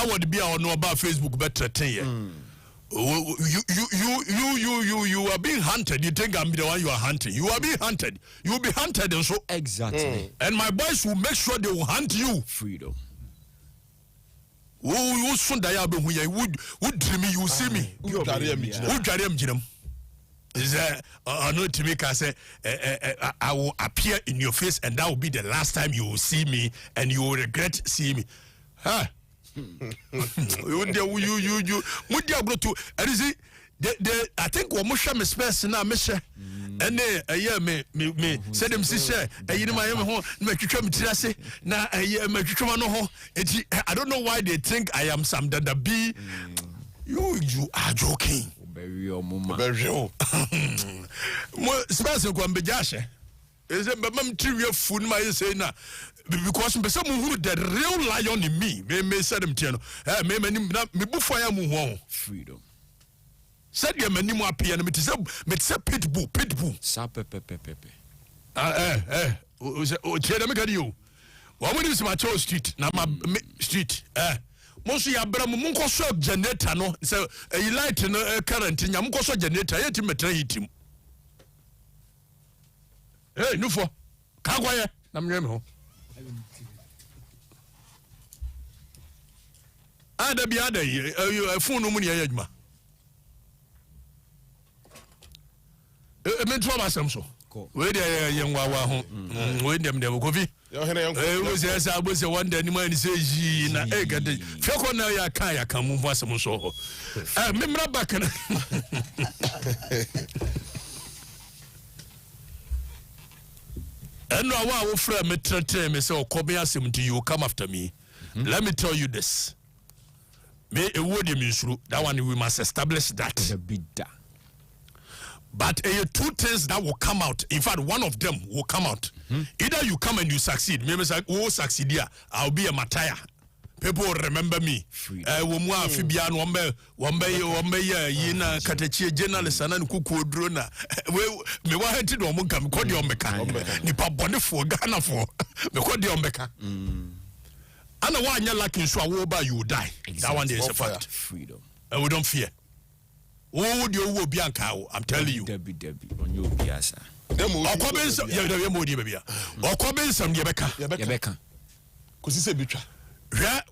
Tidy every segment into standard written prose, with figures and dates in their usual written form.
would be on about Facebook better 10 years. You are being hunted. You think I'm the one you are hunting. You are being hunted. You will be hunted and so exactly. And my boys will make sure they will hunt you. Freedom. Would dream me, you see me. Would Jariam is no to make us say I will appear in your face and that will be the last time you will see me and you will regret seeing me. Huh? You would go to I think what Musha me space now, Misha. And me said him sister, you know my home, now I don't know why they think I am some that be. You are joking. Space go be jashe. Is a mum trivia food my say now. Because someone who the real lion in me, may say them tiano. Me before I move freedom. Said your many more piano, me say pitbull. Pepe. You. What is my choice street? Now my street. Most ya bra mu nko so generator no so a light no current nya nko so generator yet metra hitim. Nufo. Ka kwaye na mwe me ho. Ada bi ada yi phone no mu ne yadwuma. Me tro ba sam so. We dey yen wawa ho. We dem kofi. We say abo say one day ni man say yi na gade. Feko na ya kan mu voice mu so ho. Me mra back na. And now I will frame me trete me say okobe asem to you come after me. Let me tell you this. Me a word you that one we must establish that. But two things that will come out. In fact, one of them will come out. Either you come and you succeed. Maybe say, oh, succeed here. I'll be a martyr. People will remember me. Womwa Fibian wambe yina Okatakyie journalist and kuku drona. Me wa henti do omunka me kodi ombeka. Nipa bone for Ghana for. Me kodi ombeka. Ana wa anya lucky so awoba you die. That one is a fact. Freedom. And we don't fear. Oh, you will be anka. I'm telling you. Debbie on your piazza. Okobensam ye modi bia. Okobensam Yebeka. Kusi se bitwa.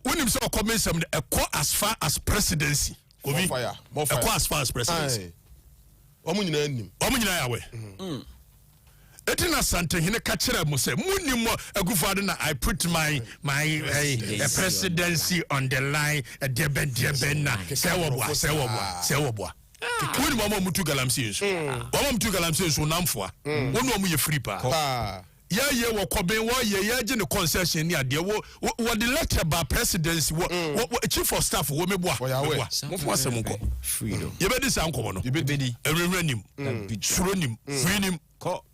When him say Okobensam as far as presidency. More fire. As far as presidency. Omo nyina ya we. Etina sante hine ka kire mo say munnim agufado na I put my presidency on the line deben na say wo When mama mutu galamsi so. Mama mutu galamsi so namfoa. Wonu omu ye free pa. Yeah, wo koben wo ye je ne concession ni ade wo the lecture by presidency wo chief of staff wo meboa. Mo fo asem nko. Freedom. Ye be dis anko no. Ye be di. Ewrenim. Suronim. Freenim. Ko.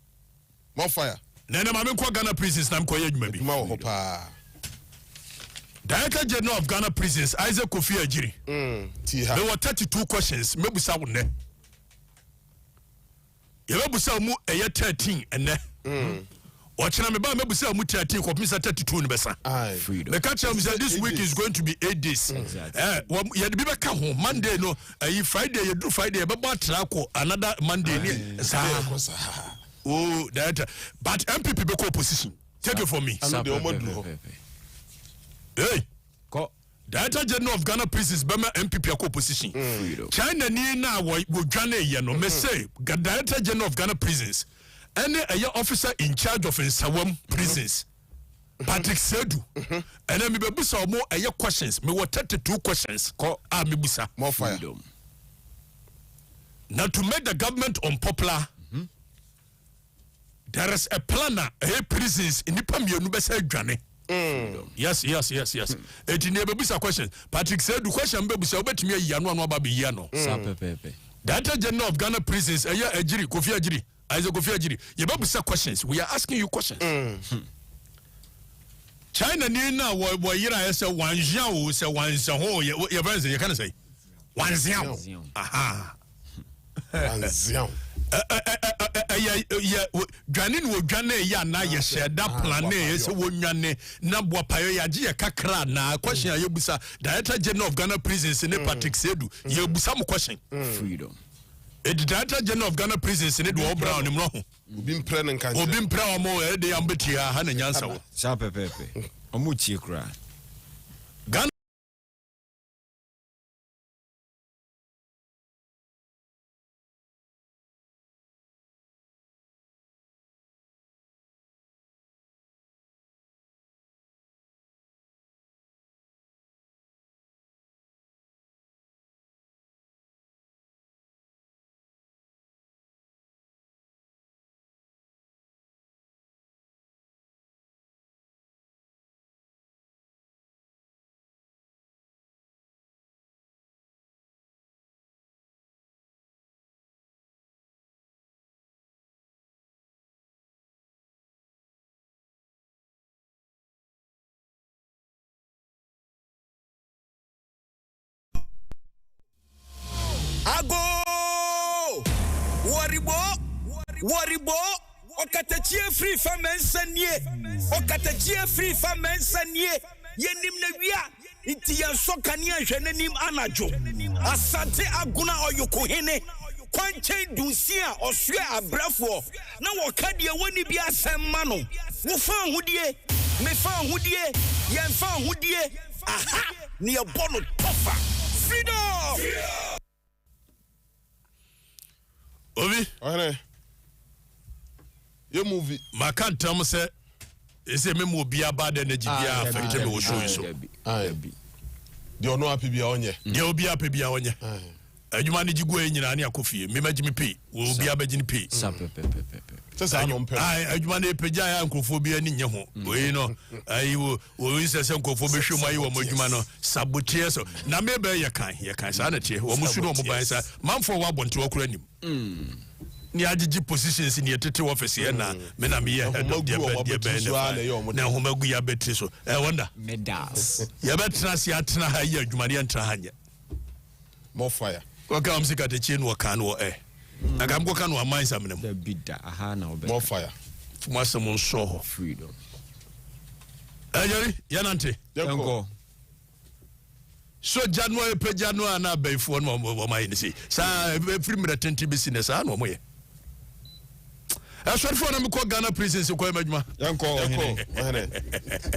More fire. Nene mame kwa Ghana prisons na mkoye adwuma bi. Ma wo pa. Director General of Ghana Prisons, Isaac Kofi Ajiri. There were 32 questions. Mebusa wone. Yebusa mu 13 ene. Ochina me ba mebusa mu 13 ko pisa 32 ne besa. Freedom. The catch say this week is going to be 8 days. Ye de bi beka ho Monday no, Friday ye do Friday ye be trako another Monday ni. Oh, that but MPP be opposition. Take it from me. Hey, Director General of Ghana Prisons, Bema MPP opposition. China ni na wo dwane ye no me say Director General of Ghana Prisons. Any officer in charge of Nsawam prisons. Patrick Sedu. And then me bebusa mo questions. Me 32 questions. Me busa. More fire. Now to make the government unpopular. There is a planner, prisons in the Pamianu Bessa Granny. Yes. It never question. Patrick said the question baby so bet me Yano Babi Yano. Director General of Ghana Prisons, Ajiri, Kofi Ajiri, Isaac Kofi Ajiri. You baby questions. We are asking you questions. China Nina wa yira say one jiao say one ho your friends you can say one jiao. Aha. One jiao. dwane no dwane ya na ye sheda plan e se wonwane na boapayo ya je kakra na question ayebusa Director General of Ghana Prisons ne Patrick Sedu yebusa mo question freedom the Director General of Ghana Prisons ne do Brown nimro ho obi mpre ne nkan obi mpre o mo e de ambetia ha na nyansa wo sa pepepe omu tie kra Ghana Ago Waribo Okatakyie Afrifa Mensah nie Okatakyie Afrifa Mensah nie yenim na wia nti yanso kane ahwe nanim anajo asante aguna oyokohene kwanchen dunsia osue abrafo na wokade woni bi asemma no wo fa hudie me fa hudie yen fa hudie aha ne yebono tofa freedom Obi ohene ye movie makantam se ese me mo bia ba de na jibia affect me wo show so de ono api bia onye de obi ape bia onye adwuma ne jigu enyina ne akofie me magimi pe wo bia bagini pe sa pepepe sesa no mpe adwuma ne pegya ya nkrofo bia ni nye ho oyi no ayi wo isese nkrofo be hwemu ayi wo madwuma no sabotie so na me be ye kan sa na tie wo musu no mo ban sa manfo wa bonte okura nim ni agigi positions ni etete office ye na me na me head of the band na homagu ya betri so wonder medals ya betra si atena ha ya adwuma ne entra hanya more fire waka am sika te chin wo kan wo na kam ko kan wo man samnem the bidda aha na obe more fire fuma semon so freedom ajari yanante yanko so January pe January na bayfo no mo mai ni si sa free me tenti business no mo ye sorry for na me ko Ghana prisons ko emadwuma yanko ohene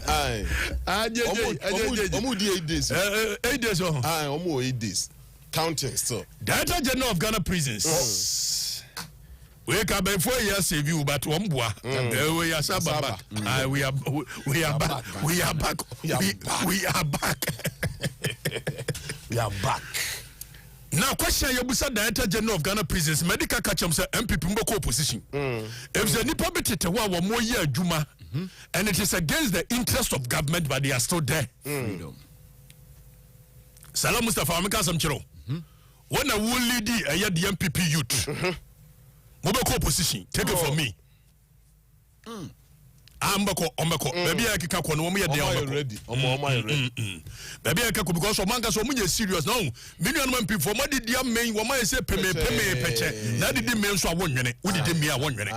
ai aje omu di 8 days 8 days oh ai omu 8 days counting still Director General of Ghana Prisons we ka bayfo ye save you but omboa we ya sababa we are back we are back now question yebusa Director General of Ghana Prisons medical catchem say MPP mboko opposition if the nipa betete wa mo ye adwuma and it is against the interest of government but they are still there freedom Salam Mustafa ameka sam chiro when a wool lady the MPP youth mboko opposition take it from me ambako ombeko baby akika ko no mo ye de ready omo ready baby akika because o manga so mo ye serious no million man people mo di main wo ma say peme peche na di main so awonwene wo di me awonwene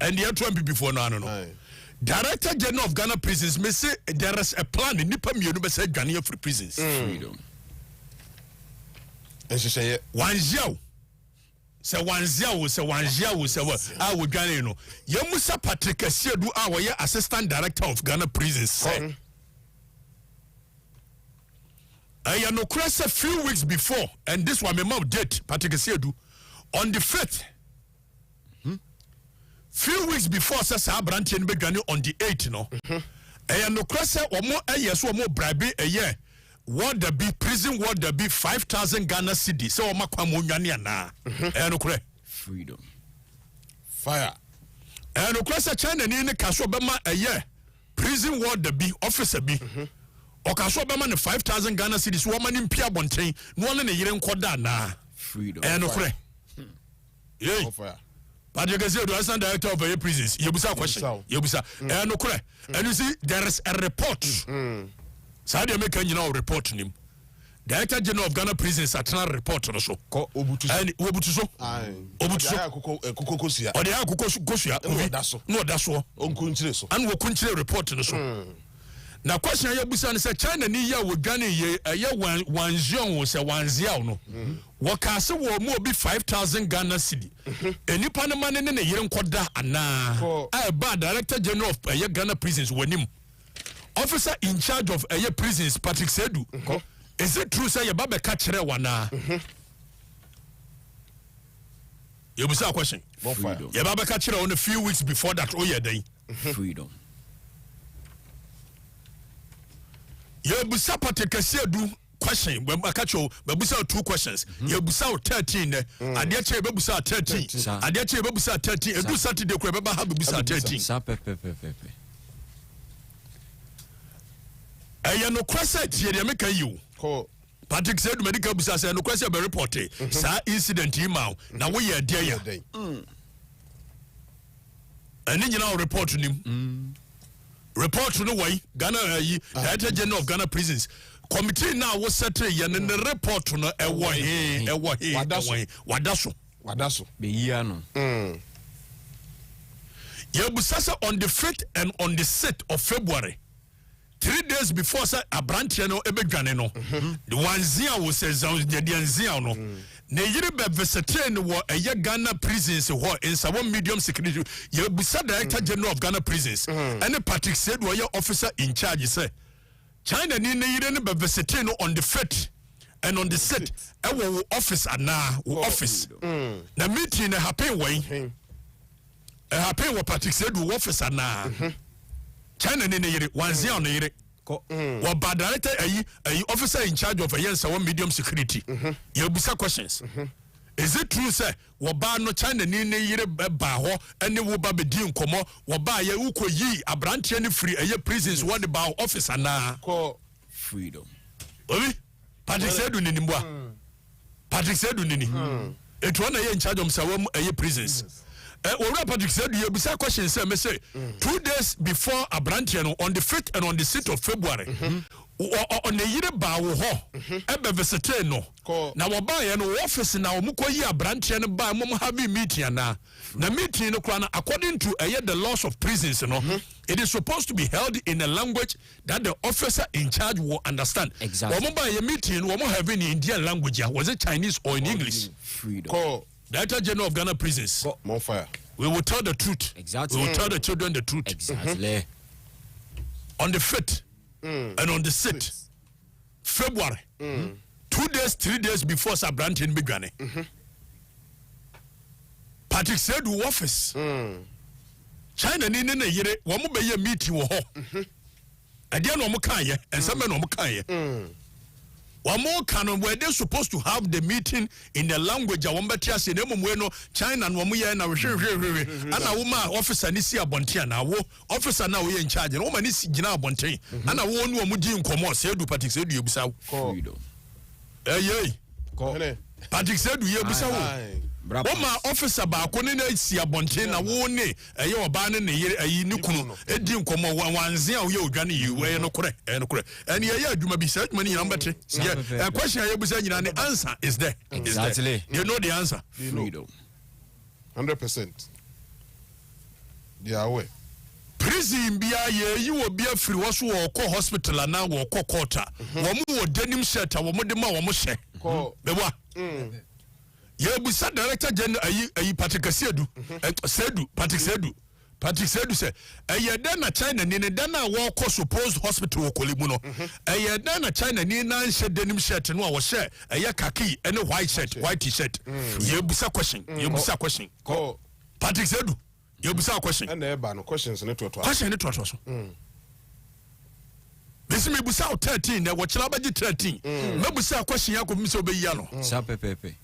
and the other people before no Director General of Ghana Prisons me say there is a plan nipa mienu be say Ghana free prisons freedom ehye wanjia se wanjia wo se wo dwane no yemusa Patrick Sedu a wo ye assistant director of Ghana Prisons I no cross a few weeks before and this one my mom date Patrick Sedu on the 5th few weeks before say Abranti no be dwane on the 8th no no cross omo yeso omo bribe what the be prison what the be 5,000 Ghana cedis so omo kwa mo nwane ana no kure freedom fire no cross China ni ne kaso be ma prison what the be officer be o kaso be ma ne 5,000 Ghana cedis wo ma ni mpia bonten no ne yire nkoda na freedom no kure fire but you can say the assistant director of the prisons yebusa question yebusa no kure and you see there is a report Sadia make a report nim Director General of Ghana Prisons atena report no so. Ko obutu so. Ani obutu so. Obutu so. Kukokosia. Ode ya kukosia. No daso. Onkunchire so. An wo kunchire report no so. Na question ya busa ne say China ni ya wo Ghana ye wanzion wo say wanzia no. Wo ka se wo mu obi 5,000 Ghana cedi. Enipa ne mane ne yire nkoda ana. Ba Director General of Ghana Prisons wanim. Officer in charge of prisons Patrick Sedu. Is it true say yeba beka kire wana? You busa a question. Yeba beka kire on a few weeks before that day. Freedom. You busa Patrick Sedu question. When I catch you, busa 2 questions. You busa 13. Adia che busa 13. Adia che busa 13. Edu Saturday ko beba ha busa 13. Sa pe. No question here dey make you. Patrick said medical busa say no question be report. Sa incident email na we ye there ya. Ani nyina report nim. Report no way Ghana Director General of Ghana Prisons committee now was settle ye ne report no ewo Wadaso. Be year no. Ye busa on the 5th and on the 6th of February. 3 days before say abrantia no ebedwane no the wanzia wo say zanzia no na yire be visitor no wo Ghana Prisons ho in some medium security ye busa Director General of Ghana Prisons and Patrick said wo ye officer in charge say China ni na yire no be visitor no on the 5th and on the 6th e wo office ana wo office na meeting happen when happen wo Patrick said wo office ana China ni yire wanzia no yire wa ba director officer in charge of some medium security you busa questions is it true say wa ba no China ni yire ba ho ene wo ba be di nkomo wa ba ye ukoyi abrantie ni free prisons what about officer na freedom obi Patrick Sedu ni nimboa Patrick Sedu ni it one in charge of some prisons Patrick said you bisa question say me say 2 days before Abrantiano on the 5th and on the 6th of February on the yire ba wo ho ebe visitor no na wo ba ye no office na wo mkoyi Abrantiano ba mo have meeting na meeting no kwana according to the laws of prisons no it is supposed to be held in a language that the officer in charge will understand. Exactly. Wo ba ye meeting wo have in Indian language was it Chinese or in English? Freedom. Director General of Ghana Prisons. More fire. We will tell the truth. Exactly. We will tell the children the truth. Exactly. On the 5th and on the 6th February, 2 days, 3 days before Sabrantin began. Patrick said to office. China ni ne yire wo mo be ye meeting wo ho. Ade no mo kan ye, enseme no mo kan ye. One more canon where they're supposed to have the meeting in the language I want to say no China and Wamuya and a woman officer Nisi Abontia now officer now we in charge and woman is Gina Bonte and I won't know Mujin Commo said to Patrick said you bisa freedom. Patrick said you bisa Oma officer ba kone na si abonte na wo ne eye oba ne ne yi ne kunu edi nkomo wanze a wo ye odwane yi we no kore and ye adwuma bi sa adwuma ni nyina mbete question ye busa nyina ne answer is there. Exactly. You know the answer. Freedom. 100%. They are aware. Prison bia ye yi wo bia free wo so wo ko hospital na wo ko court wo mu wo denim shirt wo mu de ma wo mu hye beba ye busa Director General Patrick Sedu Patrick Sedu say den na China ni den na wo ko supposed hospital wo kolimu no den na China ni na hye denim shirt no wo hye khaki and white t-shirt ye busa question Patrick Sedu ye busa question and eba no questions ne to question ne to so this me busa 13 na wo kira baji 13 me busa question ya ko mi so be ya no sa pepepe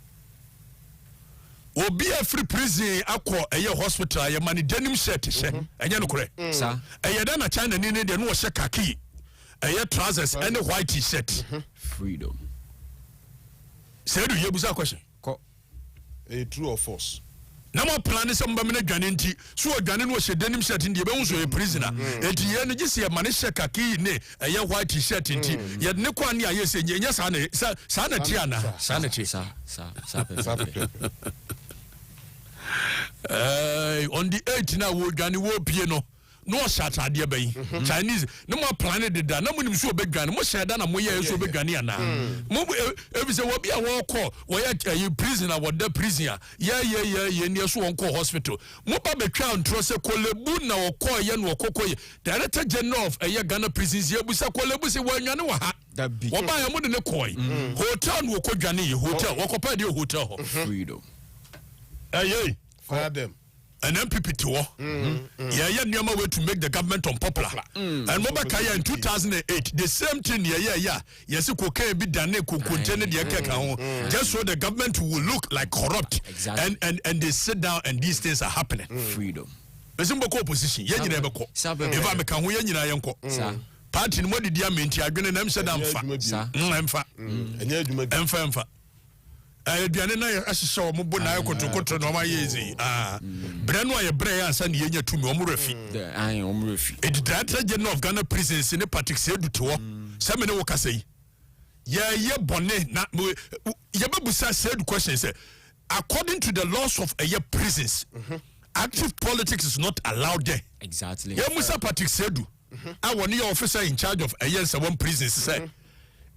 obi a free prison akọ hospital ye mani denim shirt hye enye no kore sa da na China ni de no hye khaki trousers and white t-shirt freedom say do ye busa question a true or false na mo plan se mba me na dwane nti so odwane no hye denim shirt ndi be hunso ye prisoner enti ye no gise ye mane hye kaki ne ye white t-shirt nti ye ne kwa ne aye se nya sa na ti ana sa na ti on the 8 na wo dwane wo pie no no shata de bayi Chinese no more planet de da na munim so obedwane mo sheda na mo ye so obedwane ana mo e say wo bia wo call wo ye prisoner wo da prisoner ye ne so won call hospital mo ba betwa ntro se kolebu na wo call ye no kokoye director general of Ghana prisons ye busa kolebu se wanwane wo ha wo ba ya mo de ne koi hotel no ko dwane ye hotel wo ko pa de hotel ho freedom fire them. An MPP tour. Yeah, Nyama way to make the government unpopular. And Mobakaya in 2008, the same thing, yeah. Yes, cocaine be done, contain the just so the government will look like corrupt. Exactly. And they sit down and these things are happening. Freedom. There's no opposition. Yeah, you never call. If I'm a Kahuyan, party in what did you mean? I'm going to Amsterdam. Emfa. Aduane na ahyehyɛ omo bo na akotokoto no ma yezi bre no ye bre ya ansa ne yenya tumi omo refi it director general of Ghana prisons ne Patrick Sedu to se me ne wo kasa yi ye bone na ye bebusa Sedu question say according to the laws of prisons active politics is not allowed there. Exactly. Ye musa Patrick Sedu I want your officer in charge of one prisons say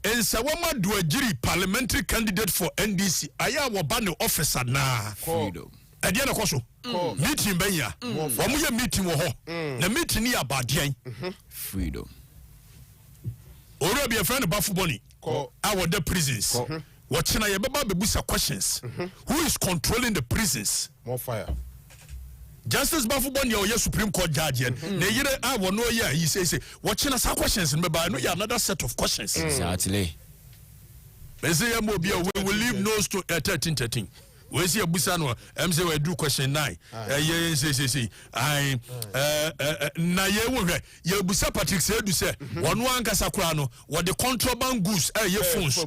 and Sawama Duajiri parliamentary candidate for NDC. Aya wabane officer na freedom. Adiana koso. Meeting benya. Wamuya meeting wo ho. Na meeting ni abadian. Freedom. Oro be a friend of Bafuboni. Our the prisons. Watching a baba bebusa questions. Who is controlling the prisons? More fire. Justice Bafuboni or your Supreme Court judge. Na yire I will know yeah he say watching us questions and I know you another set of questions. Exactly. We say we will leave nose to 13. We see a busano say we do question 9. Say na ye busa Patrick Sedu say one kasa kura no what the contraband goods ye phones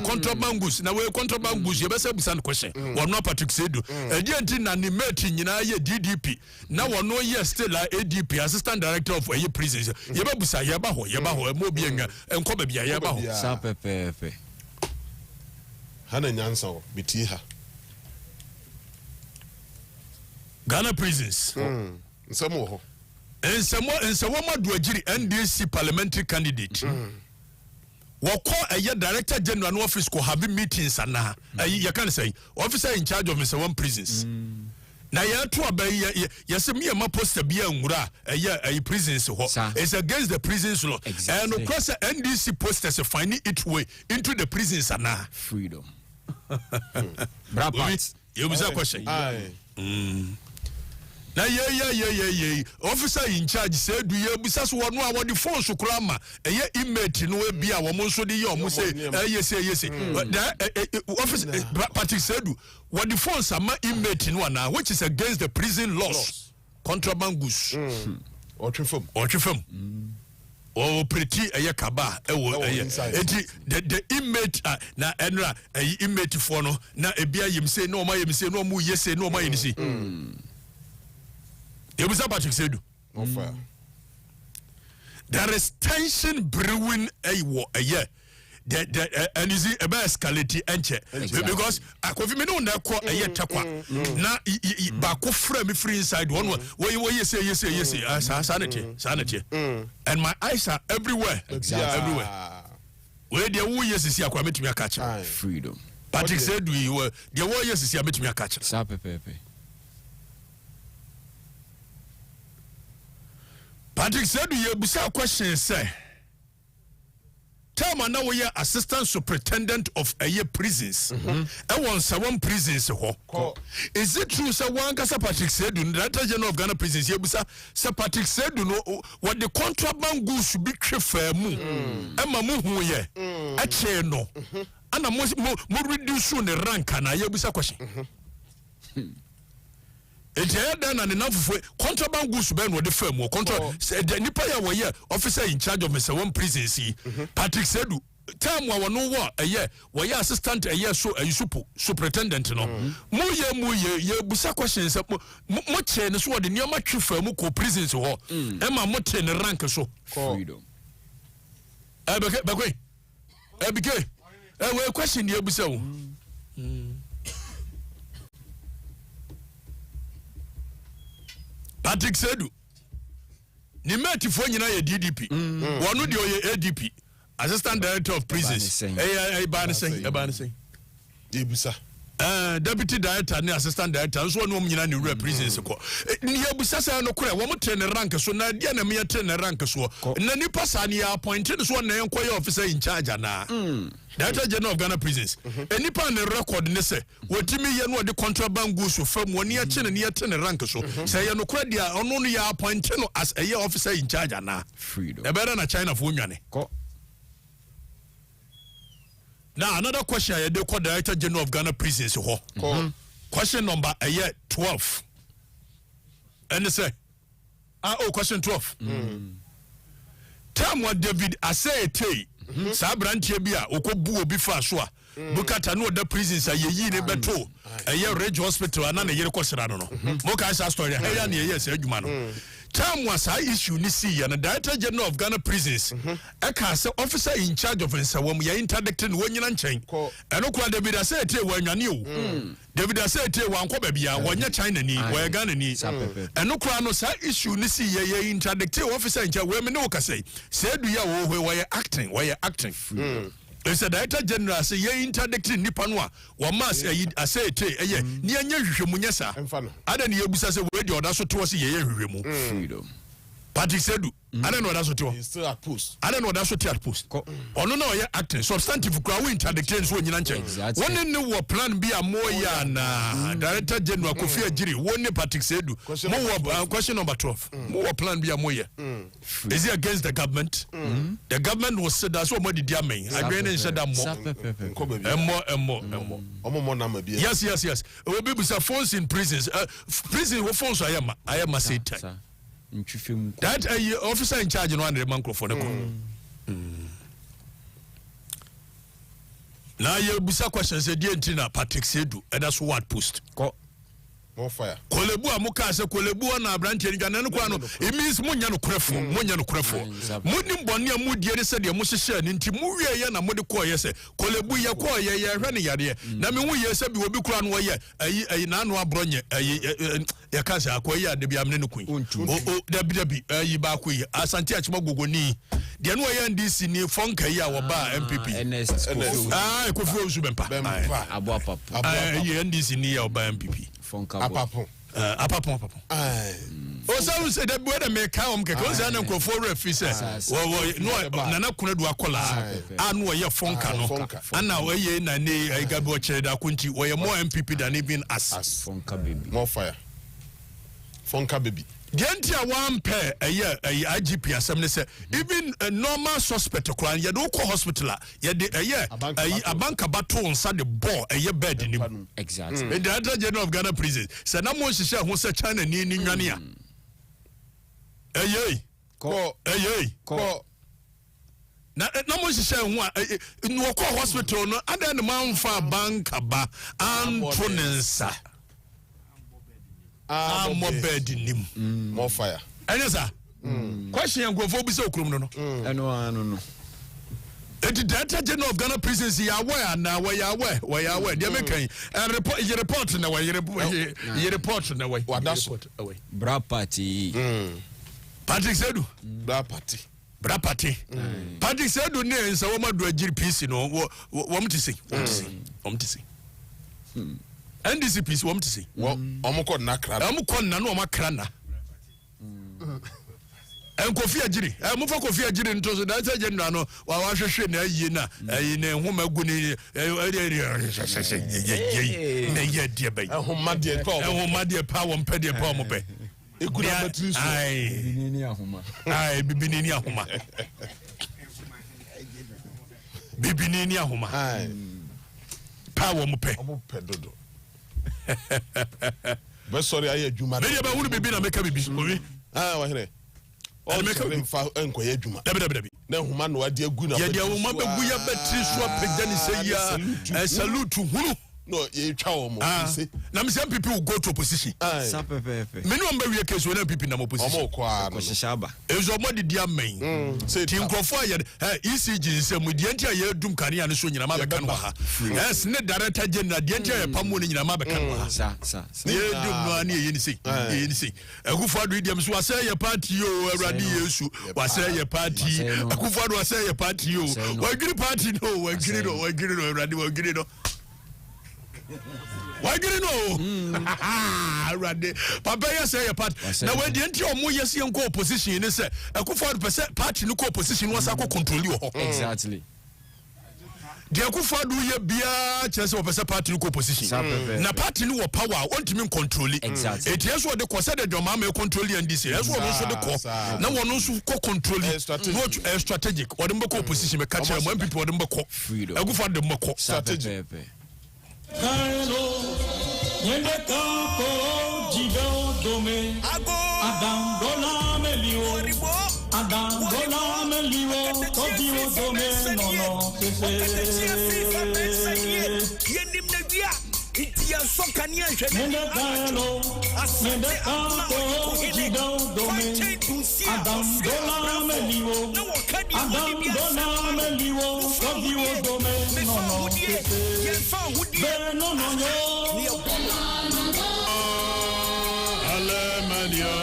contraband goods na we contraband goods ye be say busa question one no Patrick Sedu e na ni mate nyina ye DDP na one no ye still ADP assistant director of ye prisons ye be busa ye ba ho mo bi enga enko ba bia ye ba ho sa pepepe hana nyansa o biti ha Ghana prisons. Nsamu Nsawama Duajiri NDC parliamentary candidate. Wako director general no office ko have meetings ana. You can say officer in charge of Nsawam prisons. Na ya to abai yase me ma poster bia nwura prisons ho. It's against the prisons law. And of course NDC posters finding its way into the prisons ana. Freedom. Brapat. You was a question. Na ye officer in charge said do ye bisa so no award the phone so krama inmate no e bia wo mo so de ye o mo say yes officer Patrick said what the phone sama inmate no na which is against the prison laws contraband goods or trifum o pretty kaba the inmate na enra inmate for no na e bia yim say no ma yim say no mu yes say no ma yin say you was Patrick Sedu. There is tension brewing a year. And is it about escalating because I could no na call a year takwa na bako frame free inside one where you say sanity and my eyes are everywhere. Exactly. Everywhere. Where the who yes is here kwame me catch freedom. Patrick Sedu you were the who yes is here me catch sa pepepe. Patrick said you busa question say tell me now we are assistant superintendent of prisons one prisons ho is it true say one kasa Patrick said the director general of Ghana prisons you busa say Patrick said no what the contraband goods should be trefa mu e ma mu hu ye a che no ana mo reduce the rank na you busa question then and enough contraband goods ben no the firm or control the nipa ya we officer in charge of one prisons Patrick Sedu time wa no wo we assistant so superintendent no mo ye busa questions mo che ne so de niam atwefa mu ko prisons ho e ma mo te ne rank so freedom Bakwe we question ye busa wo Patrick Sedu ni mate fo nyina ye DDP wono de oye ADP assistant director of prisons Ebanisen Debusa deputy director ne assistant director so no nyina ne prisons ko ni abusa sa no kure wo motre ne rank so na dia na me tre ne rank so na ni pasa ne appointed so na enkoye officer in charge na Director General of Ghana Prisons. Any pan record ne say wotimi ye no de contraband goods so fam woni a chene ne yete ne rank so say ye no credit ono no ya appoint no as a year officer in charge na freedom. E better na China for nwane. Now another question ye de call Director General of Ghana Prisons ho. Question number 12. And say question 12. Time what David Asante sa brantie bia okobu obi fa so a bukata no da prisons ayeyi ne beto Ridge Hospital ana na yere kwosira no mo ka sa story ya na ye se adwuma no time was I issue ni see ya na Director General of Ghana Prisons e ka say officer in charge of nsawam ya interdicting wonyina nchen eno kwa David Asante wanwane o David Asante wanko ba bia wonya China ni wo Ghana ni eno kwa no sa issue ni see ya interdict officer in charge we me no ka say du ya wo acting it's a Director General say ye interdicting nipa no a wo mass Asante ni anya hwehwemu nya sa ada ne yebusa say we de oda so to say ye hwehwemu freedom Patrick Sedu I don't know that's what you he's still at post. I don't know that's what you at post. Ono no ye acting substantive kwa we interdicting so nyina nchen. One ne wo plan bi amoya na Director General Kofi Ajiri one Patrick Sedu. Question number 12. Mo plan bi amoya. Is it against the government? The government was said that's what mo di amen. I been in said that more. Yes. We be say phones in prisons. Prison wo phones I am say time. That officer in charge no one the microphone now you busa question say die ntina Patrick Sedu and that's what post More fire. Kolebu amuka se kolebu na branche ni gana no kwa no it means munya no kurefo mudi mboni amudie ne se de mo hyehyɛ ne nti mu wie ye na mode kɔ ye se kolebu ye kɔ ye hwɛ ne yare na me hu ye se bi obi kura no ye ayi na no abronye ye ka se akɔ ye de bi amne no kun o dabi ayi ba kɔ ye Asante Achima Gogoni de no ye NDC ni fonka yi a wo ba MPP Kofi Osu bempa abo papa ye NDC ni ya wo ba MPP Apapon. O so say that boy make come ke ko say na nkrofo refi say no na kuna do akola anu ye fonka no ana we na ne gabi o chere da kunti we more MPP than even us fonka baby more fire fonka baby Gentia one pair IGP asem ne say even a normal suspect kwan ye do ko hospital ye de abanka bato nsa de ball bed ni exactly the Director General of Ghana Prisons say na mo hihye ho say China ni nwane a ko na mo hihye ho a no ko hospital no ada ne manfa banka ba anto ne nsa more bed nim more fire sir question yankrofo bi se okrum no no the Director General of Ghana Prisons ya aware na we ya aware dey make report na we report na we bra party Patrick Sedu bra party Patrick Sedu ne nsa wo madu agiri PC no wo mtisi NDC PC wo mtisi omukọ na kra no makra na Kofi Ajiri mufa Kofi Ajiri nto so Director General no wa hwehwe na ayi na ayi ne homa gu ni ne ye die bai homa de pa wo mpede pa mo pe ekuna battery so bibinini ahoma bibinini ahoma pa wo mo pe dodo be sorry aye adwuma me ba hunu bibi na meka bibi obi wa here all make fa enkoye adwuma dabi na huma no ade agu na ye de huma be gu ya betri so apagya ni say ya salute hunu no ye twa wo mo say na me say people will go to opposition Sapepepe. me no mba wie case we na people na opposition omo kwa Ko shishaba. ezo mo de dia main say tin krofo ya ECG say mu de ntia ya dum kane ya no so nyina ma be kan wa ha yes ne director general de ntia ya pamo ne nyina ma be kan wa ha Sa. ye dum no ani ye ni say akufo adu idiam so asay ya party o awrade yesu wasay ya party akufo adu asay ya party o wagiri party no wagiri no awrade wagiri no why get no? Rade. Papa ya say your part. Now when the entire omo yes yen go opposition ni say Akufo-Addo party no go opposition was ako control you. Exactly. The Akufo-Addo ye bia chance of party no go opposition. Na party no wo power want me control it. Exactly. It yes what the consider the mama control and this yes what also the call. Na one also co control it. Strategic. Or dem go opposition me catch when people dem go. Akufo-Addo dem go strategic. Hello, when the capo Jido Dome, Adam Dola Melio, Adam Dola Melio, Tobio Dome, no, Okatakyie Afrifa Mensah yenim na wia itia sokania hwene hello, when the capo Jido Dome, Adam Dola Melio, Adam Dola Melio, Tobio Dome, no, Alemania,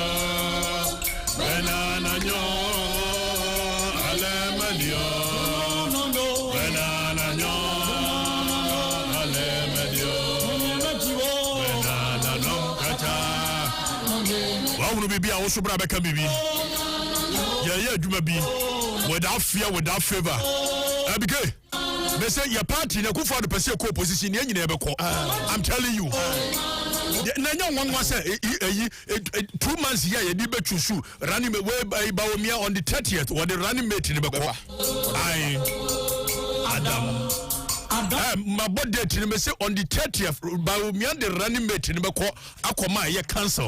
Benananyo, Alemania, Benananyo, Alemania, Benanano Kata. Wawunu bibi a woso bra beka bibi. Ye adwuma bi without fear, without favor. Abike. They say your party na Akufo-Addo person ko opposition ye nyina ebeko. I'm telling you. Na nya one was 2 months here ye di betusu running way by on the 30th or the running mate in beko. I Adam my birthday in me say on the 30th by me and the running mate in beko akoma ye cancel.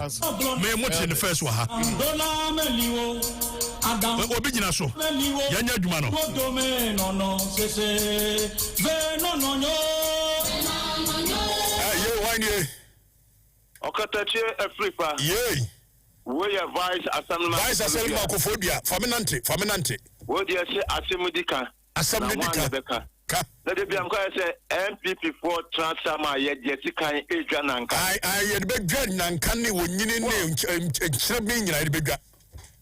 Me mo in the first one ha. Adam obi gina so yanya adwuma no ye Okatakyie Afrifa. Yay. We are Vice Assembly Akufo-Addo Faminante. We dey say Asemudika. Asemudika. Let it be am call say MPP for transfer ma ye jesi kan edwa nanka. I ye be dwa nanka ne wonyini ne nkyere bi nyina ye be dwa.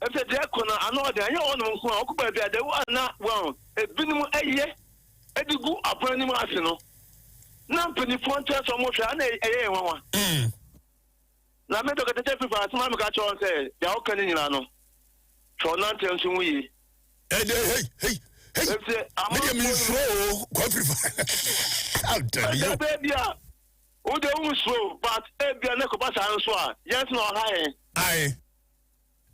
If the kona ano de anya ono nko a okuba bia de wa na won ebinim eye edigu abrani mu ase no. Na mpani fonte so mo hwa na eye nwa. Na me do Okatakyie Afrifa asema me ka cho say ya oka ni nyina no. Cho na ntem so yi. Hey. Me me show Afrifa. I'll tell you. Baby, o de un slow but e bia na ko pasa nso a yes no high. Aye.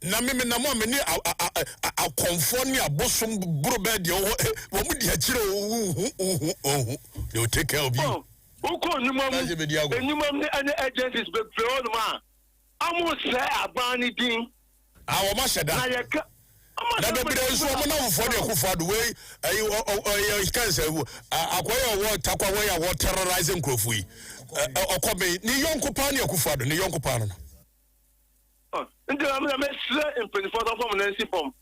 Na me na mo me ni a conform ni abosom bro bed yo wo mu di akire they will take care of you. Uko nyumam ni any agencies be on ma amu say abani din Wo ma sheda na ye ka na be bre so mo na for the Akufo-Addo way you can say akoya wo takwa way a wo terrorizing krofu yi okobe ni yonko pa ni Akufo-Addo ni yonko pa no ndi am na me say in 24 from Nancy form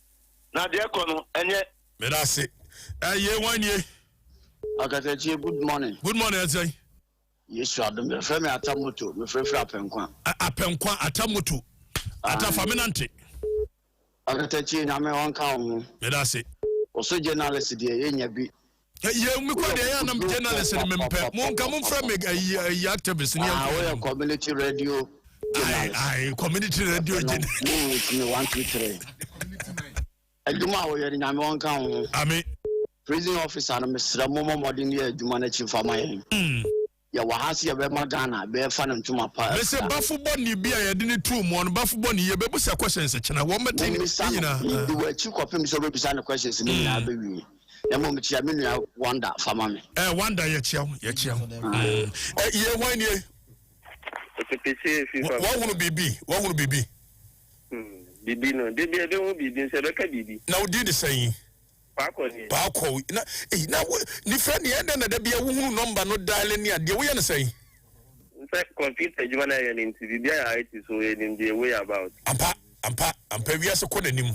na de ekono enye me da se ye wanye Okatakyie, good morning. Good morning, Azai. Yes, you are the friend me Atamoto, me friend Apenkwa. Apenkwa Atamoto. Atafaminante. Okatakyie na me won ka wo. Me da se. Also journalist dey yenya bi. Ye me ko dey na journalist me mpe. Mo nka mo fra me activist ni we community radio. Aye, community radio. Me 1 2 3. Aduma wo yeri na me won ka wo. Amen. Prison officer na mesra momo modern ye aduma na chifa mayen. Ya wahasi ya be magana be fa na ntuma pa. Me se bafu boni bi a ye de ni tu mo no bafu boni ye be busa questions chena wo meti ni nyina. Di we chi kopem so be bisa na questions ni na be wi. Ya mo mtia me nua wonder fama me. Wonder ye chiao. Ye wan ye. Okatakyie Afrifa. Wo hunu bibi. Bibi no, de bia be hu bibi se be ka bibi. Na wo di the same. Paako na ni friend ye na da bia wo hunu number no dial ni ade wo ye no say computer adwuma na ye ni nti bia ya it so ye ni the way about ampa wi ase ko nanim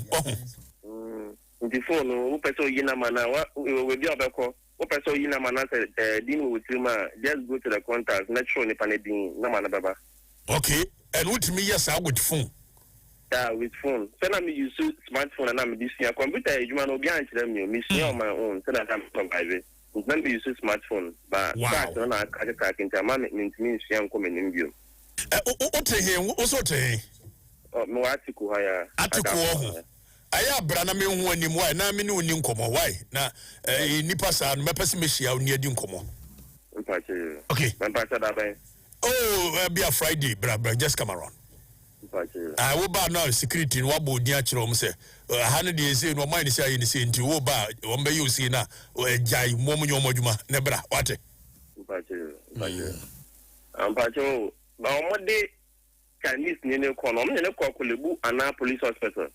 nti phone wo person yi na mana we bia obekọ wo person yi na mana say din wo trima just go to the contact na show ni panedin na mana baba. Okay, and what me yes I with phone. Yeah, with phone. So now me use smartphone and I'm this year computer you man obi anchire me see on my own so that I'm surviving. Then me use smartphone but fact na I can tell me see am come in bio. Oh, no article haya. Article aya bra na me hu anim why na me ne oni nkomo why na nipa sa no mepese me hia oni adi nkomo. Okay. Oh, be a Friday, bra, just come around. I will buy now security in what board near Chrom say. 100 years in, no mind is saying the same to you, but one bay you see now, or a jai, Momo Mojuma, Nebra, what? I'm Pacho, but one day can this near Conom and a Cocolebu and a police hospital.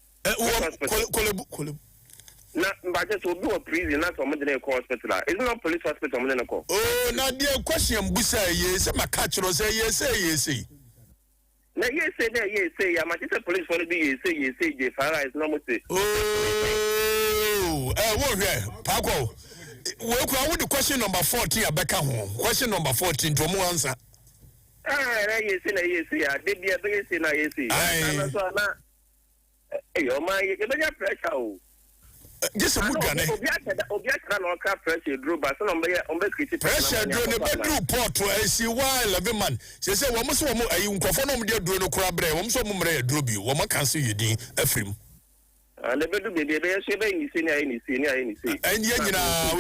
Na but will be a prison not from the hospital. It's not police hospital. Oh, now dear question, Busa, yes, my catcher say yes. Na yes, say, I'm a police for the say, the fire is not much. Oh, what here, Paco? Well, with the question number 14, Rebecca home. Question number 14, to more answer. Yes, did be a big sin, I see. Hey, my, you get pressure. Just a good gun. Pressure drew, but some pressure drew the bedroom port to a see while a man. She said, one must want a young conform to do no crab, one so mummy drove you, one can see you ding a film. And the bedroom baby, any senior, and yet, you know,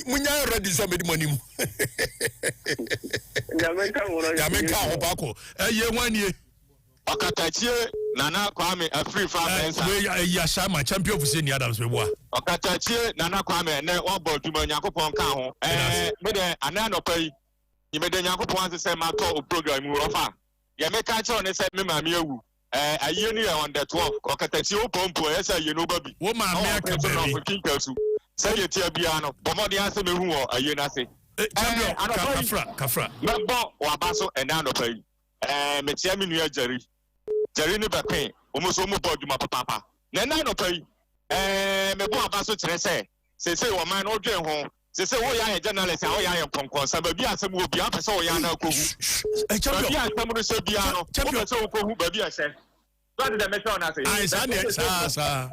when you're ready, somebody money. Jamaica, Paco, a year 1 year. Okatakyie Nana Kwame Afrifa Mensah. Yasha my champion for senior Adams we wa. Okatakyie Nana Kwame na one ball duma Nyankopon ka ho. Me de anan opai. Ni me de Nyankopon say ma to program mu rofa. Ye me ka che on say me ma me awu. Aye ni on the 12. Okatakyie opompo e say ye no babi. Wo ma me aka baby. Say ye tia bia no. Bomodi ase me hu o aye na se. Champion Kafra. Me bo wa baso anan opai. Me tia me nua Jerry ni bepe almost board my papa na no pay me bo aba so kire say o man no dwen ho say wo ya journalist wo ya konkon sa ba bi asem wo bi apese wo ya na kohu bi asem no se bia no wo se wo kohu ba bi ase so the measure na say sa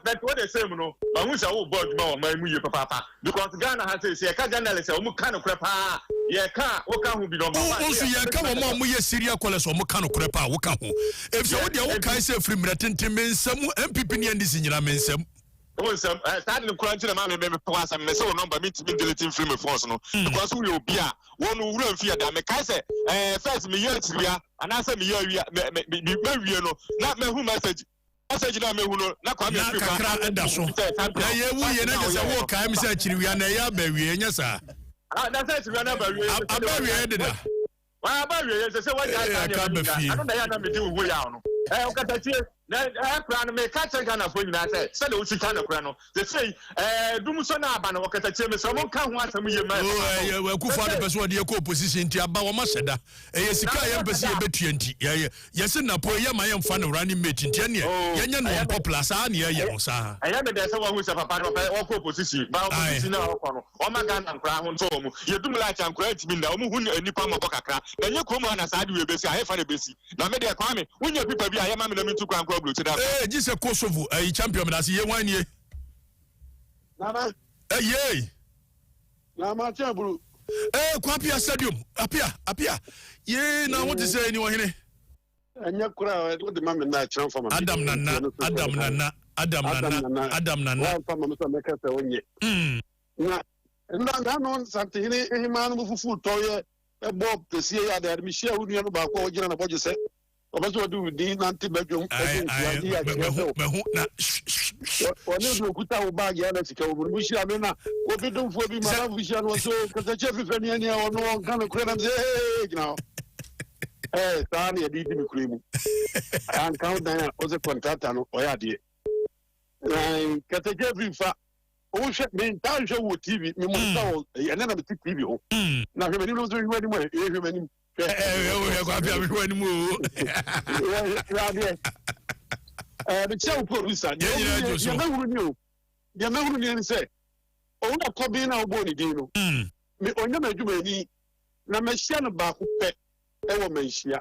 but what they say no ma hu say wo board ma man mu ye papa because Ghana has say ka journalist wo mu kan no pa ye ka wo ka hu bi no ma wo so ye ka wo mo ye serial callers wo mo kan no pa wo ka hu if so de wo kai say free mretentem nsam MPP ni andi sinyira mensam wo nsam start no kura ntina ma me pa asam me say wo number me deleting free me force no because we obi a wo no wura mfi ada me kai say first me ye tiria ana say me ye wi me wie no na me hu message na me hu no na kwa me kakra enda so na ye wu ye na je say wo kai me say chiriwia na ya ba wie nya sa na say chiriwia na ba wie abawie deda wa abawie say wa ja ka me ano na ya na me di wo ya no Okatakyie na akra no me ka che Ghana fo nyina say le usika na kra no they say dum so na aba na Okatakyie me so mo ka ho asem ye ma we kufa de person de ko opposition ti aba wo ma hyeda ye sika ye mpese ye betua nti ye se na po ye ma ye mfa no running mate nti ne ye nya no popular sa na ye no sa aya me de se wo hu se papa no wo ko opposition ba opposition na wo ko no o ma Ghana nkra ho nto mu ye dum la cha nkra ti bi na o mu hu nipa ma kakra na ye ko mu na sa de we besi aye fa na besi na me de Kwame wunya pipa bi aye ma me na me tu kwan ko blu ti da jise Kosovo champion me da se ye wan ye nana ye na ma cha bru Kwapia stadium apia ye na what is say ni wahene anya kura wo de ma me na chran for ma Adam Nana wa fa ma so me ka se wonye na no santi hini ehima no fufu toye e bob tesie ya da mi share unu no ba ko ojira na boje se obaso du di nanti bedroom mehu na oni do kuta wo ba ya na sika wo bu shira no na obi dum fo bi ma na bu shira no so Okatakyie Afrifa ni ani ono kan kure na ze gina tani edi di mi kure mu an count down o ze contract no o ya de Okatakyie Afrifa o hwe me dan hwe wo TV me mo so e na me TV ho na hwe me no so hwe ni mo e hwe me ni kwa bia hwe ni mo the show producer ya na huru ni say o na ko bi na obo ni din no me onya ma djuma ni na me hia no ba ko pe e wo me hia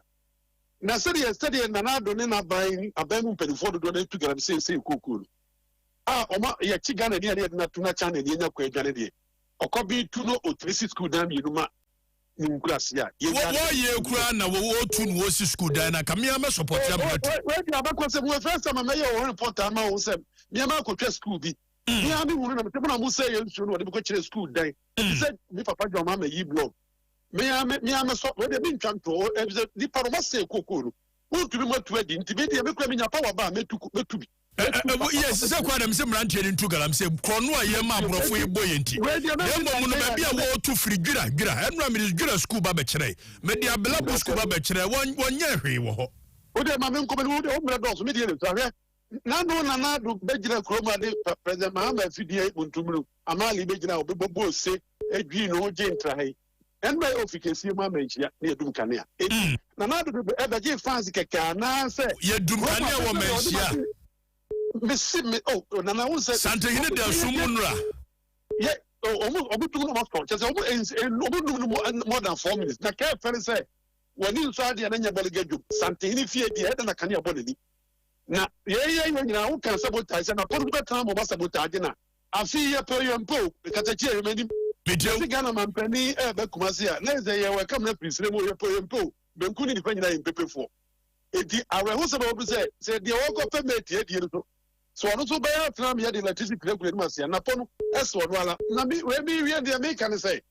na study na na do ne na ban mu penifo do na tugara be say kokuru oma ya chiga na ni na tuna channel ni nya ko edwane de okobi tu no otrisi school dan mi no ma ni nkurase ye kura na wo tu no wo si school dan na kamia me support ya but we di abakọ se mo first time me ye wo report ma wo se mi ma ko twa school bi mi ami wuru na me na mo say ye nsu no de ko kire school dan se mi papa jo ma yi blog me am so we de bi ntwanto di paro ma say kokoro wo tu bi mo tu adi nti be de me kura mi nya power ba metu bi yes se kwa dem se mrantie ni ntugalam se krono aye ma abrofo ye boyenti dem mo no ba bia wo tu firi gwira enra mi gwira school ba be kire me dia belabo school ba be kire wonye hwe wo ho o de ma me nko me o mra dos me die le sahwe na no na do be gira kroma de president Mahama fidie buntumru amali be gira obebo se edwi no je ntrahe enba ofikesi ma menchia na edum kanea na do be je fans keka na se ye dum kanea wo menchia me na won say sante hine de sumunra ye obutu no must just obu more than 4 minutes na care fere say wani nso ade na nya boligeju sante hine fie de e na kan ya bolani na ye nyina wo kan sabotage na pon betan mo sabotage na afi ye pe yempo Okatakyie yemani video Ghana mampani be kumase a na ze ye welcome na prisre mo ye pe yempo benku ni difa nyina yempepefo edi awe ho se bo se de wo ko pe metie die so so ono so be atram ye de electricity regulate masia na pono eso no ala na we we de make can say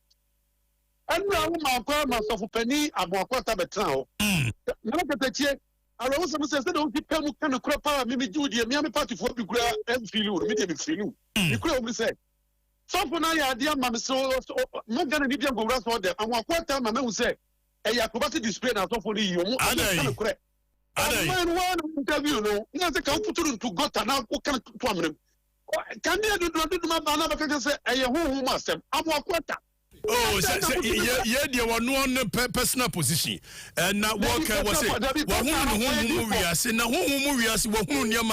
anna wo ma kwa ma so fupani aboakwata betra ho na Okatakyie awe wo se de o tipa mu kan kura power mi judi mi am party for bi kura em feel mi de bi feel mi kura o say so for na ya dia ma so mo gana ni bia gowra so de aboakwata ma me say e acrobatic display na so for ni yo mu kan kura man one interview no na se kan puturu to gota na ko kan to amrem kan dia do ma ba na ba kan se eye hu ma sem aboakwata ye de wonu on personal position na work was say wa hu wi ase na hu wi ase wa hu niam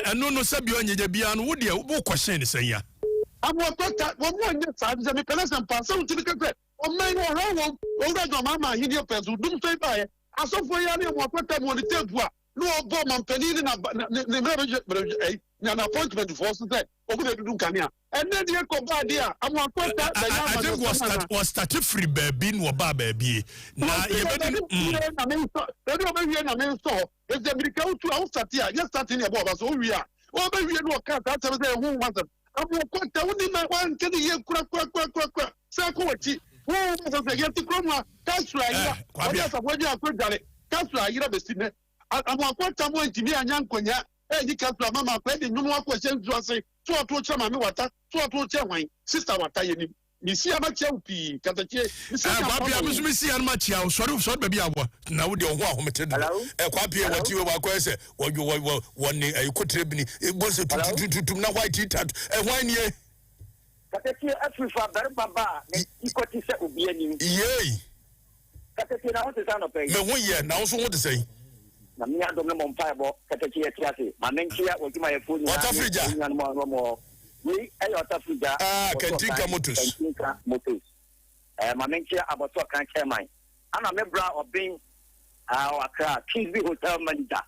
eno no sabi onyeja bia no wo de wo question ne sanya aboakwata wo mo nya sa de me pele sem pa so tiri kekwe o man wo ra do mama hi de peso dum so ba ye asofo ya ne aboakwata mo ni tebu a no obo mampani ni na appointment for so say obu de dudun kanea enne de ko ba de a aboakwata da ya I think was started free baby no ba baby na ye be na me so de o be wie na me so if the america to out start ya just starting ya bo so wi a o be wie no ka ta say hu wa aboakwata woni na wan ke de ye kura say ko wachi wo so say ye ti kroma kasra ya o ya sa boji akodare kasra yira be sine aboakwata mo ntimi anya nkonya ni kasra mama kwa de nyumu akwese nzu ase to chama me wata to che hwan sister wata ye ni misi amacha upi Okatakyie kwa bia musumi si an machia sorry baby abo na wo de ho ahomete do kwa bia wati we akwa se woni ayikotre bini bo se tutum na white tat hwan ni Okatakyie Afrifa Mensah ikoti se obi anim yey Okatakyie na wote sa no pe me ho ye na wo so wo de sei na mi adom no mo mpa ebo Okatakyie tiase ma menkia woduma ye foni wata frija we ayo Okatakyie Kentinka Motors ma menkia aboto kan chairman ana mebra obin Accra Kingsley Hotel manager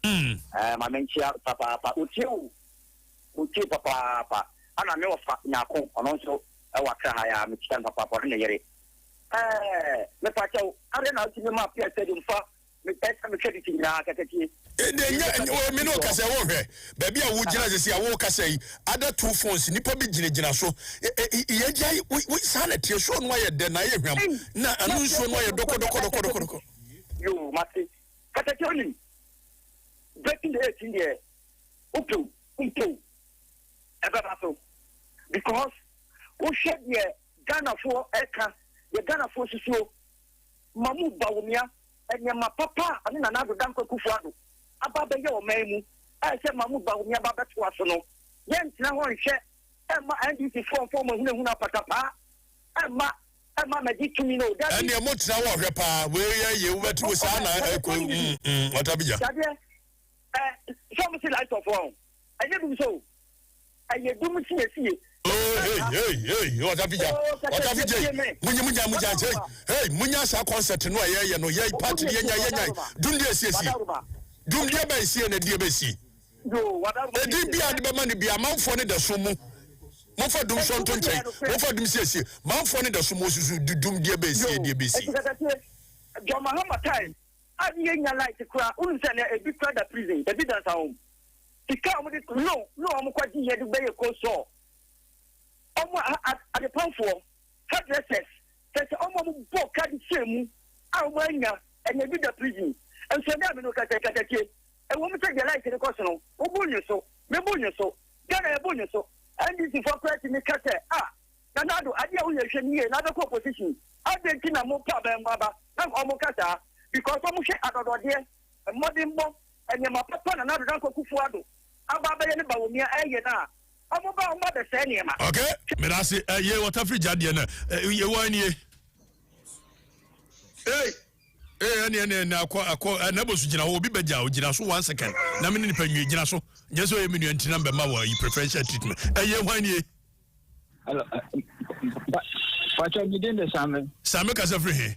ma menkia papa uti papa ana me ofa nyako ono so Accra ha ya mekia papa ne yere me pa chawo are na uti me ma pia stadium fa me pesa me credit na Okatakyie o me no kase wo hwe baby a wo gina sese a wo kase yi other two phones nipa bi gina so ye jai we sanity so no ye de na ye hwam na anu so no ye doko yo mate Okatakyie ni breaking the 18 there upo so because we shed ye Ghana for eka ye Ghana for so mamu bawumia enyama papa ani na do danko kufuado aba be ye o memu e se mamu bawumia ba beto aso no ye ntina ho nhwe Emma NDC form huna patapa. Emma magic to me no. And your motor repa, where you were to Sana, what have you? Something like of wrong. I didn't so. And you do me see. Oh, hey, what have you? What have you? Hey, Munyasa concert, no, yeah, party, Dundia by sea and the DBC. The DB the money be a mount for the sumo. Mofa dum son tonche. Mofa dum sesi. Mount for the sumo do dum DBC. John Mahama time. I didn't like to cry. Unsend a big brother prison. The bidder home. He come with it. No, I'm quite here to be a cold sore. At the pound for headresses. That's almost book at the same. I'm wearing and a bidder prison. And so now we look at Okatakyie. And when we take the light in the question, me bonus so, Gana bonus so, and this is for creating the cat. Nanado, I deal with you, another proposition. I didn't think I'm more papa and baba, I'm Omokata, because I'm out of there, a modern bomb, and your papa and another uncle Kufuado. I'm Baba and Bawumia, I'm about mother saying, okay, Merasi, what a free Jadiana, you want ye. Hey. Na kwa na bosu gina obi beja o gina so 1 second na me ni panwie gina so nyeso e menu anti number ma wa preferential treatment hwan ye hello what you doing the same ka safri he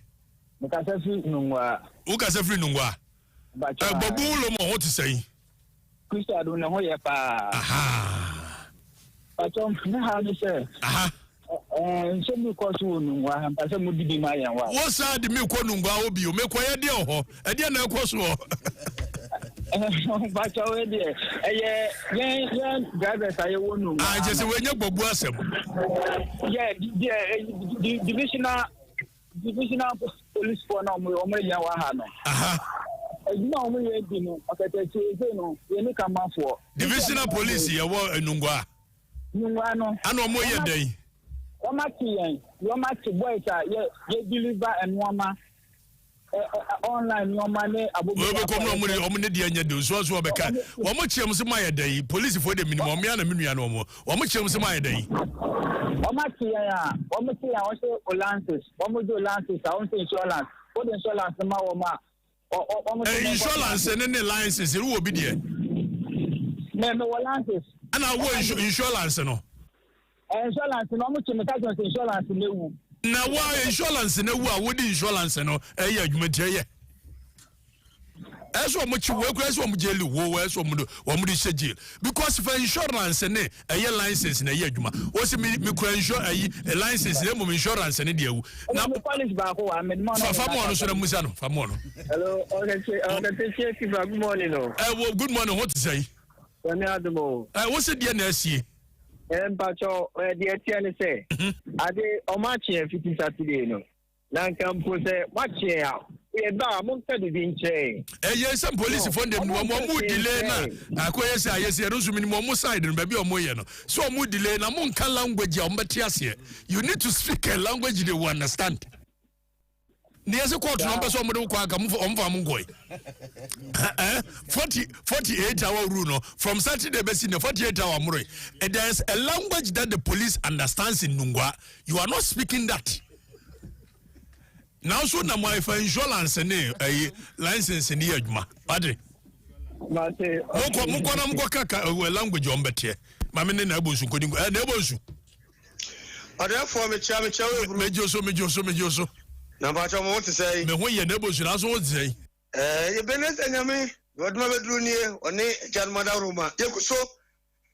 me ka safri nungwa u ka safri nungwa babulo mo ho tsai Kristo adu na ho ye pa aha patom na ha ni se aha so me ko so nungwa ha pa mo didi ma yan wa wo sa de me ko nungwa obi o me ko ye de ho e de na ko so ba cha we de ye driver say wo nungwa je se we nya gbogbo asem divisional police for na o mo yan wa ha no aha no mo ye di no Okatakyie no ye ni kama for divisional police ye wo nungwa no ana mo ye dan Wamati boys ye deliver and wama online wama abu we come no mo ne de anya de so obeka wo mo chiem se maye dai police for the minimum me na menua no mo wo mo chiem se maye dai wamati ya wo se olances wo mo do olances awon se insurance wo de insurance ma wo ma insurance ne license ru obi de me olances ana wo insurance no insurance no mo chime ka join insurance newu na wa insurance newu a wo di insurance no adwumatie ye eso mo chi we ko eso mo jeli wo eso mo di schedule because for insurance ne license na adwuma o se me ko license ne mo insurance ne de awu na police ba ko wa me mo fa mo no so na musa no fa mo no hello Okatakyie good morning no good morning what to say wani adumo wo se de na asie Pacho, the Etienne say, I did a match here 50 Saturday. No, Nancampo say, watch here. We are now among the Vinci. Yes, some police found them one more delay. I quite say, yes, I don't mean more side and maybe a moyano. So, more delay, among language, you need to speak a language they will understand. There's a quarter number so much on 48-hour rule from Saturday best in the 48-hour mure. And there's a language that the police understands in Nungwa. You are not speaking that. Now so na my insurance a license in the Yajma. Padre. Moko language on better. Mamine na bosu kodingo. Nebosu. Therefore mejoso. Na ba cha mo want to say me ho ye na bosu na so what say ye benes anyame what ma bedru ni oni jan madaruma ye so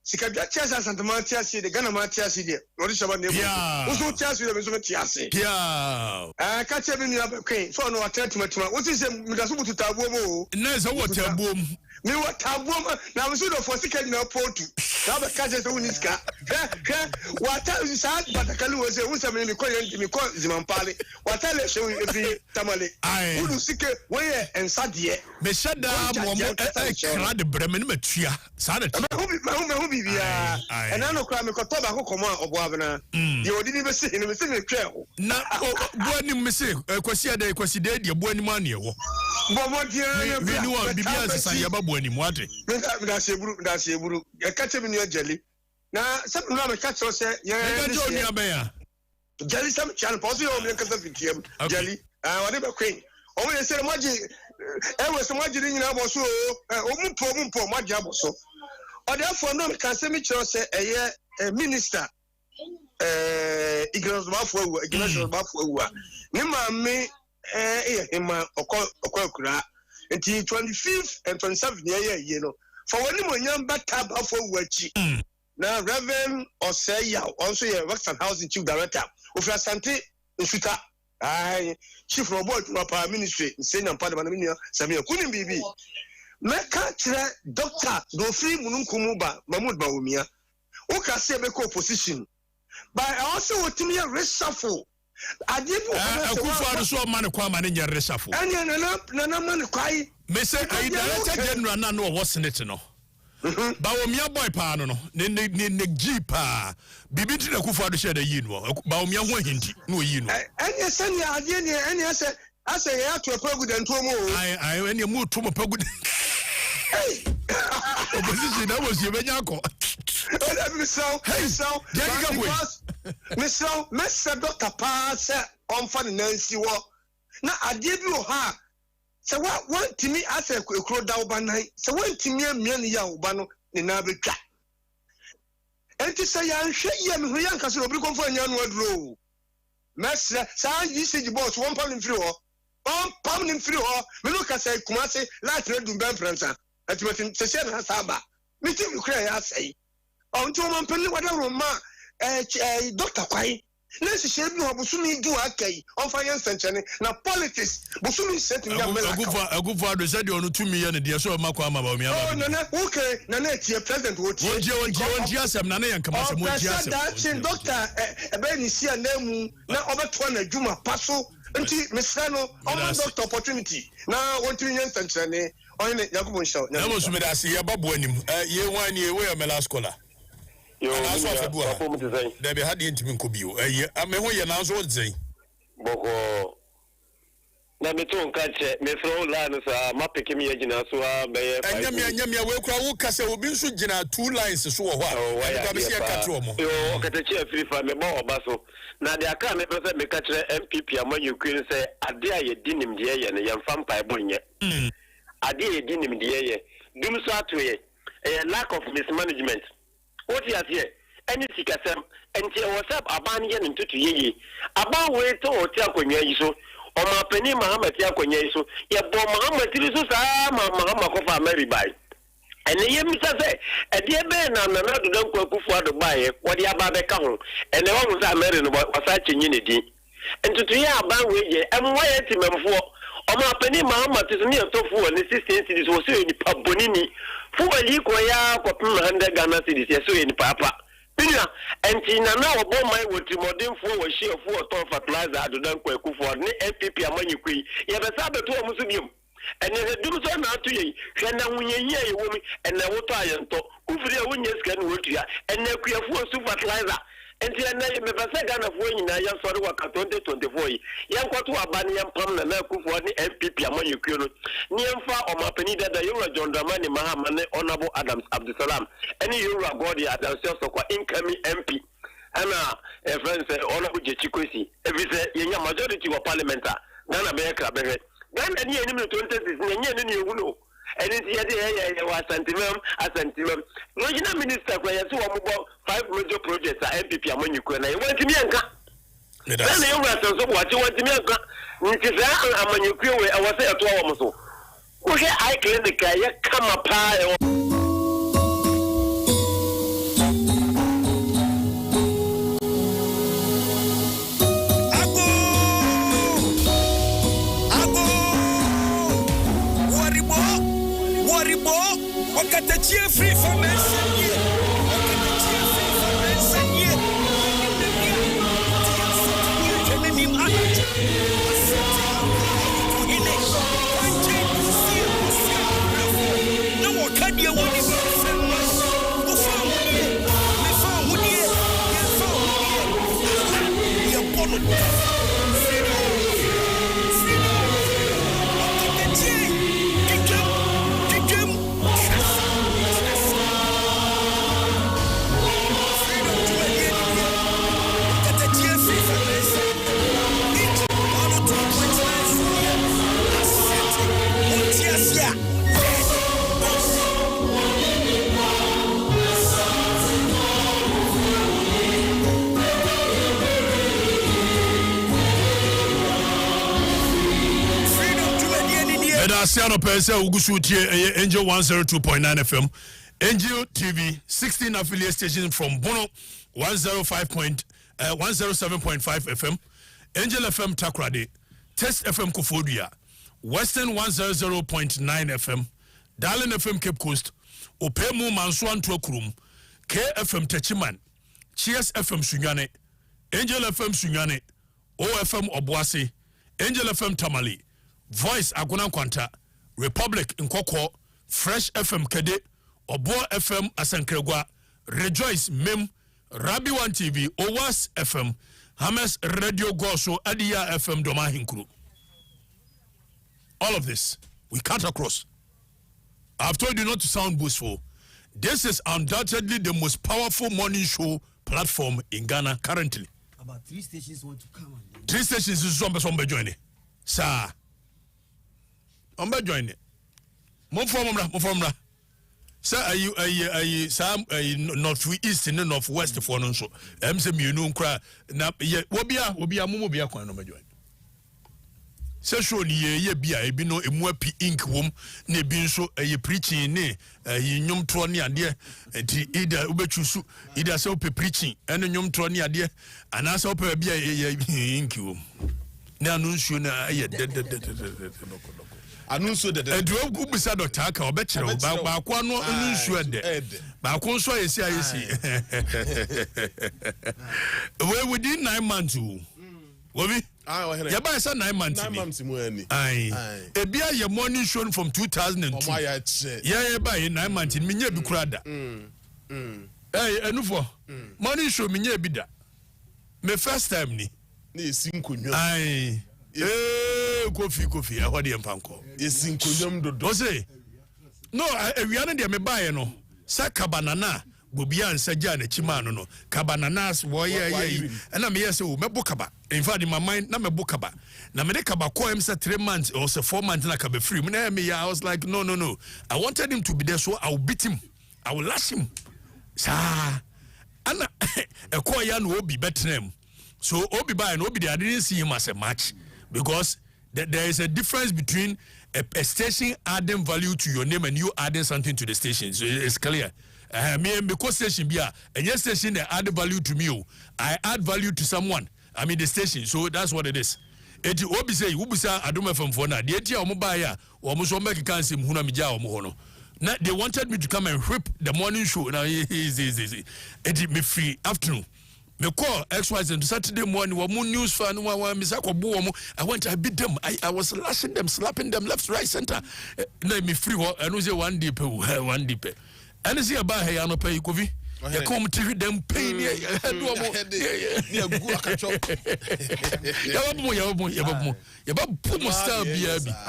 sikabia tiasa santama tiasi de gana ma tiasi de ori shaba ne bo so tiasi de so tiasi ka che bi ni abekwen so no atatumatuma what is me da so butu tabuo mo na so what tabuo me what tabuo na me so do for sika na potu na ba ka che so ni sika what is sad but kalu we say we say me ko zimampale what le show every tamale udu sika we ensade me shada mo kra de breme me tua sa da me bibia ena no kra me ko to ba ko komo oboabena de odini be se me se me twa na boani me se kwasi ada kwasi de boani ma ne wo bomodia me ni wa bibia se san ya ba boani mu ate da se buru e ka che me ni ajali na some no catch us Jelly some channel possible on the Jelly. Whatever queen. Only say magic. I was magic in our so Mumpo, Majabo so. Or therefore, no can say me say a minister. Ignorance Buffalo. Nima me him Okokura until 25th and 27th year, you know. For when you young back up for Wachi. Now, Reverend Osei also a Western Housing Chief Director of Asante Usuta. Chief Robot Prime Ministry, Senior Parliament Minister, Samuel Kunim Bibi. Meka Doctor Gofri Mununkumuba, Mahmoud Baumia. Oka Sebeko position. But also to me a reshuffle. I did Akufa so man kwa man in your reshuffle. And Nana man kwai. Me say I Director General na no was it no. Baumia boy pa no ne jipa bibi ti na Akufa do share the yin wo Baumia ho hindi no yin no. Anya sani ade ne anya say ya to president to mo. I anya mu to mo pagud. Opposition that was you benyako. Mr. Dr. Pass on for the Nancy war. Now I did you ha. So what one to me as a crow down by night. So one to me a million bano in Nabica. And to say I'm sure you are young castle become for a young word rule. Master, sign you see the boss 1 pound in 3 or 1 pound in 3 or me look at say Kumasi like red to Ben Prancer. At what in Session Saba. Me too, you cry, I say. On to one penny, whatever, Dr. Kwai. Let's share no Busumi do okay on finance and now politics. Busumi setting up a good father said you on 2 million and dear so Makwama. Oh, no, okay, Nanette, president, what you just have Nana and come out. Doctor Benny see a name now over 200 Juma Paso until Missano on doctor opportunity. Now, 1 million and on the Yakubu show. That was me. I see a babu in him. Year 1 year, where my last scholar. You there be had the intimate could be. I mean, when you announce what say. Boko. Na me to catch me throw lines mapping me agina so be nyamia we kura wo kase obi nso gina 2 lines so ho a ka be se ka to mo yo Okatakyie Afrifa me ba oba so na de aka me pese me ka kire MPP amanyu queen say ade a ye dinim de ye ne yemfa mpa ebonye ade ye dinim de ye dum so atoye lack of mismanagement. What you have here? Any sikasem, and here was up abandon into ye. About way to hotel so, or my penny Mahamat Yakonyeso, ya bomb Mahamat Mahama Kofa Mary by. And the Yemi say, a dear man, and another don't go for the buy, what you about the count, and the one was I married about such a unity. And to hear about way, and why at him for. Oma penny Mahamat is near to full and the 16 cities was in Pabonini. Fuwa kwaya kwa 100 Ghana cedis so in papa. Pina and tina now about my with modern for share for ton fertilizer do dan kwaku for ni MPP amanyi kwi. Ya be sabe to musubium. And they do so na to ye. Hwe na wunye ye womi and na woto ayento. Kufiri a wunye sika no wotua and na kuafu su fertilizer. And then me pese Ghana for nyina ya sori waka 2024 ya nkwato abani ya mpam na na kufu ni MPP amanyi kwi no. Ni emfa o mapani dada Yura John Dramani Mahama ne Honorable Adams Abdusalam any Yura Godi Adams Sokwa incoming MP and friends Honorable Jechikwesi every say yenya majority of parliament Ghana be kra be Ghana ni enim 26 nyenye ni ewuno and it's here was Santimum. Regional Minister for Yasu 5 major projects are MPP among you. I want to be anka. Then you were so what you want to be anka. Among you, I was there 2 hours so. Okay, I claim the guy come up high. Okatakyie Afrifa Mensah. Okatakyie Afrifa Mensah. Yada Siano Pesa Ugusuti Angel 102.9 FM. Angel TV 16 affiliate stations from Bono 107.5 FM. Angel FM Takrade. Test FM Kofodia. Western 100.9 FM. Darlin FM Cape Coast. Opemu Mansuan Tuokrum. KFM Techiman. Cheers FM Sunyane. Angel FM Sunyane. OFM Obuasi. Angel FM Tamale. Voice Aguna Kwanta, Republic Nkoko, Fresh FM Kede, Obo FM Asankregwa, Rejoice Mem, Rabi One TV, Owas FM, Hamas Radio Goso, Adia FM Doma Hinkru. All of this, we cut across. I've told you not to sound boastful. This is undoubtedly the most powerful morning show platform in Ghana currently. About 3 stations want to come on. 3 stations is somebody joining. Sir. I'm not joining it. Mofomra. Sir, are you some northeast and northwest for no so. Say me no cry. Na wobia mumu bia kwan no join. Say show ni ye bia e bi no emu api ink wom na bi nso preaching ne nyom tro ne ade enti ida obechusu ida say ope preaching and nyom tro ne ade anasa ope bia ink wom. Na anunsuo na aye anunsuo de edu ubisa Dr. Aka obekere ba kwa no anunsuo de ba ko nso ayesi we within 9 months wobi ya ba say 9 months 9 months mu ani ebia ye morning show from 2002 ya ba 9 months me nya bi kurada enufo morning show me nya bi da me first time ni na esi nkonwa kofi ahode empanko esi nkonwam dodo say no ewiane de me bae no sa kabanana bobia nsaja na chima no kabananas wo ye na me yese o mebo kaba in fact in my mind na mebo kaba na me de kaba ko em say 3 months or say 4 months na kaba free me na me I was like no I wanted him to be there so I will beat him I will lash him sa ana e ko ya no obi betrem so obi bae no obi I didn't see him as a match because there is a difference between a station adding value to your name and you adding something to the station. So it's clear. Me because station bia and yes station they add value to me. I add value to someone. I mean the station. So that's what it is. Eti obi say ubisa adoma from phone. The eti omo ba ya omo so make kan sim huna mi ja omo hono. Now they wanted me to come and whip the morning show. Now easy. Eti me free afternoon. Me call XYZ on Saturday morning. Wamu news fan. I went. I beat them. I was lashing them, slapping them left, right, center. Now me free. I know say one deep. And see about hey, I no pay Kovi. You come to them pain.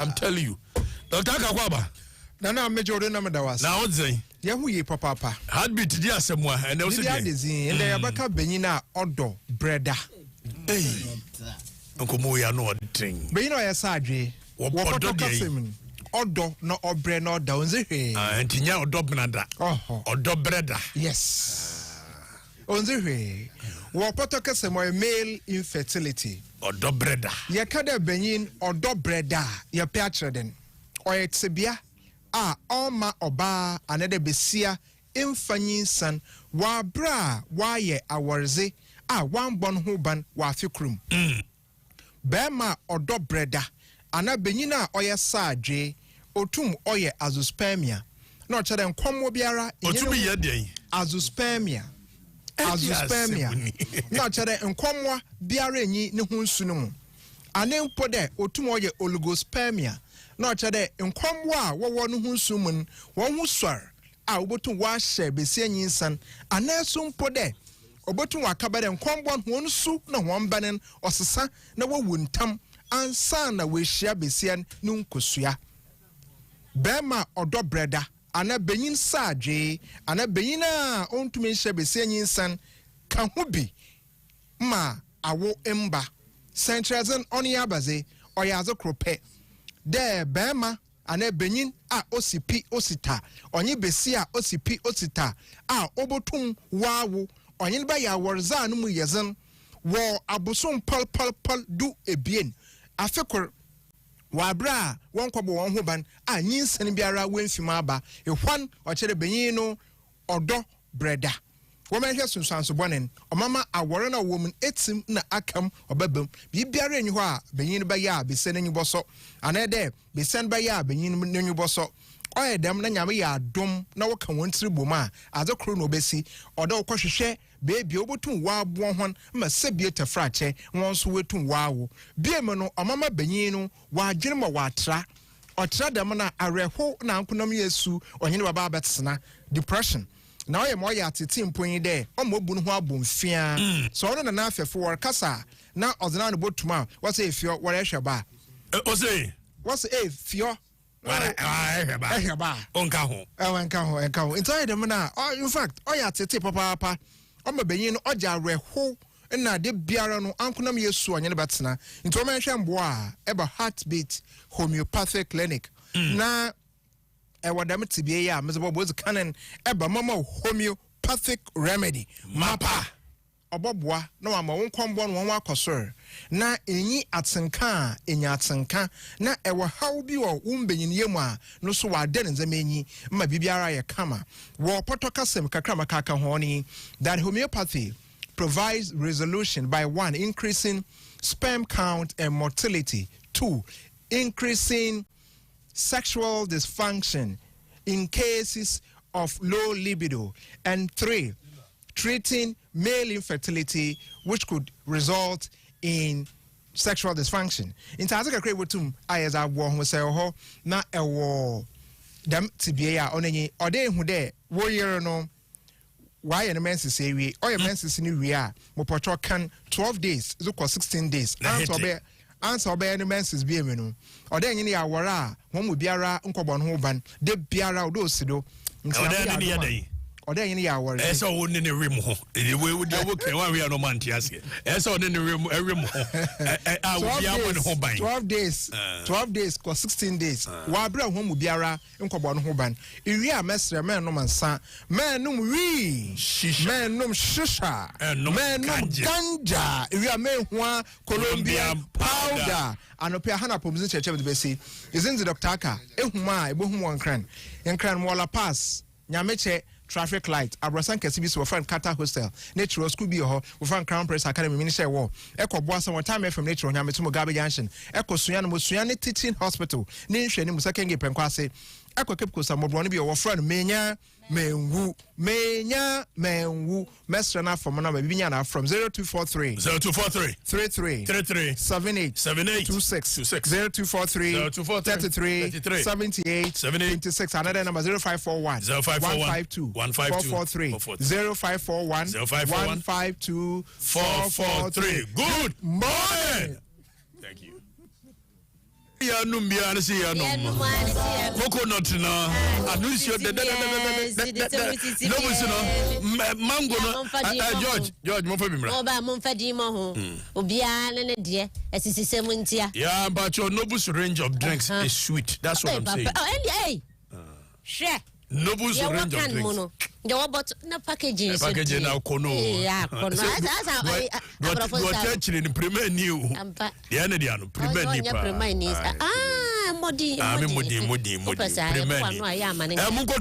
I'm telling you, Dr. Akakwaba. Nana Major Namadawas. Now what's saying? Yahu papa. Heartbeat dia semwa and also the and Abaka Benina Odo Breda. Hey. Uncle Moya no thing. Benino Yasadri. Odo no obre no down the and Tinya Odo Breda. Odo Breda. Yes. On the way. Wapotoka Samoy male infertility. Odo Breda. Yakada Benin Odo Breda. Ya Piatraden. Or Exebia. Oma oba anede besia emfanyin san wa bra wa ye awarze wan bon ho ban wa fikrum bema odo breda ana benyina oye saadwe otum oye azoospermia na ochere nkwom biara otum ye den azoospermia na ochere nkwomwa biara enyi ne ho nsu no mu anempo de otum oye oligospermia no chade nkwamwa wo no hu sumun wo hu swar a obotu wa hye besi anyinsan anaso mpo de obotu wa kabade nkwambo ho nsu na ho mbanen osesa na wawu ntam ansa na we hia besian nu nkosua bema odo breda ana benyin saadwe ana benyina ontumi hye besi anyinsan ka ho bi ma awo emba centralizan oni abaze oyazo krope de bema ana benyin a osipi osita onye besi a osipi osita a obotum wawo onye ba ya worza no mu yezen wo abosom pal du ebien afekor wabra won kwabo won ho ban a nyinsane biara wenfim aba ehwan o kire benyin no odo breda woman hwe sunsanso bonen omama awore na woman etim na akam obabam bibiara enyi ho a benyin ba ya besen enyi boso anede besen ba ya benyin enyi boso oyedem na nyame ya adom na woka won tiribom a azekro no obesi odo kwahwehwe beebi obotum wa abo hon ma sebie tefrache won so wetum waawo biemu no omama benyin no wa adwene ma watra otra dem na areho na ankonam yesu onyene baba abetsena depression na oye mo ya atete mponyi de o mo bu no ho abomfia so ono na afefo wor kasa na ozena no botuma what's efio wor ehweba what's efio ehweba onka ho enka ho inside dem na in fact oya atete papa o ma benyin no oja areho na de biara no ankonam yesu onyene betena nti o menhwe mbo a eba heartbeat homeopathic clinic na wadam tibie ya mezebo bozu kanen eba mama homeopathic remedy mapa oboboa na wama wonkombo no won akosor na enyi atsenka enya atsenka na ewa haw bi wo umbenyin yemu a no so wade ne nzamenyi ma bibiara ye kama wo potokasem kakra makaka ho ni that homeopathy provides resolution by 1 increasing sperm count and motility, 2 increasing sexual dysfunction in cases of low libido, and 3 treating male infertility which could result in sexual dysfunction. In Tazaka Krewotum, Ayaza Wong say ho na ewo dam tibia onenyi ode hu de wo yero no why an menses say we or your menses ni we are mo potro can 12 days is equal 16 days answer be any menses be no or then ni awara won mu biara nkobon ho ban de biara o do sido or then ni awara esa won ni rim ho e we wo de wo kan wa we no man tiase esa won ni rim ho we bia won ho ban 12 days ko 16 days wa bra ho mu biara nkobon ho ban iri a mesre men no mansa men num wi men num shisha men num ganja iri a men ho Colombian powder anopia hana pomzin cheche be say isn't the doctor aka ehuma ebohum won kran mo la pass nyameche traffic light abrosan kesi bi so friend Kata hostel nature school bi ho we friend Crown Prince Academy minister wo ekoboa some time from nature nyametumo Gabe Junction ekosuya no mosuya ne teaching hospital ne nhwe ni musakenge penkwase ekokepko samobro ne bi wo friend menya menwu mesra na from na bibinya na from 0243 33 78 26 0243 33 78 26 another number 0541 152 443 0541 152 443. Good morning. Thank you. Ya numbia na si ya num. Coconut na anusio de no busino mango no George mo fa bimra. Oba mo fa di mo ho. Obia na ne de asisise mu ntia. Yeah, but your Nobus range of drinks is sweet. That's what I'm saying. Oh, hey. Share. Nobus range of drinks. The what na packaging. Packaging na kono. Yeah, kono. What actually in premier new. Yeah, na dia no premier ni pa. Modi.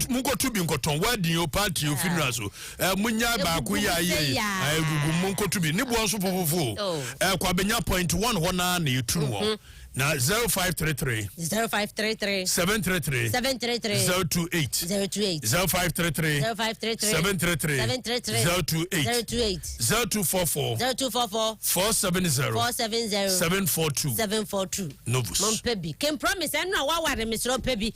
Mungo tubi nkoton wadi yo party yo funeral so. Munya ba ko ya ye. Gugu mungo tubi ni bo so fofofo. Kwa benya point 1 ho na na yetunu wo. Na 0533 733 028 0533 733 028 0244 470 742 Novus Mompebi can promise and no wa ware misro pebi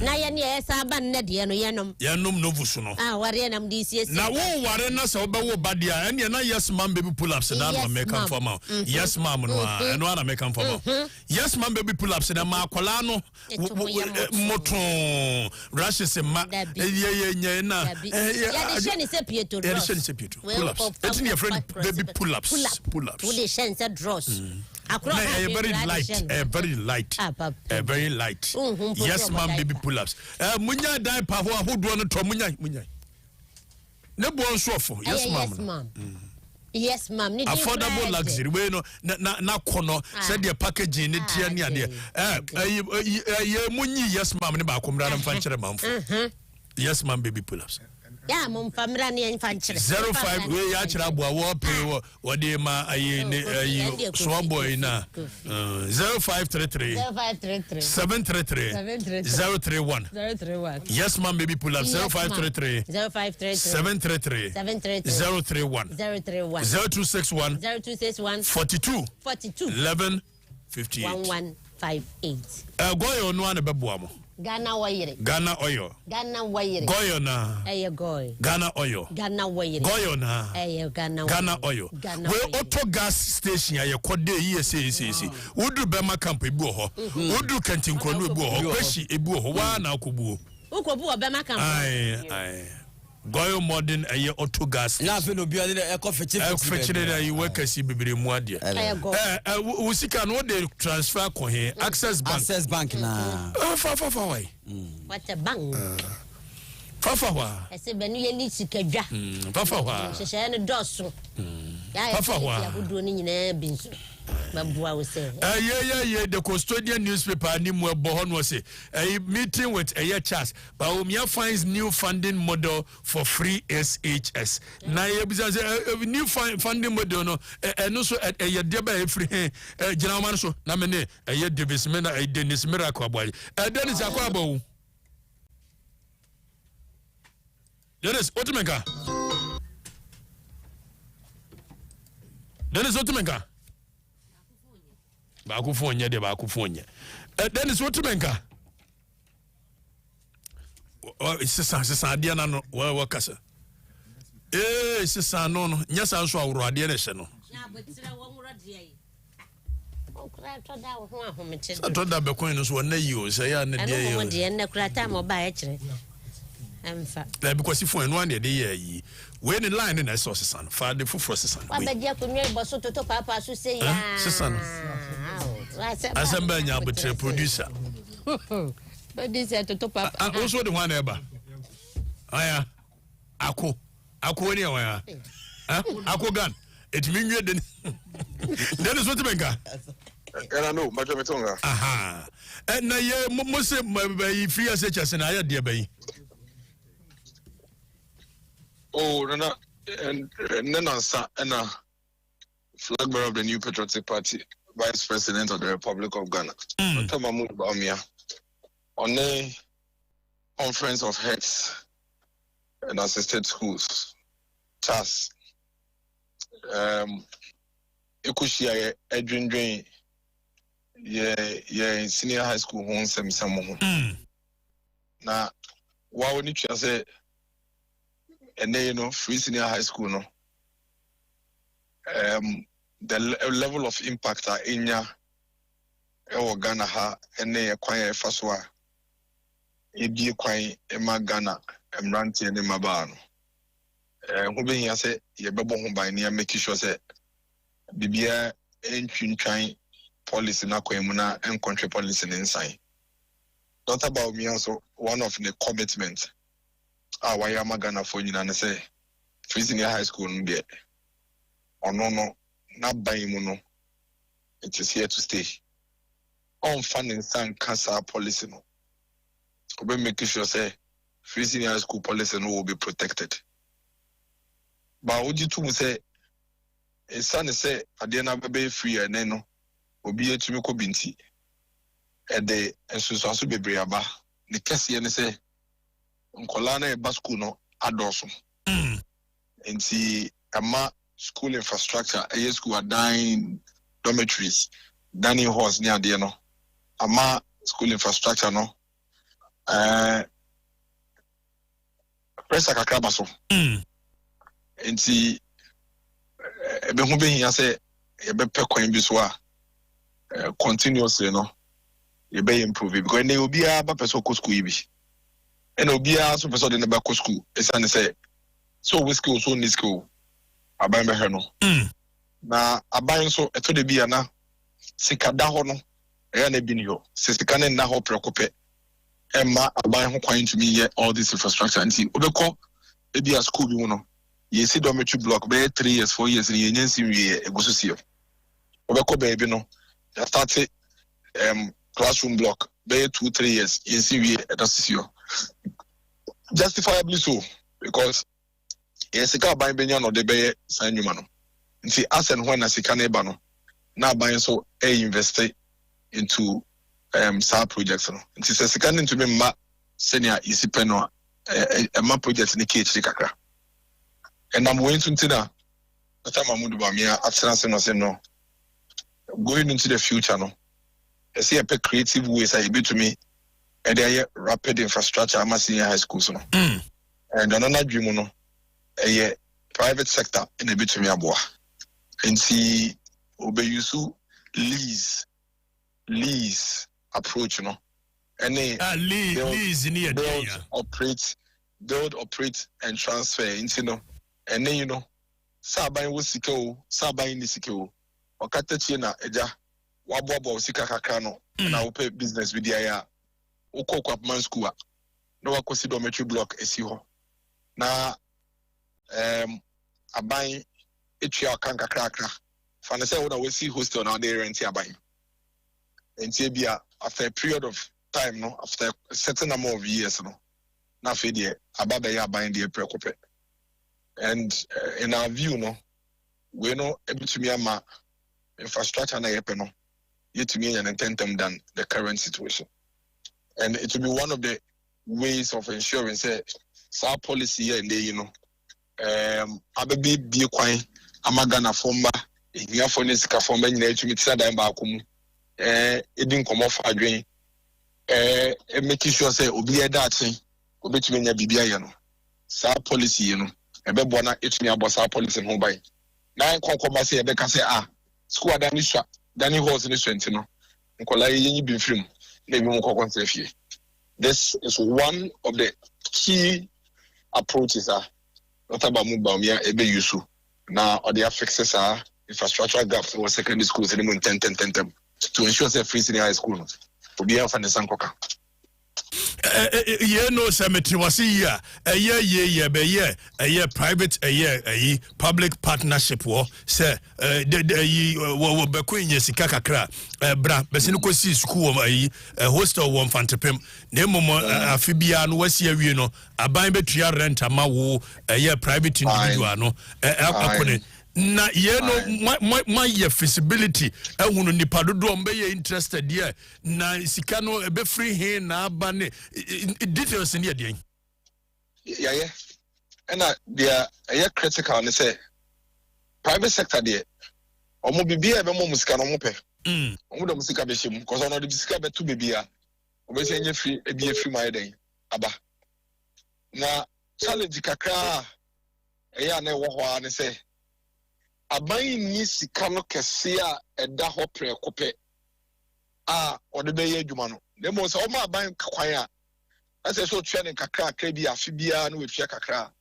na ye ne esa ba nne de no yenom Novus no ware nam DCS na wo ware na so be wo badia ene na yes man baby pull ups na no make am for ma yes ma'am no eno na make am for ma yes man baby pull ups na ma akola no moton rashes ma ye na ya de sheni se pieto pull ups it's your friend baby pull ups wo de shen se draws very light yes ma'am baby pull ups munya dai pa ho ahodo no to munya ne bo nso ofo yes ma'am Yes, ma'am. Affordable luxury. We no na kono said the packaging ni tia ni ade. Munyi yes ma'am ni ba komra na mfanchere ma'am. Yes ma'am baby pull-ups. Yeah, mum famra ni mfanchere. 05 we ya chira bo wo pay wo de ma ayi small boy na 0533 733 031. Yes ma'am baby pull-ups 0533 733 031 0261 42 11 58 1158. Goyo no an beboa mo. Ghana oil. Goyo na. Goy. Ghana oil. Goyo na. Ghana oil. We auto gas station ya kode ESA. Wodu Bema camp ebu ho. Wodu Kentinko no ebu ho. Kweshi ebu ho. Wa na akubu. Ukobu Bema camp. Aye. Goyo modern auto gas. Na fe no bia de fetchire da you work asi bibire mu ade. Usika no de transfer ko he Access Bank na. Fa why? What a bank. Fa wa. Ese benu ye ni sikadwa. Fa wa. Sheshe ne doso. Ya hudu ni nyina binso. Babua we say. The custodian newspaper ni mu ebo ho no say. Meeting with Charles. Baumia finds new funding model for free SHS. Na ye bisa new funding model no no so ye de ba free general so na me ne Davis me na Dennis Miracle boy. Dennis akwa abawu. Dennis Otumenka. Bakufonye de bakufonye. Dennis Otumenka. Sisa dia na no wa kasa. Sisa no nyasa nso awro ade na hye no. Na botira wo nwro de yi. Okra to da wo ho ahomeche. To da be koin no so na yi o se ya na de yi. Ano mo de na kura ta mo ba ya kire. Emfa. Na because phone no ane de yi. We ni line na so sisa no. Fa de fufuro sisa no. Wa be dia ko nwe bo so toto papa so se ya. Sisa no. Assemble nya botre producer. Producer toto papa. Also the one eba. Aya. Ako ni wa. Ako gan. It mean you den. Dennis Otumenka. Era no, macho metonga. Aha. Na ye mo se free SHS na ya de bayi. Oh, no, and Nanasa and flag bearer of the New Patriotic Party, Vice President of the Republic of Ghana. On a conference of heads and assisted schools, TAS, Ekushia Edwin Drain, yeah, senior high school home some. Now, why would you say? And then, free senior high school, no. The level of impact in ya, Ghana ha, and they acquire first one. It be acquired Ghana, and Ranty and Mabano. Who being ya say, ye bubble home by near making sure that Bibia ain't trying policy na Quemuna and country policy inside. Not about me also, one of the commitments. Why am I Ghana for you and say free senior high school be or no not buying mono. It is here to stay. On funding some cancer policy no. We making sure say free senior high school policy no will be protected. But would you to say a son say at the end of be free and then no will be to me binti at the and so be briaba the case say Nkolana eba school no adoso. Nti ama school infrastructure school adan dormitories, dining halls near there no. Ama school infrastructure no. Pressa kakra baso. Nti ebe hu be hia say ebe pe kwan bi so a continuously no. Ebe improve because they obi a ba person ko school bi. And Obia so person in the back of school. It's an say so we school so need school. Aban be no. Na aban so eto de bia na sika da ho no. E na bi ni ho. Sika na na ho prekope. Emma aban ho kwan to me all this infrastructure anti obekọ e bia school bi no. you see dormitory block be 3 years 4 years ni yensi wie egusu sio obeko baby no ya start classroom block be 2-3 years yensi wie edasio justifiably so because yes ka ban benya no de be san nyuma no nti asen when na sika na eba no na ban so invest into SAR projects no nti se sika into me ma senior isi peno ma project ni KH kakra and I'm going to ntina ata mamudu ba me atena se no say no going into the future no I see a creative ways I be to me and there rapid infrastructure am senior high schools no and another dream no a private sector in a bit to me aboa and see obeyusu lease approach no any lease in here build operate and transfer into no and then you know saban wo sika o saban ni sika o Okatakyie na eja waboabo sika kakra no na wo pay business with ya ukokwa school na wakosi dormitory block esi ho na aban etua kan kakra fa na say wo na we see hostel na dey rent aban enti bia after a period of time no after a certain number of years no na fe dey ababa ya aban dey prekope and in our view no we know ebitumi ama infrastructure na yepe no yetumi yan intentem than the current situation and it will be one of the ways of ensuring say our policy here in the you know ababi bi kwan amagana fomba ehia fone sika fomba nyina etumi tsa dan ba akomu edin komo fa adwen make sure say obi edatin obetumi nya bibia ye no sa policy you know ebebo na etumi abosa policy no bai na konkoma say ebeka say school adani sha dani horse ni swenti no nkola yenyi bi film na bi mo kokon fie. This is one of the key approaches not about mubamia ebe yusu now or the fixes infrastructural gaps or secondary schools in 10 to ensure that free senior high school to be off and sankoka no cemetery was here a year private public partnership war say the bekwenye sika kakra bra besinu ko si school hostel one fantepem na momo afibia no wasi awie no aban betua rent ama wo private individual no akone na my feasibility ehunu nipa dodo mbe ye interested here na sika no ebe free hin na abane details in here yeah and they are critical and say private sector there omo bibia ebe mo musika no mo pe omo do musika be shim because ono de musika be to bibia obe se nye free ebi free my den aba na challenge kakra na wo ho an say aban ni sika no kese a eda ho prekope ode be ye adwuma no demo so o ma aban kwan a ase so twa ne kakra bi afi bia no wetwa kakra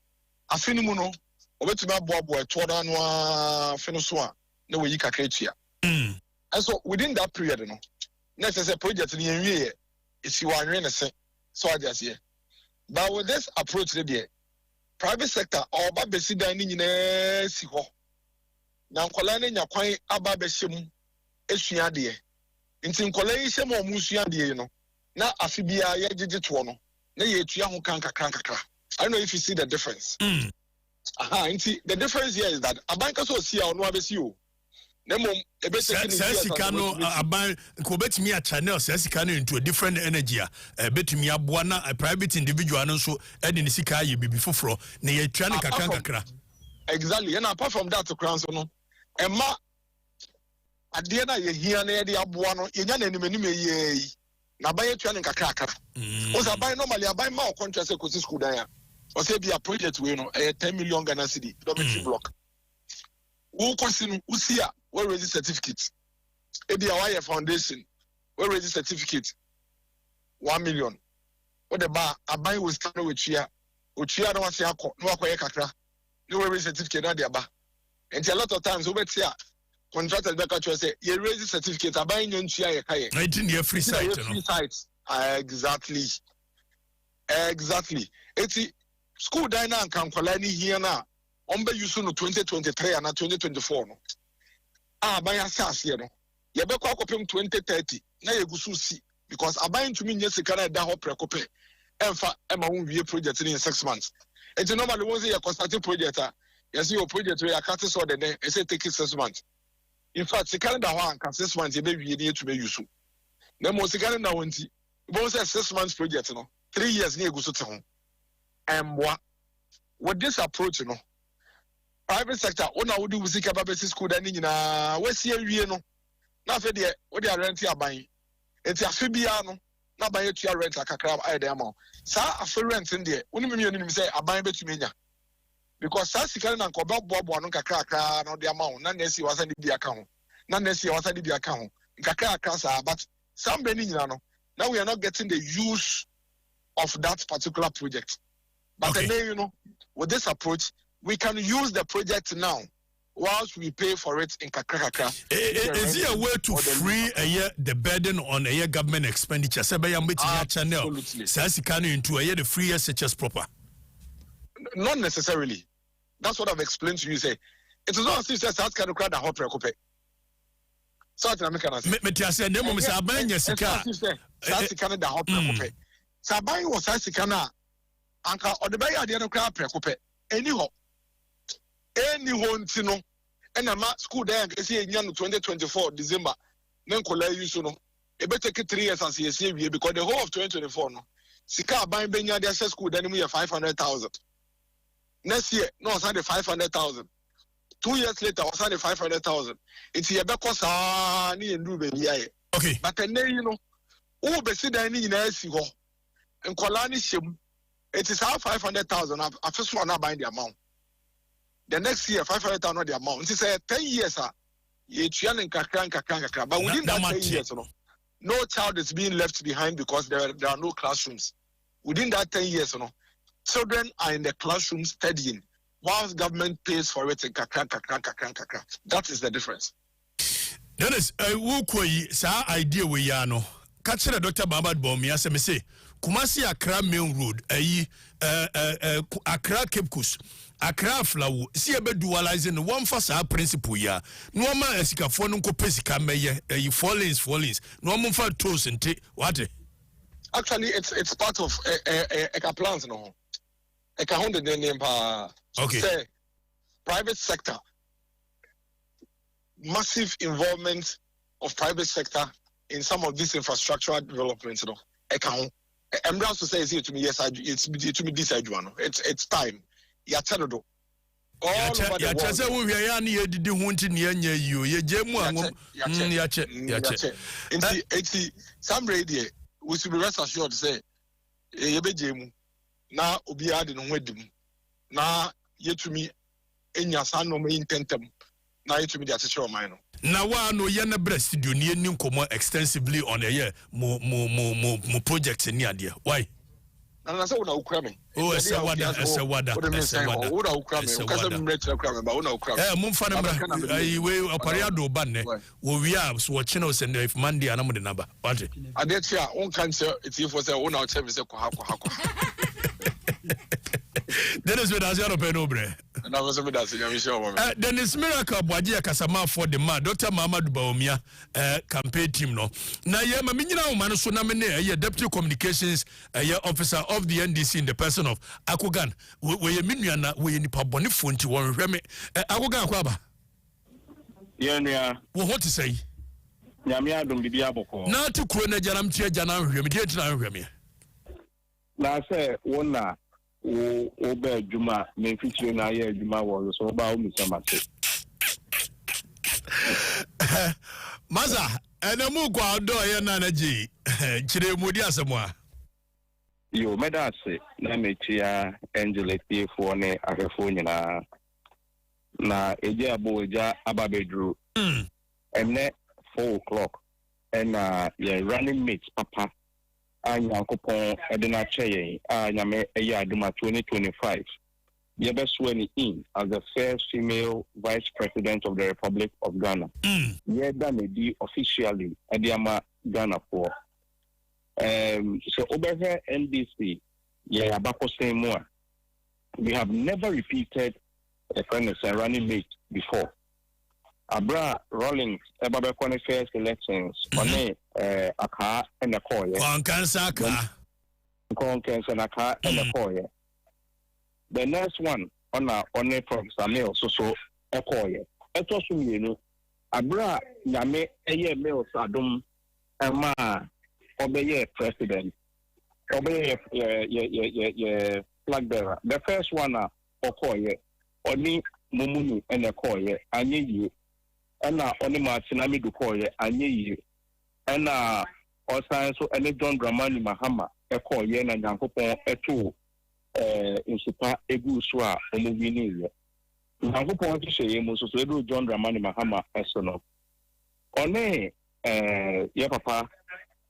afi ni mu no obetuma boabo eto da no afi no so a na we yi kakra tua and so within that period no next as a project ni enwie isi wanwe ne se so ajas here but with this approach there private sector oba besidan ni nyina si ho na nkola ne nya kwan aba be hyem esua de nti nkola yi hyem o musua de no na afibia ye gigito no na ye tua ho kan kakra I don't know if you see the difference nti the difference here is that abanka so si a no abesi o na mom ebe sika no aban ko betimi a channel sika no into a different energy betimi aboa na a private individual no so e de sika ye bibi foforo na ye tua ne kakra exactly and apart from that to crown so no Emma adie na ye hia na ye de aboa no ye nya na animanim ye na ban ye tua ne kakra o sa ban normally aban ma o contract say kosi school dan ya o say be a project we no 10 million Ghana cedi dormitory block wo kwasi no usia we raise certificate e be a foundation we raise certificate 1 million o de ba aban we stand with chia o chia na wase akọ na wakoye kakra we raise certificate na de aba. And a lot of times over here, contractors back at you say, you raise the certificate, I buy you 19 year free site. Exactly. It's school diner and can collect here now. ombe yusu no 2023 and 2024 no abaya sase no ye be kwa kopem 2030 na ye gusu si because abayin to me nye sika na da ho prekope emfa ema won wie project in 6 months and normally won say ye construct project yes your project we akate so de e say take 6 months in fact sika da ho anka 6 months ye be wie ne to be yusu na mo sika na wonti bo say 6 months project no 3 years ne egusu te ho emboa with this approach no private sector ona wodi wusika babesi school da ni nyina wasi awie no na fe de wodi rent aban enti afi bia no na ban etua rent akakra ayede ama sa afi rent ndie woni me nim say aban betumi nya because sa sika na nko bobo no kakra no de ama na na esi wasa ni bia ka ho na na esi wasa ni bia ka ho kakra sa but some be ni nyina no now we are not getting the use of that particular project but then you know with this approach we can use the project now whilst we pay for it in kakra. Is there a way to free the burden on a government expenditure? Channel into the free SHS proper. Not necessarily. That's what I've explained to you. Say it is not as if South Carolina crowd a hot preoccupy. South Carolina. South Carolina hot preoccupy. Sabai was South Carolina. Anka or the bay idea no crowd preoccupy. Anyhow. Ntino ena ma school there esi enya no 2024 December na nkola yusu no e be take 3 years as esi wie because the whole of 2024 no sika aban benya dey school there no 500,000 next year no was the 500,000 2 years later was the 500,000 it's ye be kosa ni endu be bia okay but then you know who be sit dan ni nyina esi ho nkola ni hyem it is how 500,000 afeso na buy the amount. The next year, 500,000 not the amount. It's 10 years, but within that 10 years, no child is being left behind because there are no classrooms. Within that 10 years, children are in the classrooms studying, whilst government pays for it in kakra. That is the difference. That is sa idea we yano. Catch Dr. Babad Bomia say Kumasi Accra Main Road, Accra Cape Coast. Accra flow, see a bed dualizing one for our principle ya. No man as a phone uncle Pesica may you fallings. No more for toes and tea. What? Actually, it's part of a plans no. A kahunda name okay. Say, private sector. Massive involvement of private sector in some of these infrastructural developments, no. I'm proud to say it's to me, yes, it's to me this one. It's time. Yatanodo. All over the world. Some radio, we should be rest assured to say, Yebejemu, na Obiad and Wedim, na yetumi, Enya Sano me intentem, na yetumi the assessor of mine. Now, no yana breast do near new come extensively on a year, more projects in the idea. Why? And I said, Ukraine. Oh, it's a wada. We Pariado Banne, we are watching us and if Monday and I'm the number. What? I did say, one cancer, it's if was a one out service. Dennis with Azano Penobre. And I was with us in show. Dennis Miracle Bwadia Kasama for the man, Dr. Mamad Baumia, campaign team. No, now, Mamina Manosunamene, Deputy Communications Officer of the NDC in the person of Akugan, where you mean we in Pabonifunti or Remy Akugan Kwaba. Yeah, what to say? Yamia don't be diaboko. Now to Krona Janam Chia Janam Remy. Now, I say, one. Obe Juma, Memphis, na ye Juma was so about me some. Maza, and a mugwa do energy. Chile Mudia somewhere. You made us say, Namitia, Angela, for ne, Arafonia. Na Eja Boja Ababedru. And net 4 o'clock. And your running mates, Papa. Anya kopon edena cheye anyame eyaduma 2025 yebe swearing in as the first female vice president of the Republic of Ghana. Yeda medi officially ediama Ghana for so over here NDC abako say more. We have never repeated a friend is a running mate before. Abra Rawlings, about the first elections, on a car and a coy. Cancer and a car and a coy. The next one on a Professor Mills, so a coy. It was you know, Abra Yame a year Mills Adum, and ma obey president, obey flag bearer. The first one, Okoye, only Mumuni and a coy, I need you. And only Martinami Dukoye, I need you. And also, any John Dramani Mahama, a coy, and Yankopon, a two, in Super Eguswa, and Muvini. Yankopon to say, most of John Dramani Mahama, as no. Only, your papa,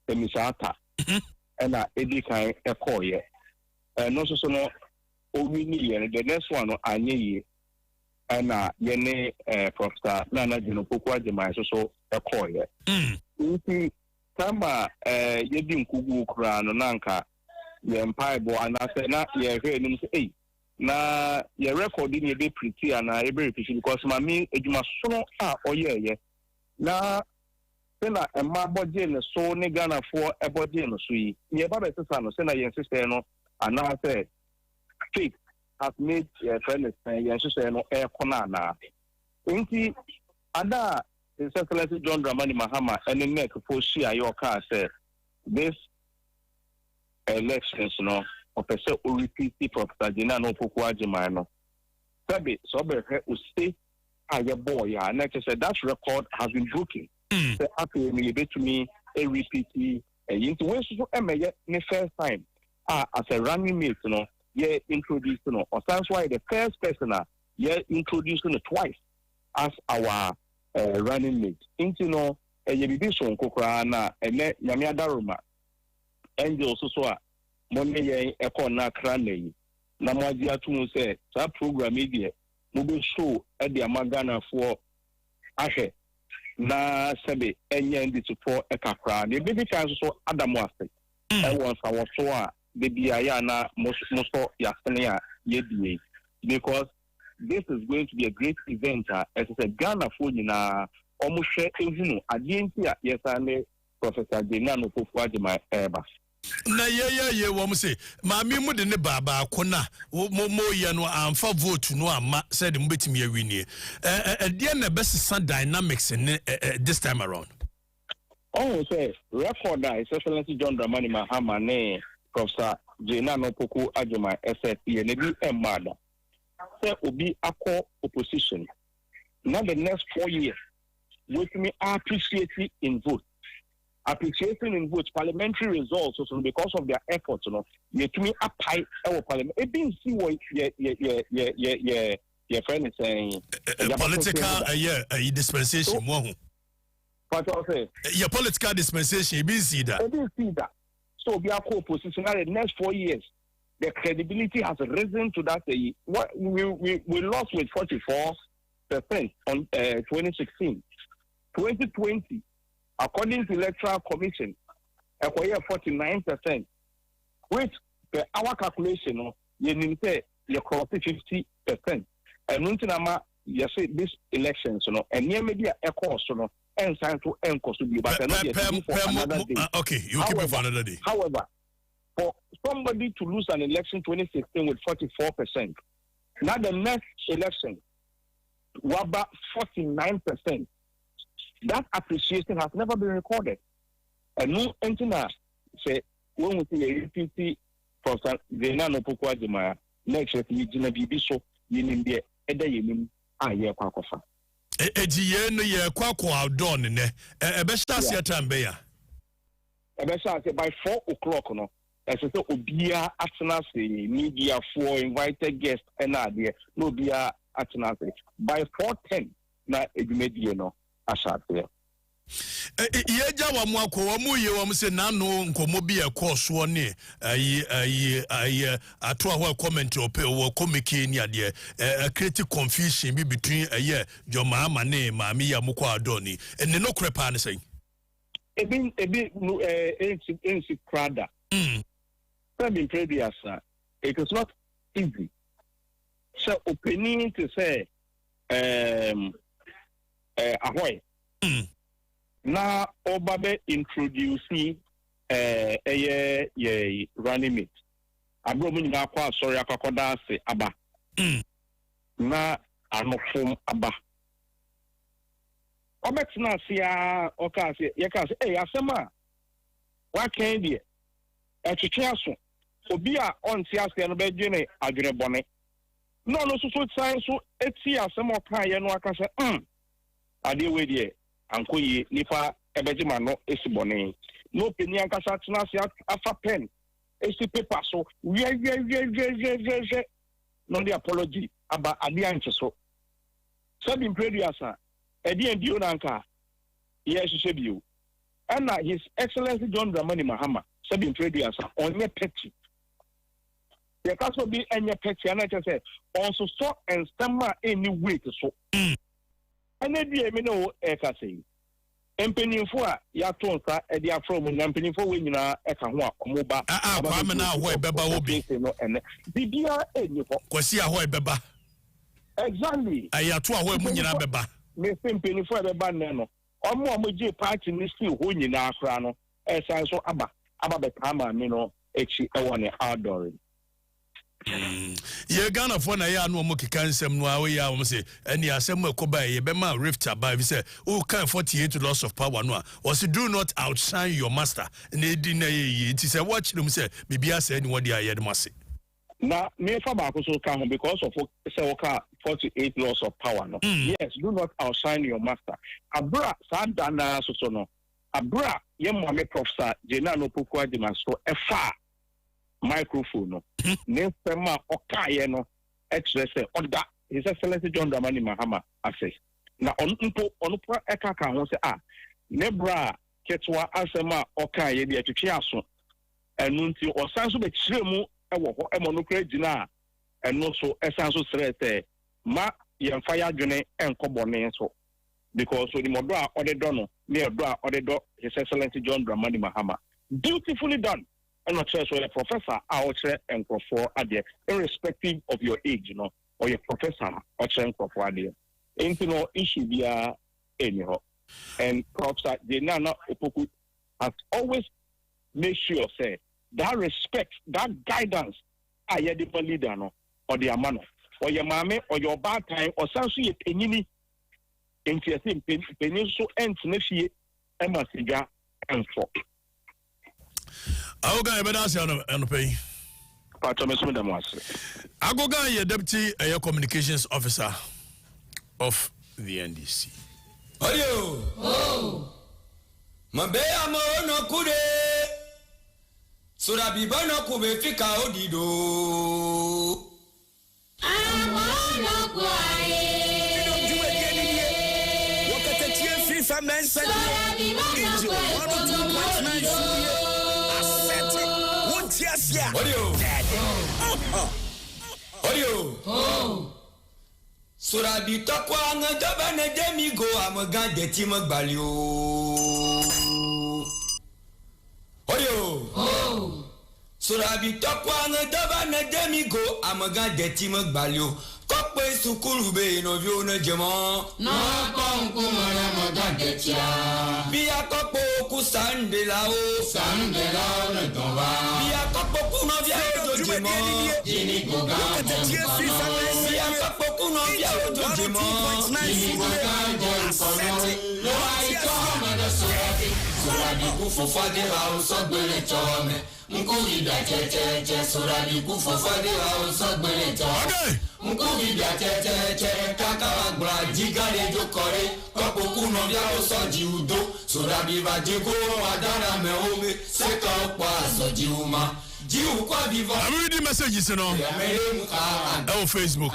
the Misata, and Eddie Kai, a coy. And also, no, Ovini, the next one, I need and yene Professor Nana Jino Pukwa Jemai so a coy. Inti Tamba Yedim Kugu Kran Nanka, the Empire Bo, and I said, not ye heard him say, na ye record in a bit pretty and I very pretty because my me, it must so or ye. Na Sena and my body so negana for a body and sweet. Ye Baba Sano, Sena Yen Sister, and now I said, Faith has made your friends and sister no air conana. Inti Ada is Excellency John Dramani Mahama and the neck for Shia your car said this elections no of a so repeat Professor Jinano Pukwa Jemano. Sabi sober who stay as a boy, and like I said, that record has been broken. The after me to me a repeat into when so the first time as a running mate, you know. Yeah, introduced no, or that's why the first person introduced twice as our running mate. Into no, a yebison Kokrana, and Yamia Daruma, Angel Sosa, Money, a corner cranny. Namadia Tun said, that program media, mobile show at the Amagana for Ashe. Na Sabi, and Yandy support a Kakra. The baby can so Adam was it. I was our soa. The Biayana most Yasania Yedi because this is going to be a great event as it's a Ghana for you now almost share Agentia, yes, I may Professor Denano Pufwaji my airbus. Na ye wo say maami mu de ne baba kona mo ye no amfa vote no ama said mbetimi awini e na best dynamics in this time around. Oh, say record that Excellency John Dramani Mahama ne Professor Jena Nopoku Ajuma SSP and the Mada. There will be a core opposition. Now the next 4 years, with me appreciating in vote. Appreciating in vote, parliamentary results also because of their efforts, you know. You to me up high our parliament. It being see what your friend is saying. Political dispensation. What I say? Your political dispensation, you see that. I didn't see that. So we are co-opposition in the next 4 years. The credibility has risen to that. What we lost with 44% on 2016. 2020, according to Electoral Commission, acquire 49%. Which our calculation, you say you cross 50%. And Nuntinama, you say this elections, you know, and near media a course, you know. And sign to cost to be but another day. Okay, you keep it for another day. However, for somebody to lose an election 2016 with 44%, now the next election, Waba 49%. That appreciation has never been recorded. And no engineer say when we see a repeat Professor Zenano Pukwa Jemaya, next year we gonna be so in the Eda Yemin Aye Kwakofa. Ejiye no ye kwakwa don ne ebesta se tambe ya ebesta say by 4 o'clock no as say obia atena say media for invited guests and there no obia atena say by 4:10 na edumedie no asate yeja wa mu akọ wa mu ye wa mu se nanu nkomo bi ekọ so ne ayi ato ho comment ope wo komiki ni ade create confusion bi between Joma ama ne maami ya mu kwa adoni ene no krepa ne sen ebi ensi krada been previous it is not easy So opening to say ahoy. Na obabe introduce running mate. Abro mu nyina kwa sorry akokoda ase aba. Na anofom aba. Obetina sia okase yekase asema wa kan die etwetwe aso obi a onti ase no be dwene adwene bone no so tsan so eti asema oka ye no aka se ade we die ankoyi nipa ebejima no esibone no peni ankasa tena ase afa pen esi paper so we no the apology aba ade anche so sabi imprediasa edi endio nanka yes sebio and his excellency John Dramani Mahama sabi imprediasa onye petty the caso be enye petty and I say also so and stammer any way to so and edi me no eka say empenifo a ya tonsa edi afro mu empenifo we nyina eka ho a omoba kwa me na ho ebeba wo bi no ene bibia enyi ho kwasi a ho ebeba exactly ayato a ho mu nyina beba me empenifo ebeba ne no omo je party ni still ho nyina akra no esan so aba beta ma me no echi ewo ne outdoor ye Ghana for na ya no mo keka nsem no awe ya mo se eni asem akoba ye be ma rift above say o kan 48 loss of power no was do not outshine your master na di na ye ti say watch them say bibia say any what dey aye dem ase na me fa ba ko so kan ho because of say oka 48 loss of power no yes do not outshine your master abra sa dana so no abra ye mo me professor jena no poku adima so efa microphone no nefema okaye no express order his excellency John Dramani Mahama access na ono pro eka ka ho se nebra ketwa asema okaye de atwetwe aso enu nti osan so be kiremu ewo ho emo no kra gina enu so esan so srete ma ye fire dwene enkobone so because so the modo a odedo no me odo a odedo his excellency John Dramani Mahama beautifully done. I'm not sure so a professor out there and for idea, irrespective of your age, you know, or your professor or for idea. Ain't no issue be anyhow. And professor Jenana Opoku has always made sure say that respect, that guidance, I had the leader no or the amano or your mame or your bad time or some sweet penini into a thing peninsula and next Emma Siga and for. Agoga ebedase on pay. Agoga ye deputy air communications officer of the NDC. Oyo. Oh. Mabea mo no kude. Sura bibano kube fika odido. Amono kwae. Okatakyie Afrifa Mensah. Sura bibano kwae. Audio. Oh. Surabi tokwa ngaba na demigo amaga de timagbalio. Audio. Oh. Surabi tokwa ngaba na demigo amaga de timagbalio. Kokpe sukulu be no vio na jema. No konku mara maga de tia. Bia kokpo ku sandela o. Sandela na tomba. Bia kokpo ku no via do jema. Jini goga. Okatakyie Afrifa Mensah. Bia kokpo ku no via do jema. Jini goga de kono. No ai toma da surabi. Surabi ku fofade la o sogbele chome. Nkuri da che surabi ku fofade la o sogbele chome. Nkuri da che kaka gba jigare jokore. Kopo ku no via o soji udo. Surabi va jego adara me ome. Seka kwa soji uma. I'm reading messages on Facebook.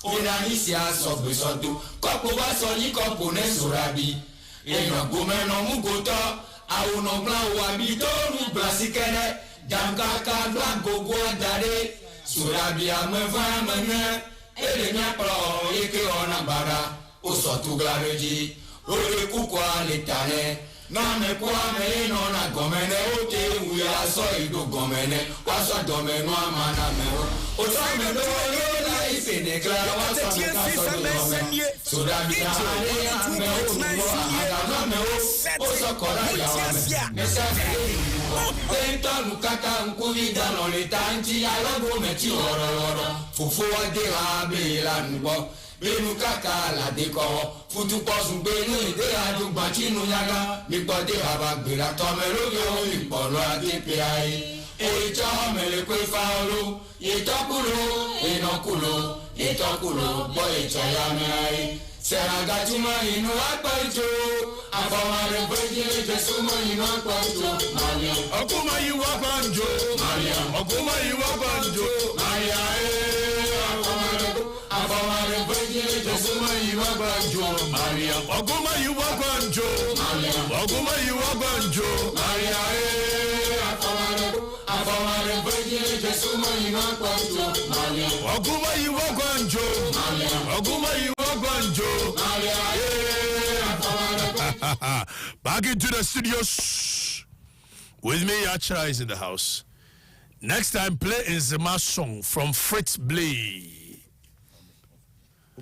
Onanisia sobe sodo. Kopo wa soni kopo ne surabi. Eyan gomeno mugoto. Awono bla wa bi to ru blasikene. Jamkaka bla gogo adare. Surabi ameva mene. Ele nya pro eke ona bara. Osotu glareji. Ore kukwa letane. Na me kwa me no na gomene ote uya so ido gomene. Waso domeno amana me o. O so me do Benu kaka la deko futu posun benu ide adugba chinu yaga mi gbode baba gbera to me loge o ipolo atepe ai e jo mele kwe faolo ye tokulo e nokulo e tokulo boy cho ya me ai seraga tuma inu apajo afamare bojile jesu mo inu apajo maria okuma yi wa banjo maria okuma yi wa banjo maria afamare bojile jesu mo inu apajo maria okuma yi wa banjo maria okuma yi wa banjo maria afamare bojile jesu mo inu apajo maria okuma yi wa banjo maria okuma yi wa banjo maria. Back into the studios with me. Yacha is in the house. Next time, play Nzema song from Fritz Blay.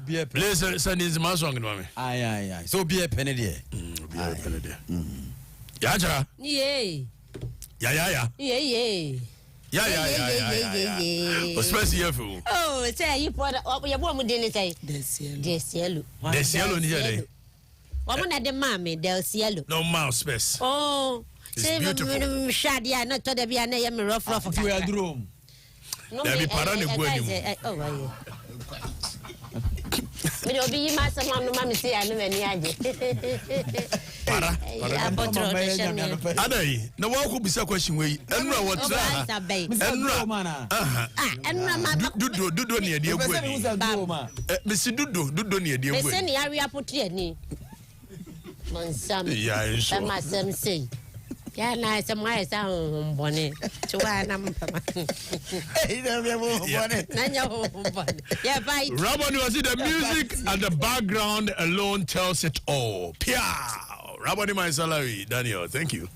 Play Nzema song, mommy. Aye. So be a penny there. Be a penny there. Yacha. Yeah. Yeah. Especially here for. Oh, say you put up your woman didn't say. Desielo. Desielo ni here. Woman at the mommy, del cielo. No mouse space. Oh, it's beautiful. Shadia, not to the Biana, I'm rough. You are room. There be parani going. Oh, we don't be master, mamma, say, I know any idea. Adai, no one could be so question way. And what's that? Do near dear Mr. Do near dear way. Send the area put here. Some, my son say. Yeah, nice, and my son, bonnet. To one, I'm Robert, was it the music and the background alone tells it all. Pia, Robert, my salary, Daniel, thank you.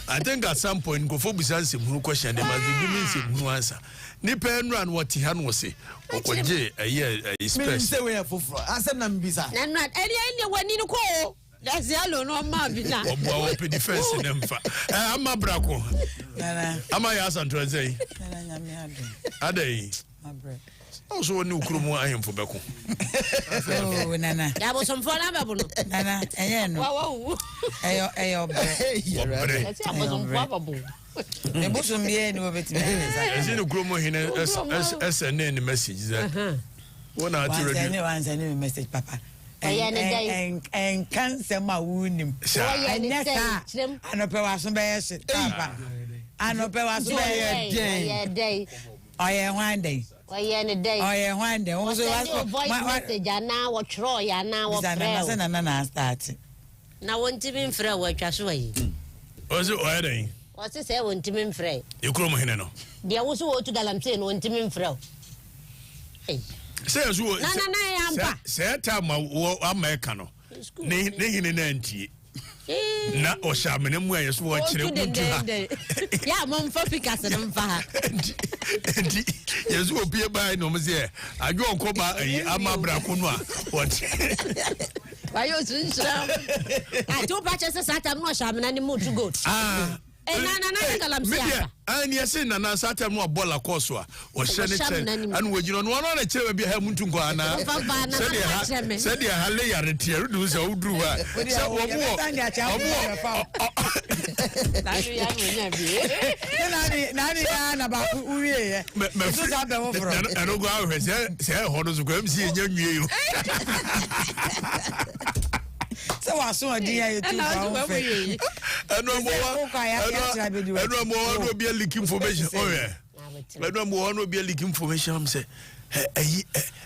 I think at some point, go for besides some question, they must be giving some answer. Nipen ran what he had was say, Okoje, a year, a space. I said, I'm busy. I'm not anyone in a call. That's yellow, no, Mabina. Open defense in them. I'm a braco. Am I asking to say? Ade. Also, new crew, I am for Beko. Oh, Nana. That was some fun. Nana, and wow, the bosom be any of it. Is it a groom in as a name message? One out to anyone's a new message, Papa. And cancer my wound him. And yes, and a person bears it, Papa. And a person day. I am one day. I am a day. I am one day. Also, voice message, and now what Troy, and now what I started. Now, one Timmy Frey, what just way. Was it wedding? What's it say, one Timmy Frey? You come here now. There was what to Galamse, one Timmy Frey. Says who? No, say, time I'm Americano. Nay, in an na o shaman mu ayeso wo kire kuntu ha ya mom fa Picasso no mfa ha yeso opie bai no mze adwo onko ba ayi amabra ko no a what wayo sunshira ato pa chese satan no shaman ni mu to go na galamsia and yes na na satan no bola course a wo hye ne chen an wo gino no na kire bi ha muntu nko ana said ya hale ya retie do se udru ha se wo mo na ba uwie so ta be wo fro eno go ahwe se ho no so ko am si enya nwie yo so was so dia you too eno mo no be leak information oh yeah eno mo no be leak information am say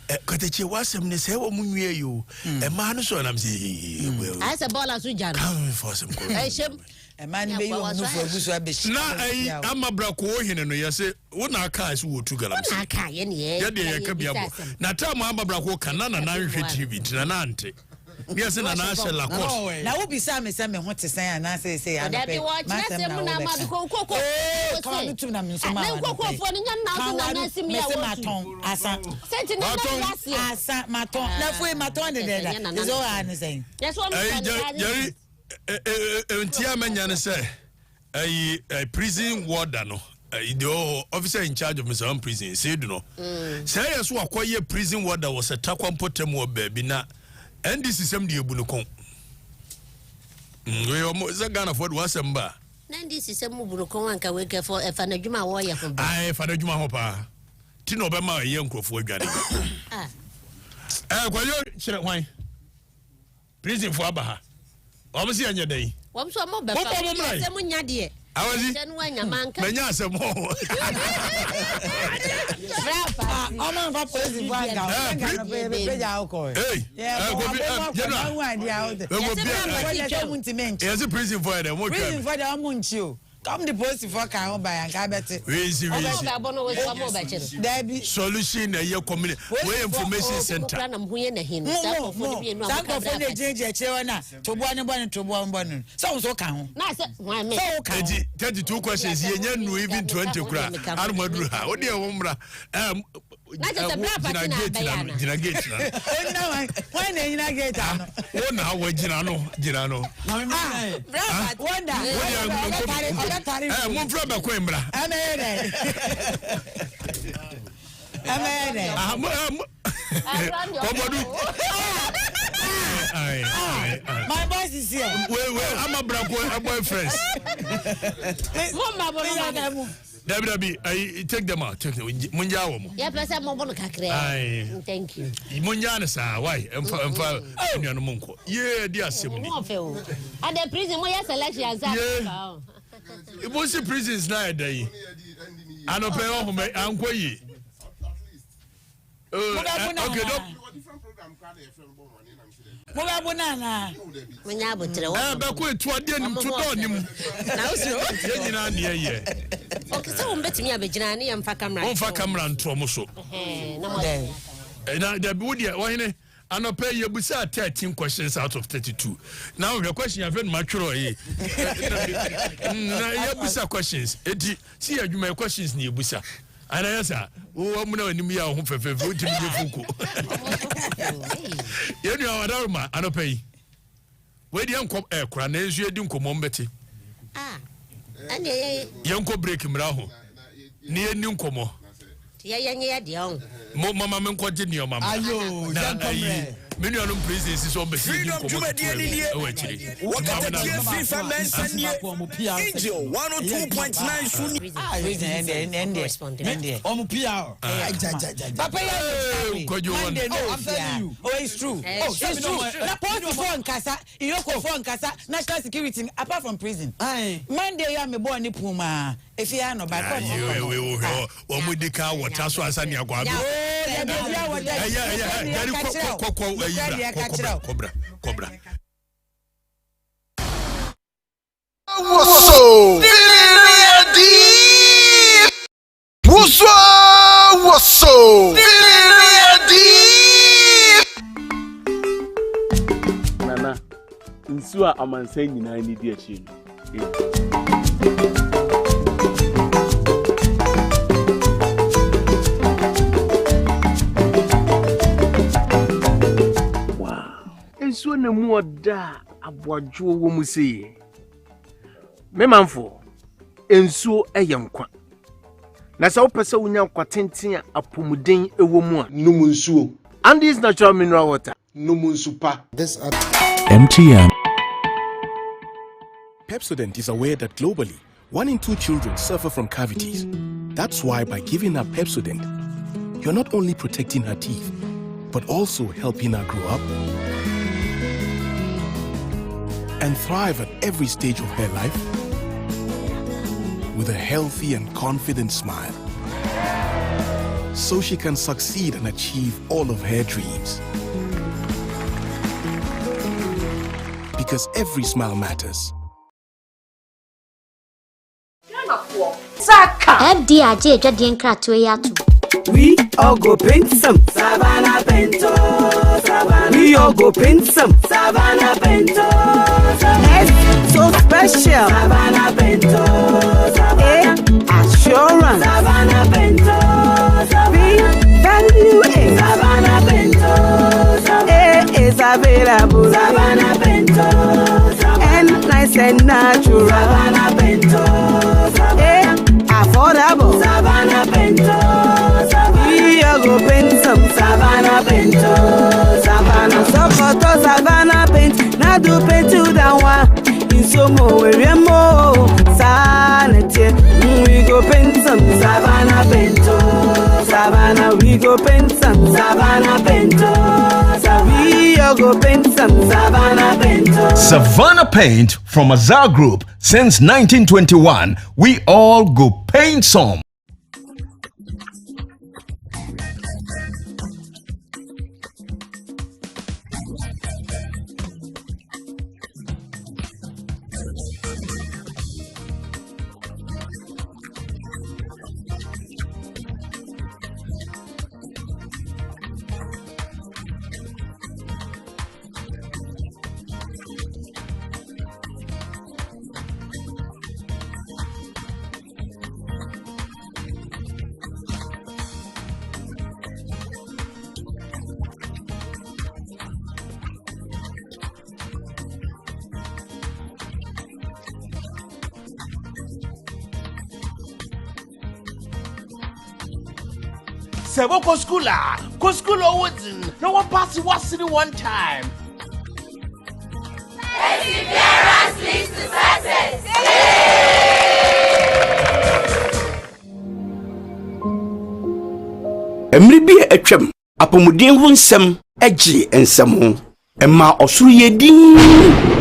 Okatakyie wasem ne se wo munwie yo e ma no so na am say I say ball asu jan come for some ko shem e man be you no for gusu abeshi na amabra ko ohene no yese wo na aka ase wo tu galam na aka ye ne ye de ye ka bia bo na ta mo amabra ko kana na nhwe TV tina na ante Yes, and I shall la cost. Now, be some me want to say, and I say, and I watch come to them in some a prison warder, no. The officer in charge of Mr. Prison said, no. Say, as who acquire prison warder was a taquam potemo baby na, and this is some dear Bunukon. We almost a gun of what was a bar. This is a Mubunukon and can wake for a Fanajuma warrior. I Fanajuma Hopa. Tino Bama, a young crop for Gary. Why? Prison for Abaha. Obviously, on your day. What's some more? I was it? Manya some more. There's a prison for them. Prison for them. Come the post for can buy and get solution a year community way information center. Sounds so can 32 questions here, even 20 crack. Armadura, what dear woman. Not just a gate. When they get one hour, Girano. My boss is here. I'm a boyfriend. Debbie, I take them out. Take them. Munjawo. Yeah, plus I'm more thank you. Munjana, sir. Why? I'm Munko. Yeah, dear Simon. And the prison, where selection. It was a prison night day. I don't pay off my uncle. Okay, and I'll pay you 13 questions out of 32. Now the question I've been mature. You busa questions. See you my questions near busa. And I answer, oh, I'm not in me home for voting. You know, I don't pay. Where the uncle aircraft, you don't come on Betty. And Yanko break him round near New Como. Yeah, Mama, I'm quoting your mamma. Many of them prisons is on the freedom to Okatakyie Afrifa Mensah Angel 102.9 Papa, it's true. It's true. National security apart from prison. Monday, I'm a born in Puma. If you are no back, Cobra. Nana, nsu a amansa nyina ni di achi. Nsu na mu oda aboadwo wo mu sei. Memamfo, nsu eyenkwa. Na sa wopese wonya kwatenten a apomuden ewo mu a num nsuo. And this natural mineral water num nsu pa. This MTM. Pepsodent is aware that globally 1 in 2 children suffer from cavities. That's why by giving her Pepsodent, you're not only protecting her teeth, but also helping her grow up and thrive at every stage of her life with a healthy and confident smile, so she can succeed and achieve all of her dreams. Because every smile matters. We all go paint some Savannah Bento. We all go paint some Savannah Bento. It's so special Savannah Bento. Assurance Savannah Bento. Value is Savannah Bento. Is available Savannah Bento. And nice and natural Savannah Bento. Affordable Savannah Bento. We all go paint some Savannah Bento. Savannah Sokoto Savannah paint. Now do paint to that one. In so more we more sanity. We go paint some Savannah Bento. Savannah we go paint some Savannah Bento. We all go paint some Savannah Bento. Savannah Paint from Azar Group since 1921. We all go paint some. Sebo ko school wouldn't. No one pass was in one time. Perseverance leads to success. Emri bi atwam apomuden ho nsem agi ensem ho emma osuru yedin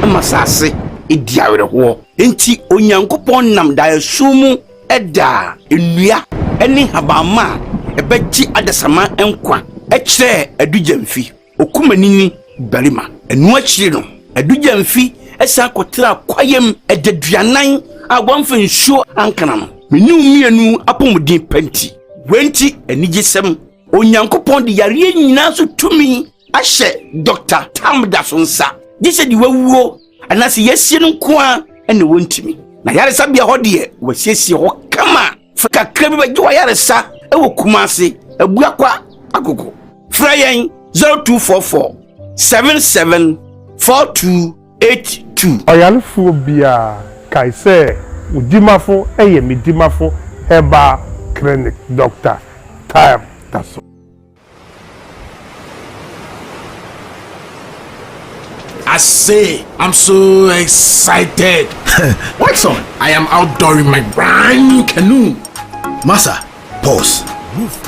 emma sase ediawere ho enti onyankopon nam da esumu eda enua eni habama ebeji adasama enkwa ekire adujamfi okumanini barima enu akire no adujamfi esa kotra kwayem ededuanan agwamfa nsuo ankana no menu mienu apomuden panti wenti enigisem onyankopon de yare nyina so tumi ahye Dr. Tamda Sonsa gise di wawuo anase yesie no nkoa ene wontimi na yare sabia hode wasiesie ho kama faka krabi baji wa yare sa ewo kumase abuakwa agogo frayen 0244 774282 oyalfo bia kaise udimafo medimafo heba clinic Dr. Tamda. I say, I'm so excited. What son? I am outdooring my brand new canoe. Massa, pause. Move.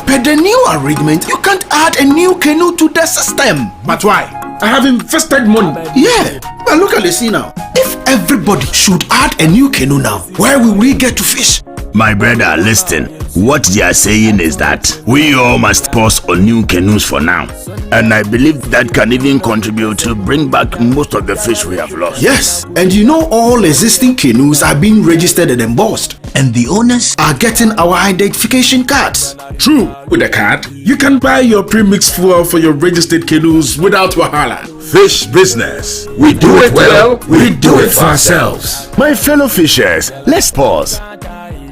Per the new arrangement, you can't add a new canoe to the system. But why? I have invested money. Yeah, but look at the scene now. If everybody should add a new canoe now, where will we get to fish? My brother, listen. What they are saying is that we all must pause on new canoes for now. And I believe that can even contribute to bring back most of the fish we have lost. Yes, and you know all existing canoes are being registered and embossed. And the owners are getting our identification cards. True, with the card, you can buy your premixed fuel for your registered canoes without wahala. Fish business. We do it well, we do it for ourselves. My fellow fishers, let's pause.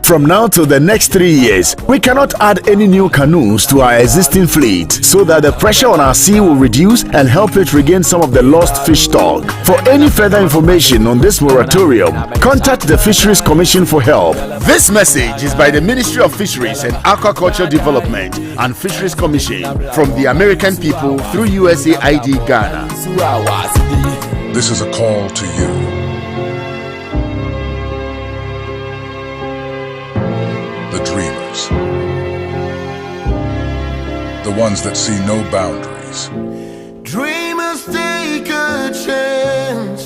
From now to the next 3 years, we cannot add any new canoes to our existing fleet so that the pressure on our sea will reduce and help it regain some of the lost fish stock. For any further information on this moratorium, contact the Fisheries Commission for help. This message is by the Ministry of Fisheries and Aquaculture Development and Fisheries Commission from the American people through USAID Ghana. This is a call to you. The dreamers. The ones that see no boundaries. Dreamers take a chance.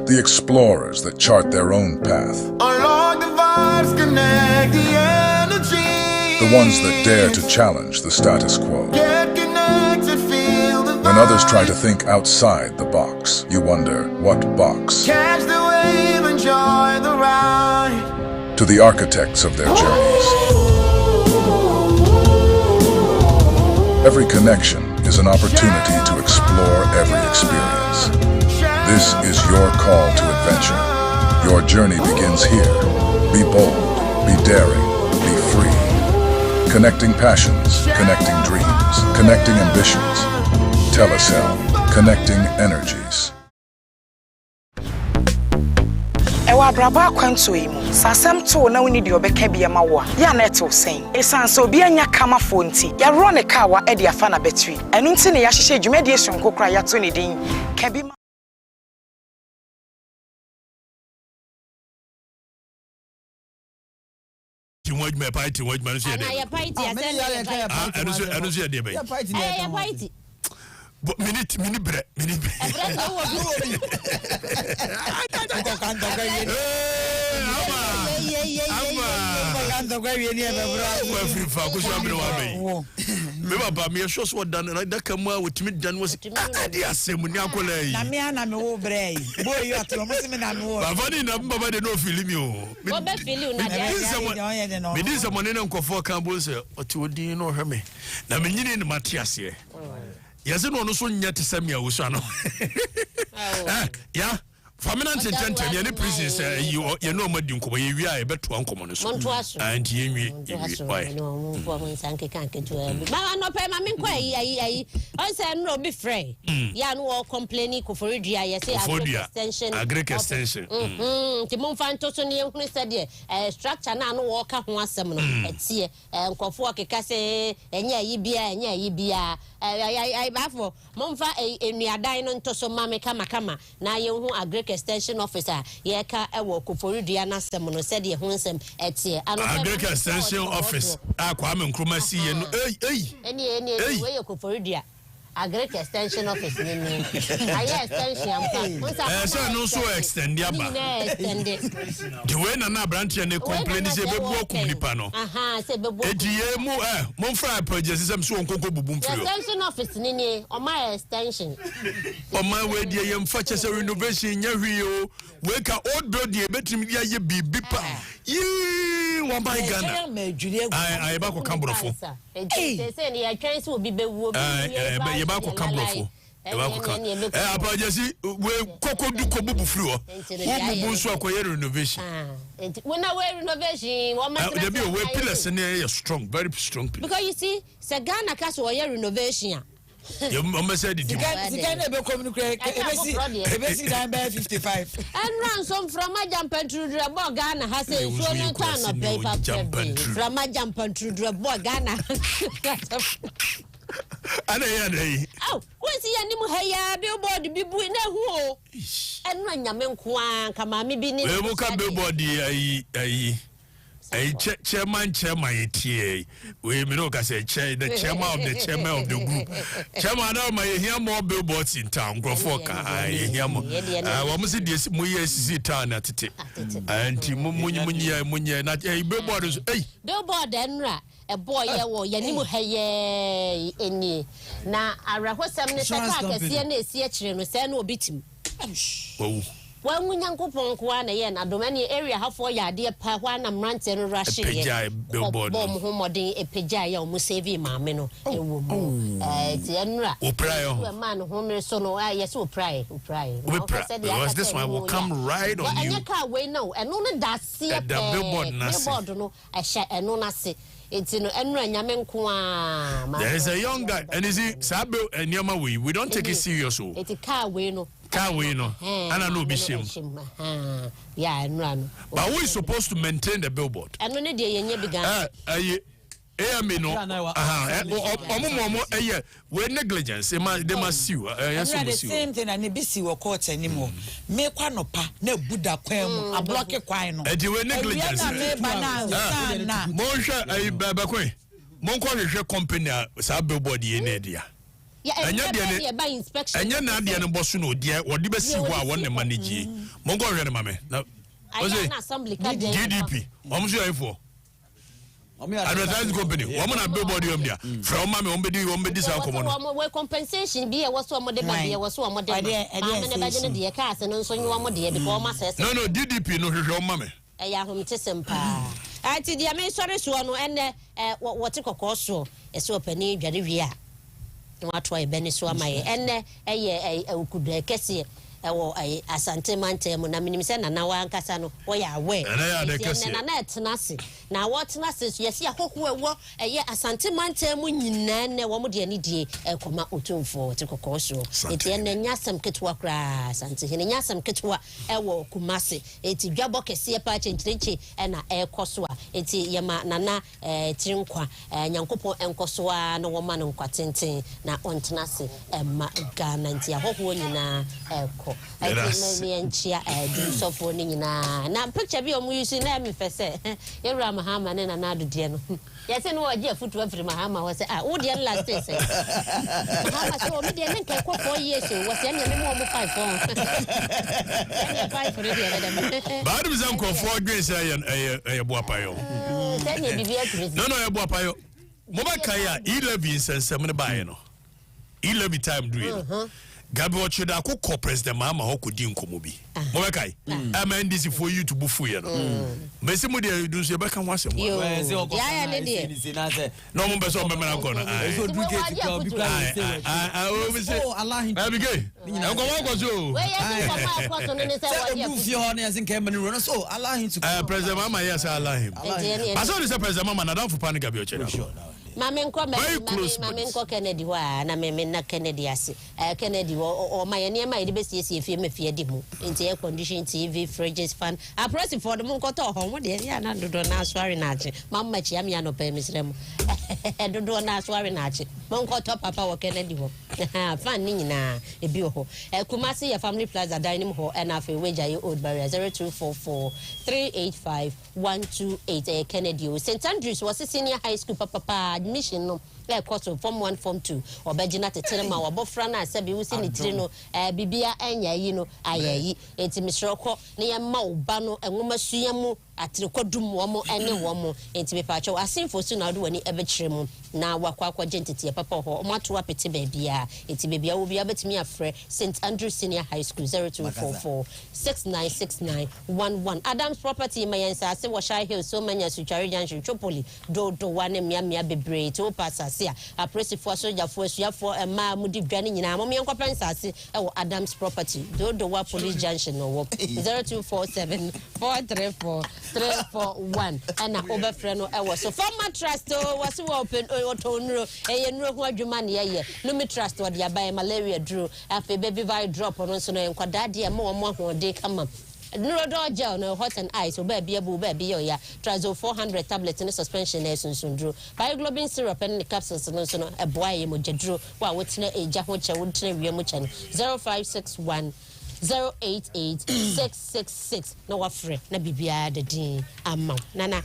The explorers that chart their own path. Unlock the vibes, connect the energy. The ones that dare to challenge the status quo. Get connected, feel the When others try to think outside the box, you wonder, what box? catch the wave, enjoy the ride. To the architects of their journeys. Every connection is an opportunity to explore every experience. This is your call to adventure. Your journey begins here. Be bold, be daring, be free. Connecting passions, connecting dreams, connecting ambitions. Telecel, connecting energies. Ewa braba kwanto yi mu sasem to na woni de obeka bia ma wo ya na eto sen esan so obi anya kama fonti ya ro ne ka wa e de afa na battery enu nti ne ya hyehye dwumadi esonko kra ya to ne din ka bi Tiwaj me party waj man so ya de. Ya party ya sen enu so ya de be. Ya party. Mini bre. Me baba me show so dan da kamwa wotimi dan was ade asem ni akola yi. Na me ana me wo bre yi. Boy you atlo mo se me na me wo. Baba ni na baba de no feel me o. Wo be feel una de. Me din se monene nkofo kan bo se oti odin no hwe me. Na me nyine ni matiase. Yes, no so nyate sami a woso ano. Yeah. Famina ntententem ye ne prisons you know madi nkomo ye wi a ye beto ankomo no so. And ye nwi. No, mo fo mo sanke kan ke to e. Ma no pe ma me nkwa ayi. On say no be free. Ya no all complaining ko for dua ye say agric extension. Ti mo fa nto so ne ehunu se de structure na no wo ka ho asem no. Etie nkofo okeka se enya yi bia I bafo mo fa enuadan no nto so ma me kama na ye hu agric extension officer ye ka ewo koforidua na asem no se de ho nsem etie agric extension office akwa me nkroma si ye no eni we ye koforidua agric extension office ni aye extension ampa so no so extend ya ba the way na branch ne complain say bebu okumlipa no say bebu edie mu mo fra project system so onkonko bubum frio extension office ni o my extension o my we die yem fa chese renovation nya hwi o we ka old building betim dia ye bibi pa one by Ghana I ba ko kambrofo say ni ya twan so obi bewu obi ba ko kambrofo ba ko kan apajesi we kokodu ko bubu firi ho bubu nso akoye renovation we na we renovation wo ma there be we pillars ne strong very strong pillars because you see se Ghana ka so ye renovation you mama said it Zigan be communicate ebesi dan be 55 and ransom from a jump and through the boy Ghana has a so no turn of paper from a jump and through the boy Ghana oh we see animu heya billboard bibu na hu enu anyame nko an kama me bi ni we ka billboard ayi chairman etie we me no ka say the chairman of the group chairman now my hear more billboards in town grofo ka hear more we must see mu yes town atete anti munye na billboard so billboard enra a boy ye wo ye nimu heye eni na arahosam ne seka kese na esi akire no se na obitim Wanyankopon kwa na ye na domani area hafo ya de pa hwa na mrante no rashe ye billboard bom ho modern epegya ya o mu save maame no ewo mu ti enra oprayo we man ho mere so no yes oprayo because this one will come right on you anyaka we no eno no dase the billboard no ehya eno na se enti no enra nyame nko a there is a young guy and is he sabe eniama we don't take it serious o eti car we no ana no be shame yeah enra no but who is supposed to maintain the billboard eno ne de yenye bigan me no omo we negligence they must sue yes the same thing and be see wo court anymore me kwa no pa na buda kwan mu a block kwan no e we negligence na mo hwe baba kwan mo nko hwe company sa billboard ye na dia anya dia by inspection anya na dia no boso no dia wodi be si ho a won ne manage mo nko hwe ne mame na assembly GDP omo so yefo advertising company woman na billboard yom dia from mama ombedi sa komo we compensation bi e waso omode ba bi e waso omode ba ne ba je ne de ka ase no nso nyi omode bi ko ma sese no DDP no hwehwe omame ya hom tesempa ati dia me sori so no ene wote kokko so e so pani dware wi a watwa ebeni so amaye enne eye okudu kese ewo asante mantem na minimse na na wankasa no wo ya we na na etnase na wotnase so yesi ahoho ewo eye asante mantem nyina ne wo de ani die ekoma otumfo tikokoso eti enne nyasam ketwa kra asante hene nyasam ketwa ewo kumase eti dwabo kese pa chenchirenchi na ekoso a eti yema nana tirinkwa nyankopon enkoso a no wo ma no kwatenten na ontnase ma Ghana nti ahoho nyina eko enchia do so for ni na picture bi omu yusi na me fese yewura mahama ne na nadu de no yese no waje afutu afiri mahama wo se wo de last day say mahama so me de nka kwa 4 years wo se ne me mo 5 on 5 for the ba do bizan ko for dwen say e boapa yo no e boapa yo mo ba kai a 11 sensem ne bae no 11 time do it Gabi wachoda ko president mama hoko di nkomo bi. Mo be kai. MNDC for you to bufu ye no. Mesi mo de do so be kan wase mo. Ya ne de. No mo be so be na ko no. So do get to be oh Allah him. Abige. Enko mo ko so. We ya ko ma ko so ne say wa do fi ho na yasin kan mani run so Allah him to. President mama yes Allah him. Aso ni say president mama na dan fu pan Gabi wachoda. Mame nko Kennedy wa na meme na Kennedy ase Kennedy o ma ye ne ma ye be siesie fie me fie di mu nti air condition TV fridges fan apresi for dem nko to ho mo de ya na dodo na asware na ache mamma chi am ya no pe misrem dodo na asware na ache mo nko to papa wo Kennedy ho fan ni nyina e bi ho Kumasi ya Family Plaza dining hall na afi weja ye old barrier 0244 385 128 Kennedy St Andrews was senior high school papa admission no course form 1 form 2 obegina tetere ma wobofra na asabi wusi ni tire no bibia anya yi no ayayi enti misroko ne ya ma oba no enwoma suyamu atrekodum wo mo ene wo mo enti bepacho asinfo su na do wani ebekire mu na wakwa gentiti papa ho omato apete bebia enti bebia wo bia betimi afre St Andrew Senior High School 0244 696911 Adams Property mayensa ase wo Shy Hill so manya Suchari Junction Chopoli do wane mia bebre to pasa apresifu sojafu asuafo ma mudi dwane nyina mo menko pensase e wo Adams Property do wa Police Junction no wo 0247 434 341 ana obefre no e wo so former trust was open otonro eyenro ho adwuma ne ye no trust wo de abai malaria duro afi baby vi drop no so no enkwada de ma wo ho de kama Nurodo gel no hot and ice or baby abu baby ya trazo 400 tablets in suspension sunsundu bioglobin syrup and capsules no so a boy mo jedro wa wotina e jaho cha wotina wiemu cha 0561 088666 no wafre na bibia de din amma nana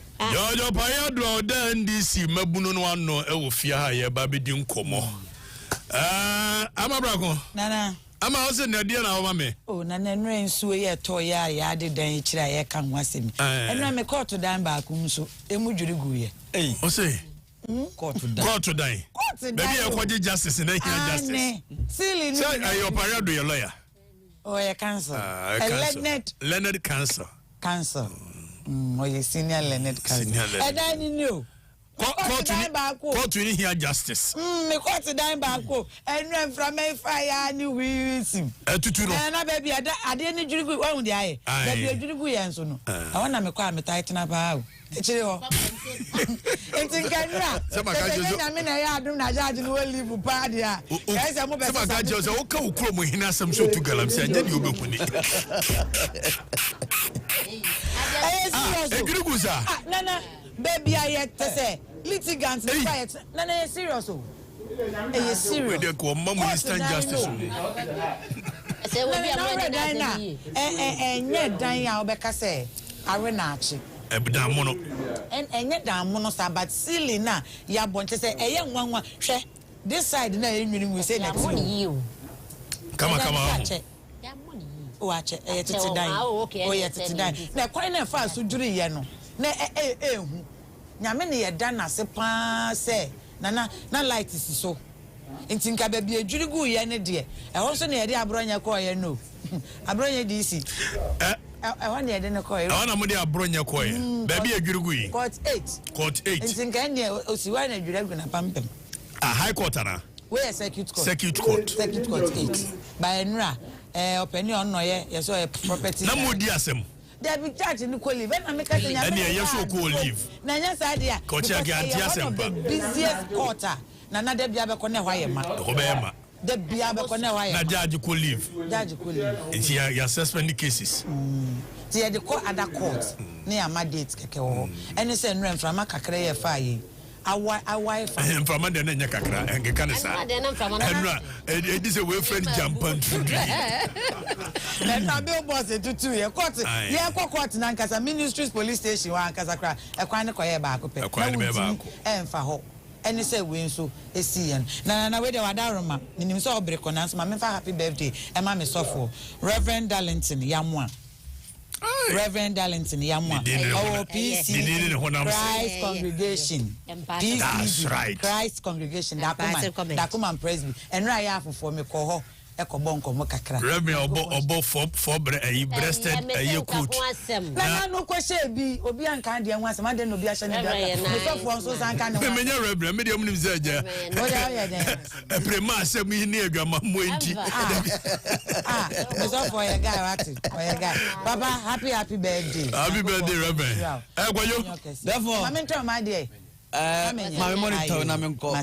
yo paya do da NDC mabunu no ano e wo fia ha ye ba be di nkomo amabrako nana ama ose na dia na wo me oh na nre nsuo ye to ya de dan kira ye ka ho asem enra me court dan ba ku nso emu dwiri guye ose court dan baby e kwaje justice na here justice silly so ayo parado your lawyer oh ye cancer Leonard cancer oh ye senior Leonard cancer dan ni o court ni here justice me court dan ba ko enra from fire ni wisim etuturo na baby ade ni dwiri gu wa de aye baby dwiri gu ye nso no awona me kwa me tight na ba o echire ho etinkanra na me na ya adum na jaji no live pa dia kaisa mo be se maka je so o ka ukuro mo hina asem so tu galam se anje di obekuni egiriguza nana baby ayet say litigants nana serious o serious we dey ko mamu instant justice say we be am na enye dan ya obeka say are na achi ebdan mono enye dan mono sa but silly na ya bonche say eye nwanwa hwe this side na enwiri we say next you kama ya money o ache tete dan o ye tete dan na kwan na fa so dwuri ye no na hu nyame ne ye dan ase pa se na light si so enti nka ba bi adwuri gu ye ne de e ho so ne ye de abronya ko ye no abronya DC I ne de ne ko ye na mo de abronya ko ye ba bi adwuri gu yi court 8 enti nka ne osiwa na adwuri gu na pampem high court na Where circuit court? Circuit court. Circuit court 8. By Enra, opinion no ye, yes, so property. Na mo di asem. They be charged in the leave. And make it. And yes, so cool leave. Na yes idea. Court guarantee asem pa. Busiest quarter. Na na de bia be kone why ma. Obema. De bia be kone why. Na judge could leave. Judge could leave. It's your suspended cases. Ti the court other court. Near my dates keke wo. And say nrem from kakra ye fa yi. Awai from the Nanya Kakra and Kanasa. And this is a way friend jump on through. Let our billboard say to 2 years. Court, yeah, court, Nankasa Ministries Police Station, one Casacra, a quite a back, a quite and for hope. And say win so a CN. Now, wait, Wadaroma, in so break on us, Mamma, happy birthday, and Mammy Sofo, Reverend Darlington, Yamwa. Reverend Darlington Yamwa, OPC, Christ Congregation. That's right. Christ Congregation, Dakuma Presby, and Raya for me, Coho, Ecobonco, Mocacra. Reverend Obo for breasted a year coat. No question be Obian Candy and once a man no be a shiny. Reverend, medium Zaja. A premas me near Gamma Mointy. Ah, for a guy, Papa, happy birthday. Happy birthday, Reverend. Therefore, I'm into my day. My monitor, I'm called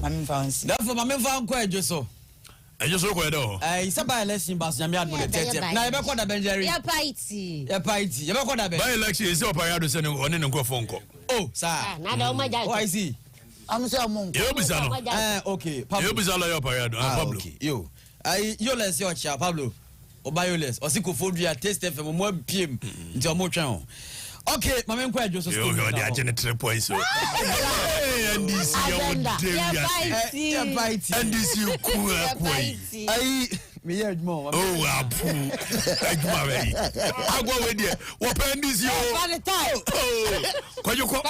Mammy found. Therefore, my found quite just so. I just look at all. It's a by election, but I'm not going to tell you. Now, you're going to Benjamin. You're piety. You're piety. You're going to be. By election is up. I had to send one in a phone call. Oh, sir. Now, my dad. Oh, I see. I'm so monk. You'll be son. Okay. You'll be son. Pablo. You. You're less your child, Pablo. Or bioless. Or psychophobia test from 1 p.m. into more channel. Okay, my man, quite just a school. You're the agent point. So, and this and this you cool. I me more. Oh, I go with you. What pen this you? What you call?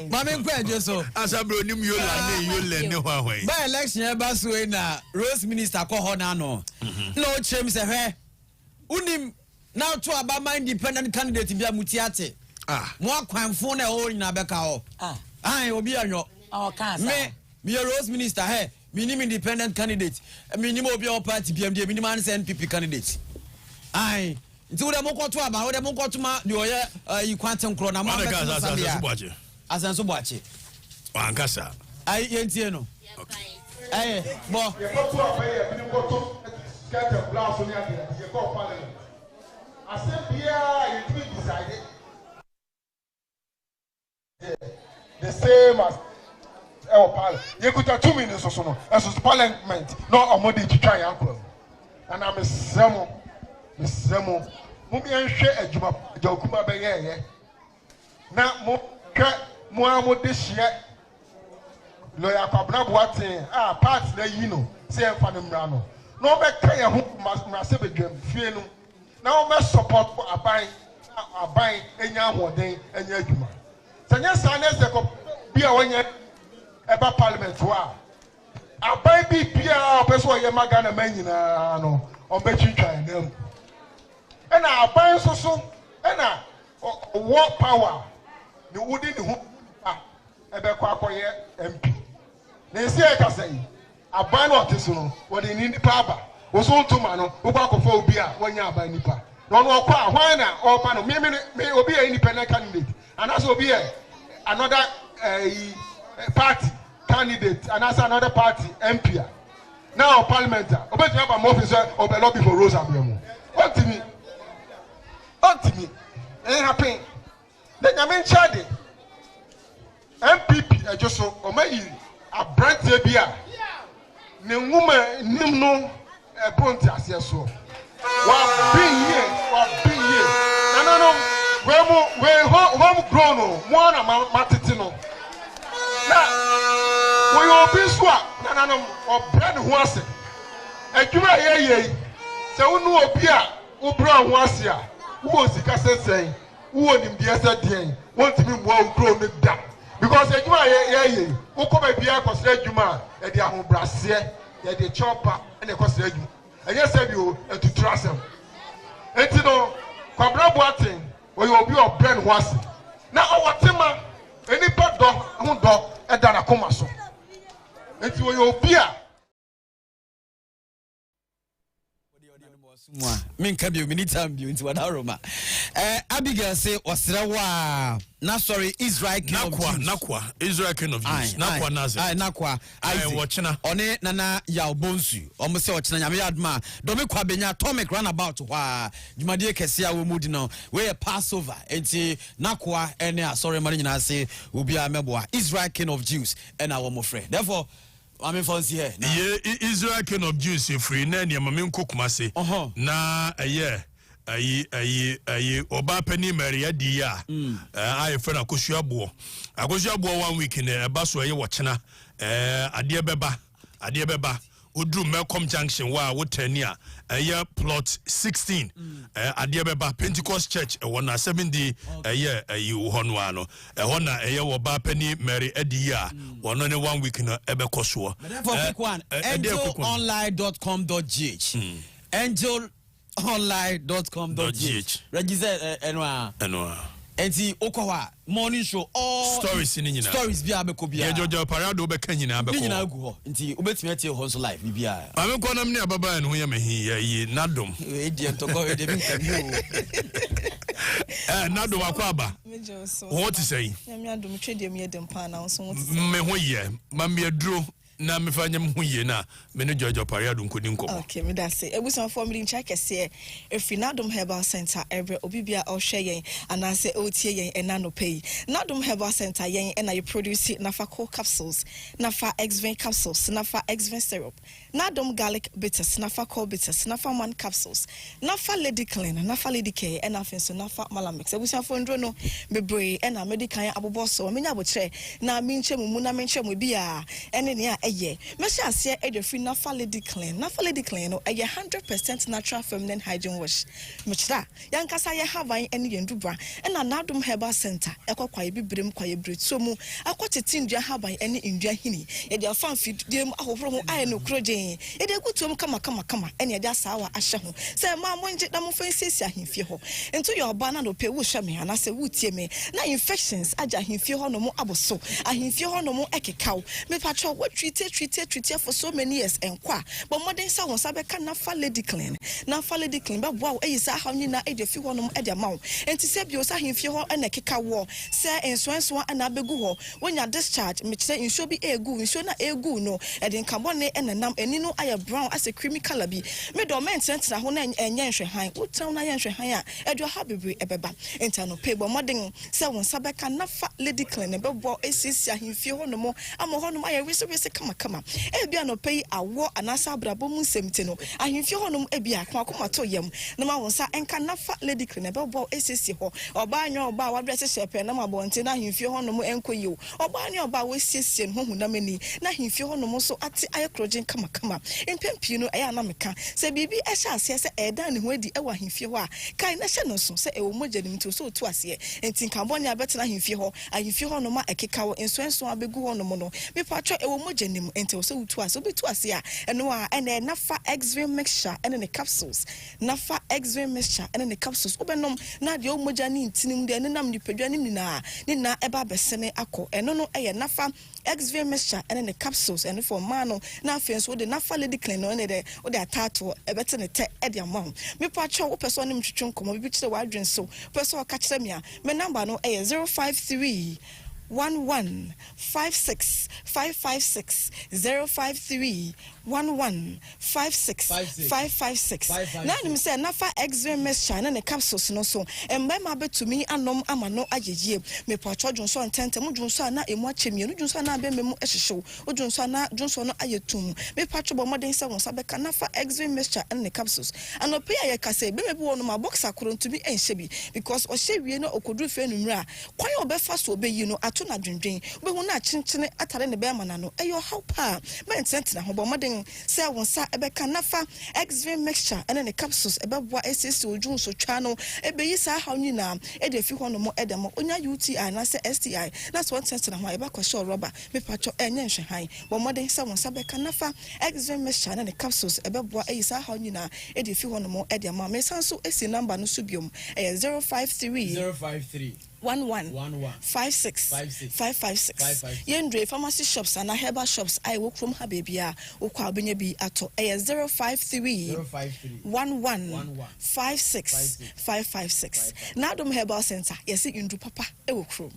My man, quite just so. As I brought him, you learn Huawei. By election, Basuena, Rose Minister Kohonano. Lord James, Unim. Now to about my independent candidate to be a mutiate. More crime phone in Abeka. I will be a no. Me a Rose Minister, hey, minimum independent candidate, a minimum of your party, PMD, minimum NPP candidate. Aye, do the Moko to about the Moko to my you quantum chrono. As an Subachi. Ancasa. I ain't no. Aye, more. I said, yeah, it will be decided. The same as our parliament. You could have 2 minutes or so, as a parliament, not a money to try uncle. And I'm a Samo. Mummy and share a Jokuma Baye. Now, more this year. Lawyer Pabna Boatin, parts there, you know, say Fanimrano. No better, who must have a dream, fear no. Now, my support for a buying any one day and your human. So, yes, I know be a 1 year about Parliament. I buy BPR, person, you're not gonna mention, no, or bet you try them. And I buy so, and I war power, the wooden who about MP. They say, I can say, I buy not this one, what they need the power. Was all to man, Obacophobia, 1 year by Nipa. No, why not? Or Pano, may be an independent candidate, and also be another party candidate, and as another party MP. Now, parliamentary, but you have an officer of a lobby for Rosa Bremo. What to me? Ain't happening. Then I mean, Chadi, MPP, just so, or maybe a brand beer. The woman, no. Bronte as yes, so. What be here? No. We're homegrown, one amount Matitino. Now, we will be swap, no, or bread was it. And you are here, so we know Pia, who brown was here, who was the cassette saying, who would him the other day, want to be well grown down. Because you are here, who come a beer for Juma, and their home brassier. Yeah, the chopper and the cost of you. And yes, you to trust them. And you know, Quabra Boating, where you will be your brand was. Now, our Timmer, any bad dog, and then a comaso. eti wo yo bia min ka bi mini time bi nti wada roma Abigail say osrewa na sorry Israel king of Jews nakwa Israel king of Jews nakwa naze nakwa wochena one nana ya obonsu omo say wochena nyame yadma do me kwa benya atomic runabout hwa dwumade kese a wo mudi no we Passover enti nakwa ene sorry mari nyina say obi a meboa Israel king of Jews and our mo friend therefore I mean fancy here. Yeah, Israel king of Jews free na ne mamen kokuma se. Na oba pani Mary dia. I friend akosuabo. Akosuabo 1 week in eba so ye wochena. Ade beba. Udru Melcom Junction wa wotania. Plot 16. Ade beba Pentecost Church wona 7D honwa no. Hona oba pani Mary dia. One only 1 week no ebe koso. For quick one, angelonline.com.gh. Angelonline.com.gh. Register enwa. Enti okwa morning show all stories in nyina. Stories bia be ko bia. Ye jojo parado be kan nyina be ko. Nyina gu ho. Enti obetimi atie ho so live bia. Ame ko nam ne ababa ne ho ya mehi yi nadom. E die to go e de bi kan yo. Nadom akwaba. What is say? Me adom twede me yedem pa na so what. Me ho ye. Ma me aduro na me fa nyam ho ye na me no jojo parado nkodi nkomo. Okay, me da say ebusan for me ncha kese efi Nadom Herbal Center every obibia o hwe yen anase otie yen enano pay. Nadom Herbal Center yen na you produce nafa cold capsules, nafa X-Vein capsules, nafa X-Vein syrup, Nadom garlic bitters, nafa cold bitters, nafa man capsules, nafa lady clean, nafa lady care and afenso nafa malamix. Ebusan for ndro no bebre na medical aboboso menya botre na minche mu na menche mu bia ene ne ye mesha ase free nafa lady clean no 100% natural feminine hygiene wash mechra yankasa ye havan ene yendubra na Nadom Herbal Center ekokwa ye bibrem kwa ye bretso mu akwotete ndua havan ene ndua hini ye de afan fidiem ahohoro ho aye no krojen ye de gutom kama ene ye de asawa ahye ho se ma monje da mo fansisi ahemfie ho ento ye oba na no pe wo hwe me anase wutie me na infections aja ahemfie ho no mo aboso ahemfie ho no mo ekekaw me patro what treat for so many years and kwa but modern sa won sabe kan nafa lady clean be boa e yisa ha nyina e de fi ho no e de mawo enti se bi o sa hemfie ho na keka wo se enso na begu ho wonya discharge me kire inso bi egu inso na egu no e de nkabone e nanam eni no aye brown as a creamy color bi me do ment na ho na enye nhwe han wotan na ye nhwe han a e do ha bebre e beba enti no pe but modern se won sabe kan nafa lady clean be boa e sisi ahemfie ho no mo amo ho no aye wese kama ebia no pay awo anasa brabo mu semte no ahemfie honum ebia kwa komato yam na ma wonsa enka nafa lady clean be bo esisi ho oba anyo oba wa dress shepe na ma bonte na ahemfie honum enkoyi oba anyo oba we siesie no hu na mani na ahemfie honum so ate ayekrojen kama empempie no eya na meka se bibi ehya ase se edan ne ho adi ewa ahemfie ho a kai na hye no so se ewo mojanim to so otu ase enti nkabone abetena ahemfie honum a ekekawo enso abegu honum no me patro ewo mojanim enti so utu ase obitu ase a eno a ene nafa X-Vein mixture ene ne capsules nafa X-Vein mixture ene ne capsules obenom na de omoja ni ntinim de nenam nipadwa nim ni na eba besene akọ eno no eye nafa X-Vein mixture ene ne capsules ene for mano na afenso de nafa lady clean no ene de o de atato ebete ne te e de amam me patwa wo person nim twetwe nkomo bi kire wa adwen so person o ka kire me a me number no eye 053 1156556 053 1156556 na nim say nafa X-Vein mixture na ne capsules no so embema betumi anom amano ayeye me patro dwonso ntente mu dwonso na emu achemie no dwonso na be memu ehyehew o dwonso na dwonso no ayetum me patro bo modern say won sabe ka nafa X-Vein mixture na ne capsules anope aye ka say be mebi wono ma box akoro ntumi enhye bi because o hye wie no okoduru fe numra kwan obefa so obeyi no na dwendwen be hu na chenchene atare ne be mana no eyo how pa men sentina ho bo modern say won sa ebeka nafa X-Vein mixture ene ne capsules ebeboa esisi ojun so twa no ebeyi sa ha nyina e de fi ho no mo edemo onya UTI na say STI na so sentina ho eba kwasho rubber me patcho enye nhwe han bo modern say won sa beka nafa X-Vein mixture ene ne capsules ebeboa eyisa ha nyina e de fi ho no mo edemo me sanso esi number no so biom 053 1156 Yendre pharmacy shops and herbal shops I work from her baby okwa benye bi ato 053 1156 Nadom Herbal Center yes Yundu papa e work from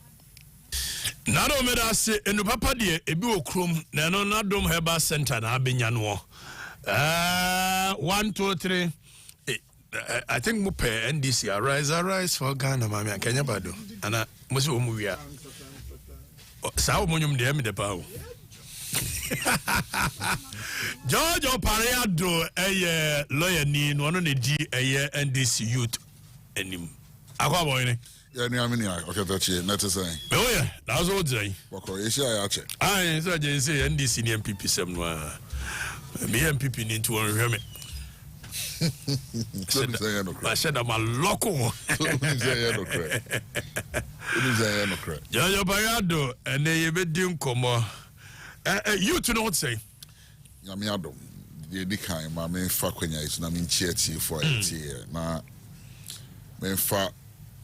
Nadom medase enu papa de ebi okrom na no Nadom Herbal Center na abenya no 1 2 3 I think Mupe NDC arise for Ghana, Mamma Kenya Bado. And I must move here. Sao Monium de Pau George Opariado, a lawyer, need one on the G, a NDC youth, and him. Aquaboy. Yeah, Okatakyie, not to say. Oh, yeah, that's all day. I say NDC MPP somewhere. Me MPP need to remember. I said I'm a local. Jojo Bayado, and they be doing come. You to know what say? Yamiado, the decay, my main fakwenya is na min chieti for it here. Na main fa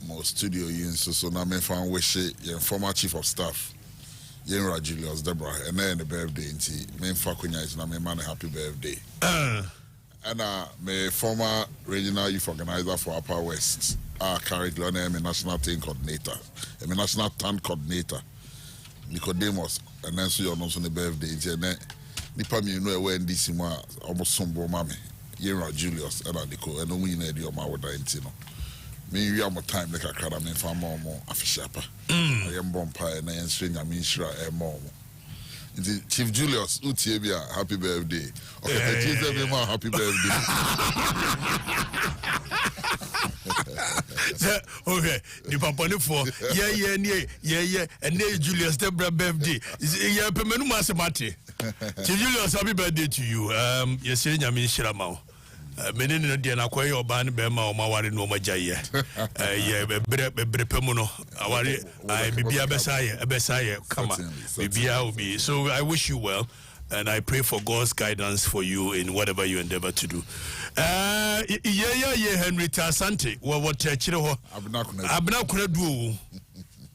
mo studio yin so na main fa wish your former chief of staff. Yenra Julius Deborah, and then the birthday inti main fakwenya is na main man happy birthday. And my former regional youth organizer for Upper West, carried on a national team coordinator, a national town coordinator, Nicodemus, and then so you're not on the birthday. Nipa me know where this almost some mommy, Yenra Julius, and Nico, and we need your mouth intino. Me, we have more time like a caramel for more afishapa. I am bomb pie and I am string a minshra and more. Chief Julius, Utiebia, happy birthday. Okay, Jesus, happy birthday. Okay, the papa for yeah, and then Julius Deborah birthday. Yeah, Pemenuma Samati. Chief Julius, happy birthday to you. You're saying I mean Shiramau. Many no dia na kwaye oba ne be ma o maware no majaye ye bebre pemuno aware bibia besaye kama bibia obi. So I wish you well and I pray for God's guidance for you in whatever you endeavor to do. Henry Tasante what chire ho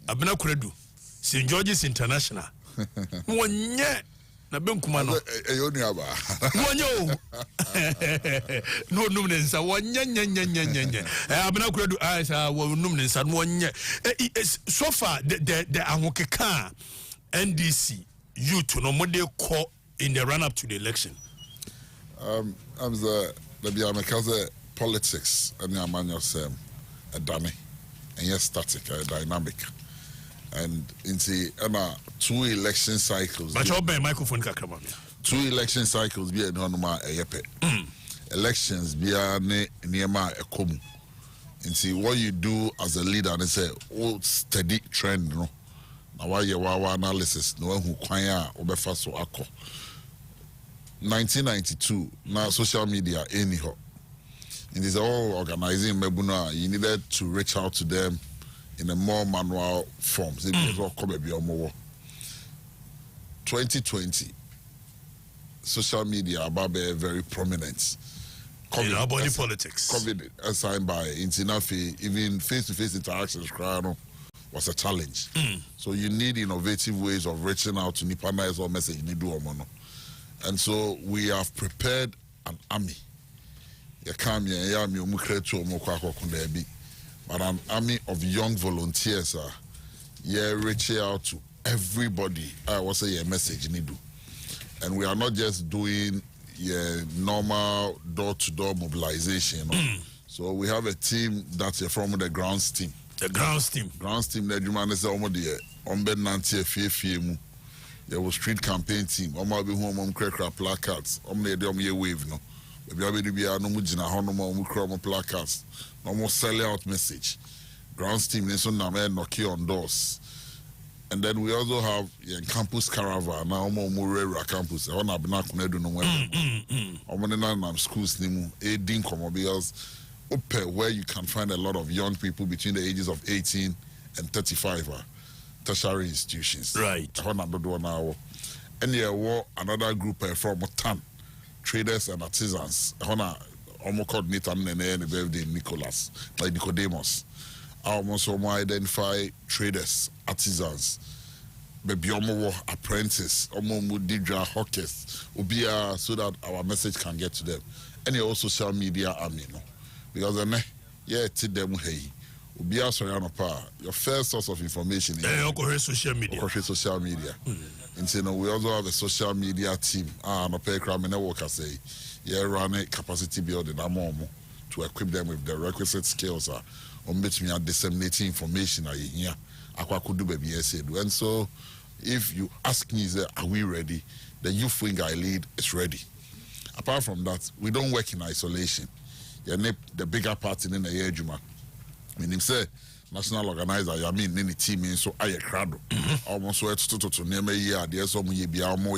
abna kunadu St. George's International wonye na benkuma no eyoni aba wonyo no numnensa wonye abena kuradu asa numnensa wonye so far the ahokeka NDC youth no more they call in the run up to the election. I'm the because politics and the manual a dummy and yes static dynamic. And into 2 election cycles. But your microphone can come up. 2 election cycles be no ma eyepe. Elections be near ma ekomu. Into what you do as a leader and say steady trend no. Now why you analysis no who kwanya obefa so akọ. 1992 now social media anyhow. In this all organizing mebuna you needed to reach out to them in a more manual form. 2020, social media about very prominent. COVID, body politics. COVID assigned by Intinafi, even face-to-face interactions was a challenge. So you need innovative ways of reaching out to Nipana as well message. And so we have prepared an army. But an army of young volunteers reaching out to everybody. I will say a message nidu. And we are not just doing normal door-to-door mobilization. So we have a team that's from the grounds team. The grounds team. Grounds team that you man say there was street campaign team. Be home placards. Wave no. Placards. Almost sell out message. Grounds team knock on doors. And then we also have campus caravan. Now Murera campus. I want to schools where you can find a lot of young people between the ages of 18 and 35 tertiary institutions. Right. And another group from TAN, traders and artisans. Coordinator and birthday Nicholas, like Nicodemus. almost identify traders, artisans, maybe apprentices, didra hawkers, so that our message can get to them. And your social media army, no, because them hey. Your first source of information is social media. And so we also have a social media team. No pay crime network I say, run a capacity building to equip them with the requisite skills on which we are disseminating information here. And so if you ask me, are we ready? The youth wing I lead is ready. Apart from that, we don't work in isolation. The bigger party in the year, Juma. Meaning say national organizer, I mean any team in so I crowd almost to name a year, there's some ye be our more.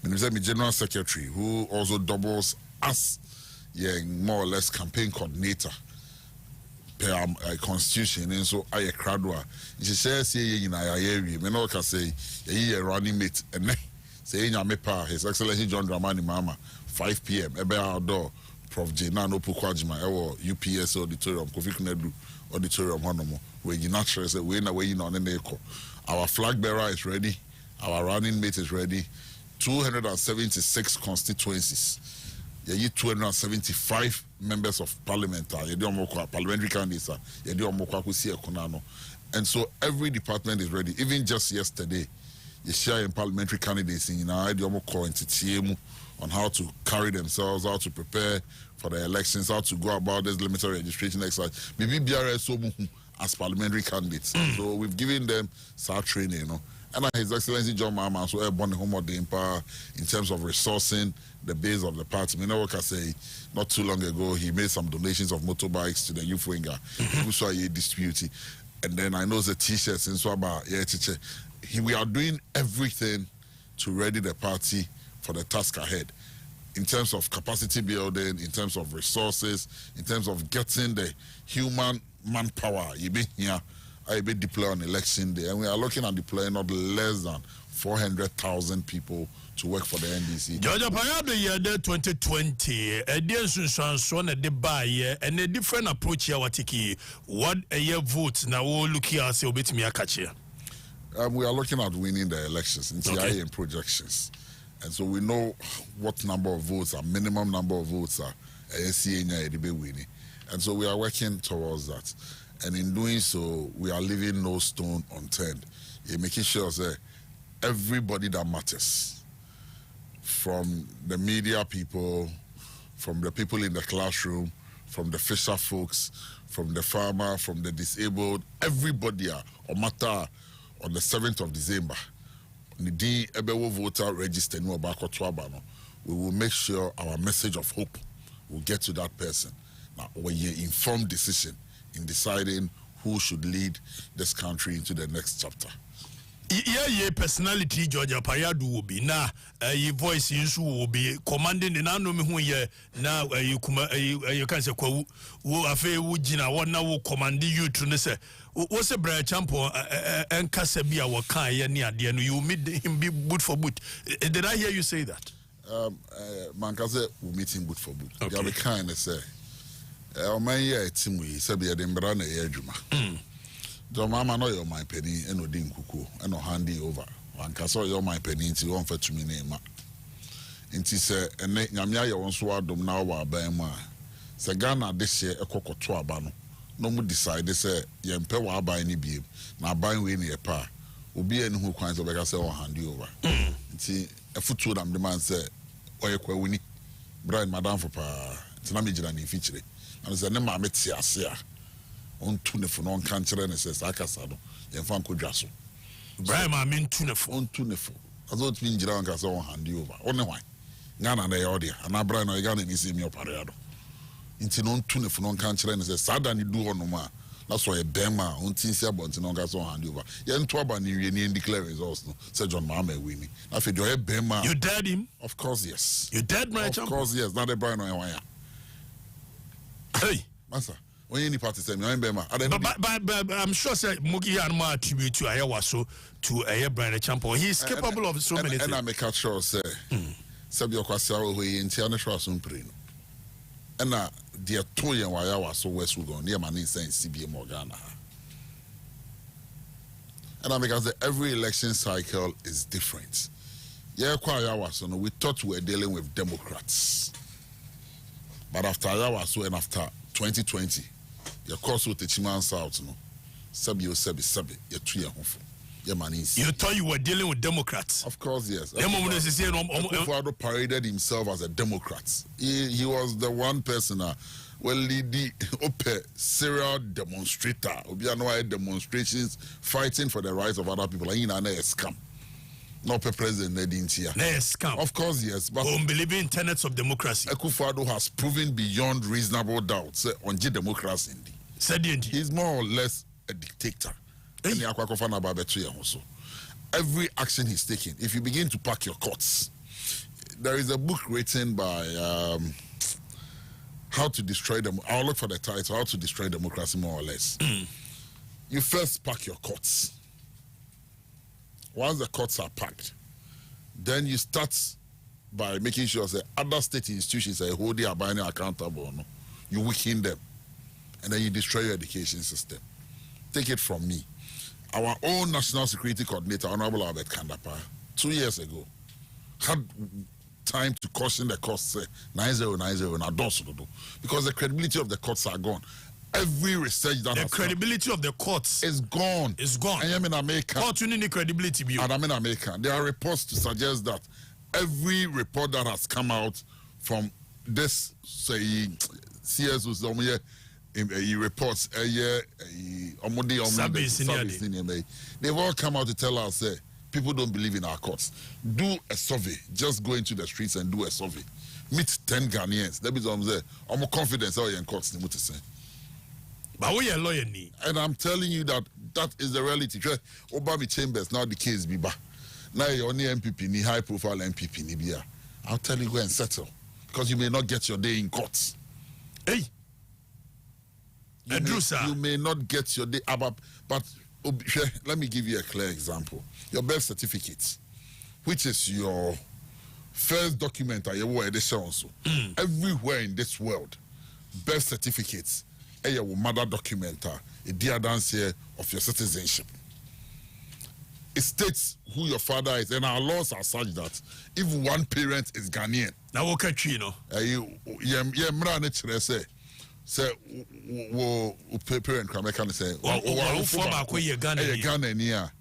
Meaning say me general secretary who also doubles as more or less campaign coordinator per constitution and so I crowd. She says in our area, me no can say a running mate and say in me pa His Excellency John Dramani Mama 5 p.m. ebe outdoor Prof J Nano Pukwajima UPS auditorium Kofi Kunedu auditorium honomo where you naturally say we on an echo. Our flag bearer is ready, our running mate is ready. 276 constituencies. 275 members of parliament parliamentary candidates and so every department is ready. Even just yesterday, you share in parliamentary candidates in on how to carry themselves, how to prepare for the elections, how to go about this limited registration exercise. Maybe BRS as parliamentary candidates. So we've given them start training, And His Excellency John Mahama so born in terms of resourcing the base of the party. You know what I say? Not too long ago, he made some donations of motorbikes to the youth winger. Who saw a dispute. And then I know the t-shirts and so about we are doing everything to ready the party for the task ahead in terms of capacity building, in terms of resources, in terms of getting the human manpower. You be here, I be deployed on election day, and we are looking at deploying not less than 400,000 people to work for the NDC. Georgia Parade year 2020, a and a different approach here. What a year vote now looking at a bit me a catch here. We are looking at winning the elections in TIA and projections. And so we know what number of votes are, minimum number of votes are winning. And so we are working towards that. And in doing so, we are leaving no stone unturned. You're making sure that everybody that matters, from the media people, from the people in the classroom, from the fisher folks, from the farmer, from the disabled, everybody or matter on the 7th of December, the Ebewo voter register, we will make sure our message of hope will get to that person. Now, when you informed decision in deciding who should lead this country into the next chapter. Yeah, personality Georgia Payadu will be now. Your voice will be commanding the name who ye now. You can say, "Who afe wujina what now will command you to say." What's a brand champion and Kasabia Wakai near the end? You meet him be boot for boot. Did I hear you say that? Mankaze will meet him boot for boot. You have a kind of say, my year, Timmy, Sabia Dembrana Ejuma. John Mama know your my penny and no dim cuckoo and no handy over. One can saw your my penny into one for 2 minutes. Inti say, and Yamia wants to add them now while by ma. Sagana this year a cocoa to abano. No more decide, they say, Yampe wa buy any beam. Now buying winning a par. Will be any who kinds of a say or handy over. See, a foot to them demand say, or you quite winning. Brian Madame for pa. Tinamijani feature. And the name I met here. On tuneful on cancer and says Akasado, and Fanco Jasso. Brian, I mean tuneful on tuneful. I don't mean Jirankas on hand you over. Only why Nana de Audia, and I Brian again and is in your parado. Into non tuneful on cancer and says Sadan you do on no man. That's why a Bema on Tinsia Bontinongas on hand over. Yen Twaba New declare results, said John Mame winning. I feel you're a Bema. You dead him? Of course, yes. You dead, my Of course, yes. Not a Brian or Hey, Master. When any party say me, but I'm sure say Mugi and Ma attribute to Ayawaso to a brand champion. He's capable of so many things. And I make sure say, Sabio Kwasiawo we interne trasum prino. And na dia toye wa Ayawaso West Wugon near man saying CBM Morgana. And because every election cycle is different. Yeah, we thought we were dealing with Democrats. But after Ayawaso and after 2020, your course with the Chiman South, Sabi, you thought you were dealing with Democrats? Of course, yes. Akufo-Addo paraded himself as a Democrat. He was the one person the serial demonstrator. Demonstrations fighting for the rights of other people. And a scam. Not president here. Scam. Of course, yes. But believing in tenets of democracy. Akufo-Addo has proven beyond reasonable doubt on democracy. He's more or less a dictator. Every action he's taking, if you begin to pack your courts, there is a book written by How to Destroy Them. I'll look for the title, How to Destroy Democracy, more or less. You first pack your courts. Once the courts are packed, then you start by making sure that other state institutions are holding and accountable. No? You weaken them, and then you destroy your education system. Take it from me. Our own National Security Coordinator, Honorable Albert Kandapa, 2 years ago, had time to caution the courts, 9090, now don't do, because the credibility of the courts are gone. Every research that the credibility of the courts is gone. It's gone. I am in America. Court you need credibility. And I'm in America. There are reports to suggest that every report that has come out from this, say, CSO, he reports they've all come out to tell us people don't believe in our courts. Do a survey. Just go into the streets and do a survey. Meet 10 Ghanaians. That means I'm more confident in courts. But we are lawyer. And I'm telling you that is the reality. Obama Chambers now the case be back. Now you're only MPP, ni high profile MPP ni bia. I'll tell you go and settle because you may not get your day in courts. Hey. You may not get your day, but let me give you a clear example. Your birth certificate, which is your first document, everywhere in this world, birth certificates, your mother document, a dear dance of your citizenship. It states who your father is, and our laws are such that if one parent is Ghanaian, now Okatakyie, say parent can say Ghana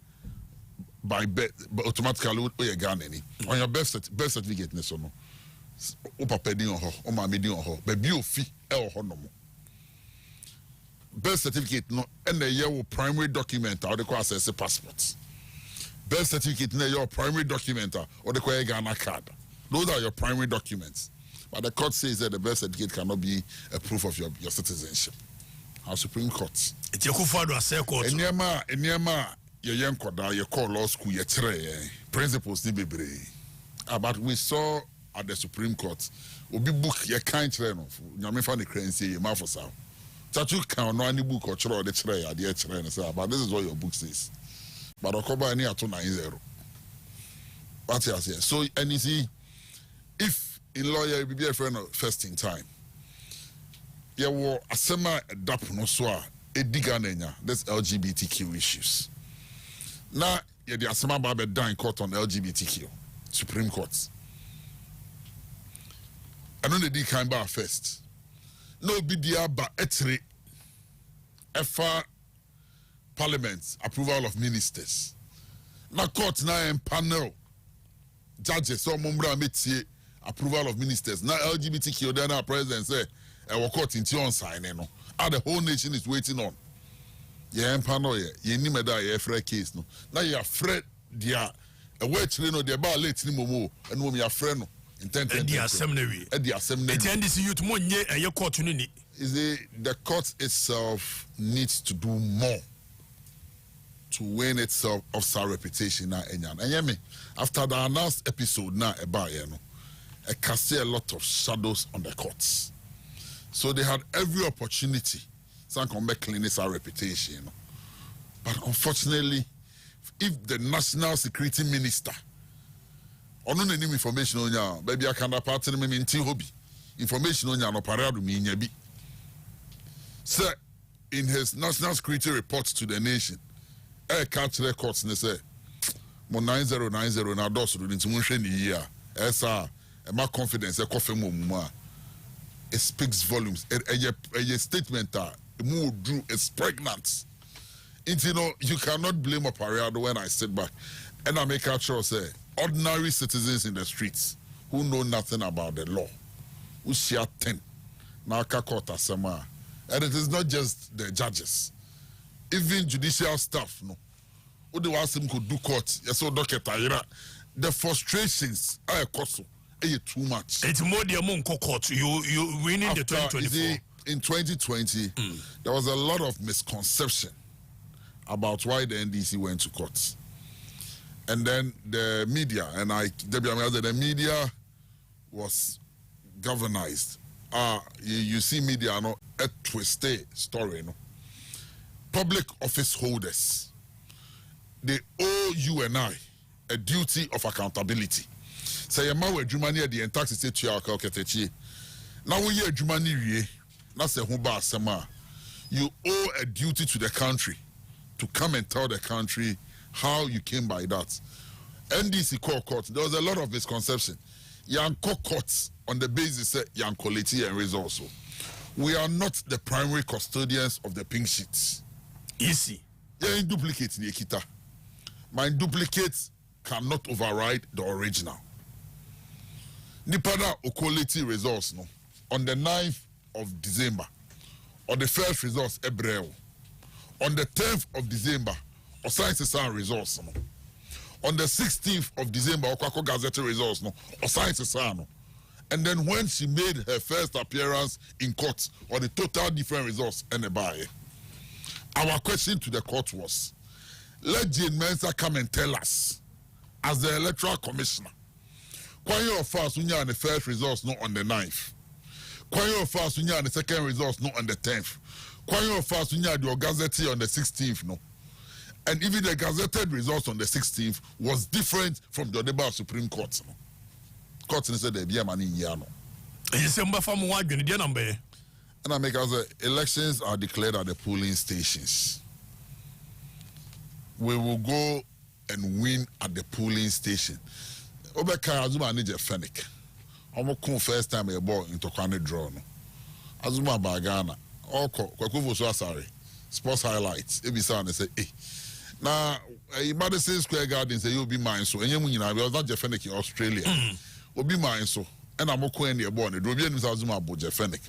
by birth, but automatically Ghana on your birth certificate no papa din ho o ma me din ho baby ofi birth certificate no and your primary document or the access passport. Birth certificate na your primary document or the Ghana card. Those are your primary documents. But the court says that the birth certificate cannot be a proof of your citizenship. Our Supreme Court. It's your Kufado as a court. Your young koda, your call law school, your principles, but we saw at the Supreme Court, will be book your kind train of Yamifa the currency, your mouth for sound. Tattoo count no any book or the tray at the train, but this is what your book says. But Okoba any at 290. What else here? So, and you see, if in lawyer, you be a friend of first in time. Yeah, well, a semi adapt no soa, a diganenya, that's LGBTQ issues. Now, yeah, the Asama Babe dying court on LGBTQ, Supreme Court. I know the D came back first. No BDA ba etri EFA Parliament approval of ministers. Now court now in panel judges so mumbra metie approval of ministers. Now LGBTQ then our president say our court in tion sign no. And the whole nation is waiting on. Yeah, panel ye ni meda ye free case no. Now you afraid dia a wait no dia ba late ni momo and mo me afraid no. The assembly. Youth court is the court itself needs to do more to win itself of our reputation now. And after the announced episode now about I can see a lot of shadows on the courts. So they had every opportunity to come back clean our reputation. But unfortunately, if the National Security Minister ono any information on ya baby akanda party me nti hobby information on ya no parado me nya bi sir in his national security report to the nation catch records and say, mo 9090 na dos do nti mo hwe ni yi a esa e ma confidence e kofe mo mu a it speaks volumes a statement that mo drew is pregnant. You know, you cannot blame a Pariado when I sit back and I make sure say ordinary citizens in the streets who know nothing about the law who share 10 now kakota sama, and it is not just the judges, even judicial staff no who the was him could do court. Yes, so the frustrations are too much. It's more the among court. You winning the 2024. In 2020, there was a lot of misconception about why the NDC went to court. And then the media, and the media was governized. You see media, no, a twisted story, no. Public office holders, they owe you and I a duty of accountability. Say, a man with Jumani at the entire state to Okatakyie. Now we hear Jumani, that's a humba sama. You owe a duty to the country to come and tell the country how you came by that. NDC court, there was a lot of misconception. Yanko courts on the basis that Yankoleti and results. We are not the primary custodians of the pink sheets. Easy. Yeah, in duplicate Nikita. My duplicate cannot override the original. Nipada Okoleti results no on the 9th of December, or the first results Ebreo. On the 10th of December, or sciences and results no. On the 16th of December, Okako Gazette results no, or sciences no. And then when she made her first appearance in court, or the total different results and the our question to the court was, let Jane Mensah come and tell us, as the electoral commissioner, why you first when you are the first results not on the 9th? Why you first when you are the second results not on the 10th? Why you first when you are the Gazette on the 16th no? And even the gazetted results on the 16th was different from the Odeba Supreme Court. No? Court said there be a man in Yano. And I make us elections are declared at the polling stations. We will go and win at the polling station. Obeka Azuma Nije Fennec. I'm first time a ball into Kwane draw. Azuma Bagana. Oko, Kwakuvo Swasari. Sports highlights. Ebisa say, hey. Now, Madison Square Garden say you'll be mine so. And you was not Jeff Fennec in Australia. Will be mine so. And I'm okay in the born. It will be in Azuma Bo Jeff Fennec.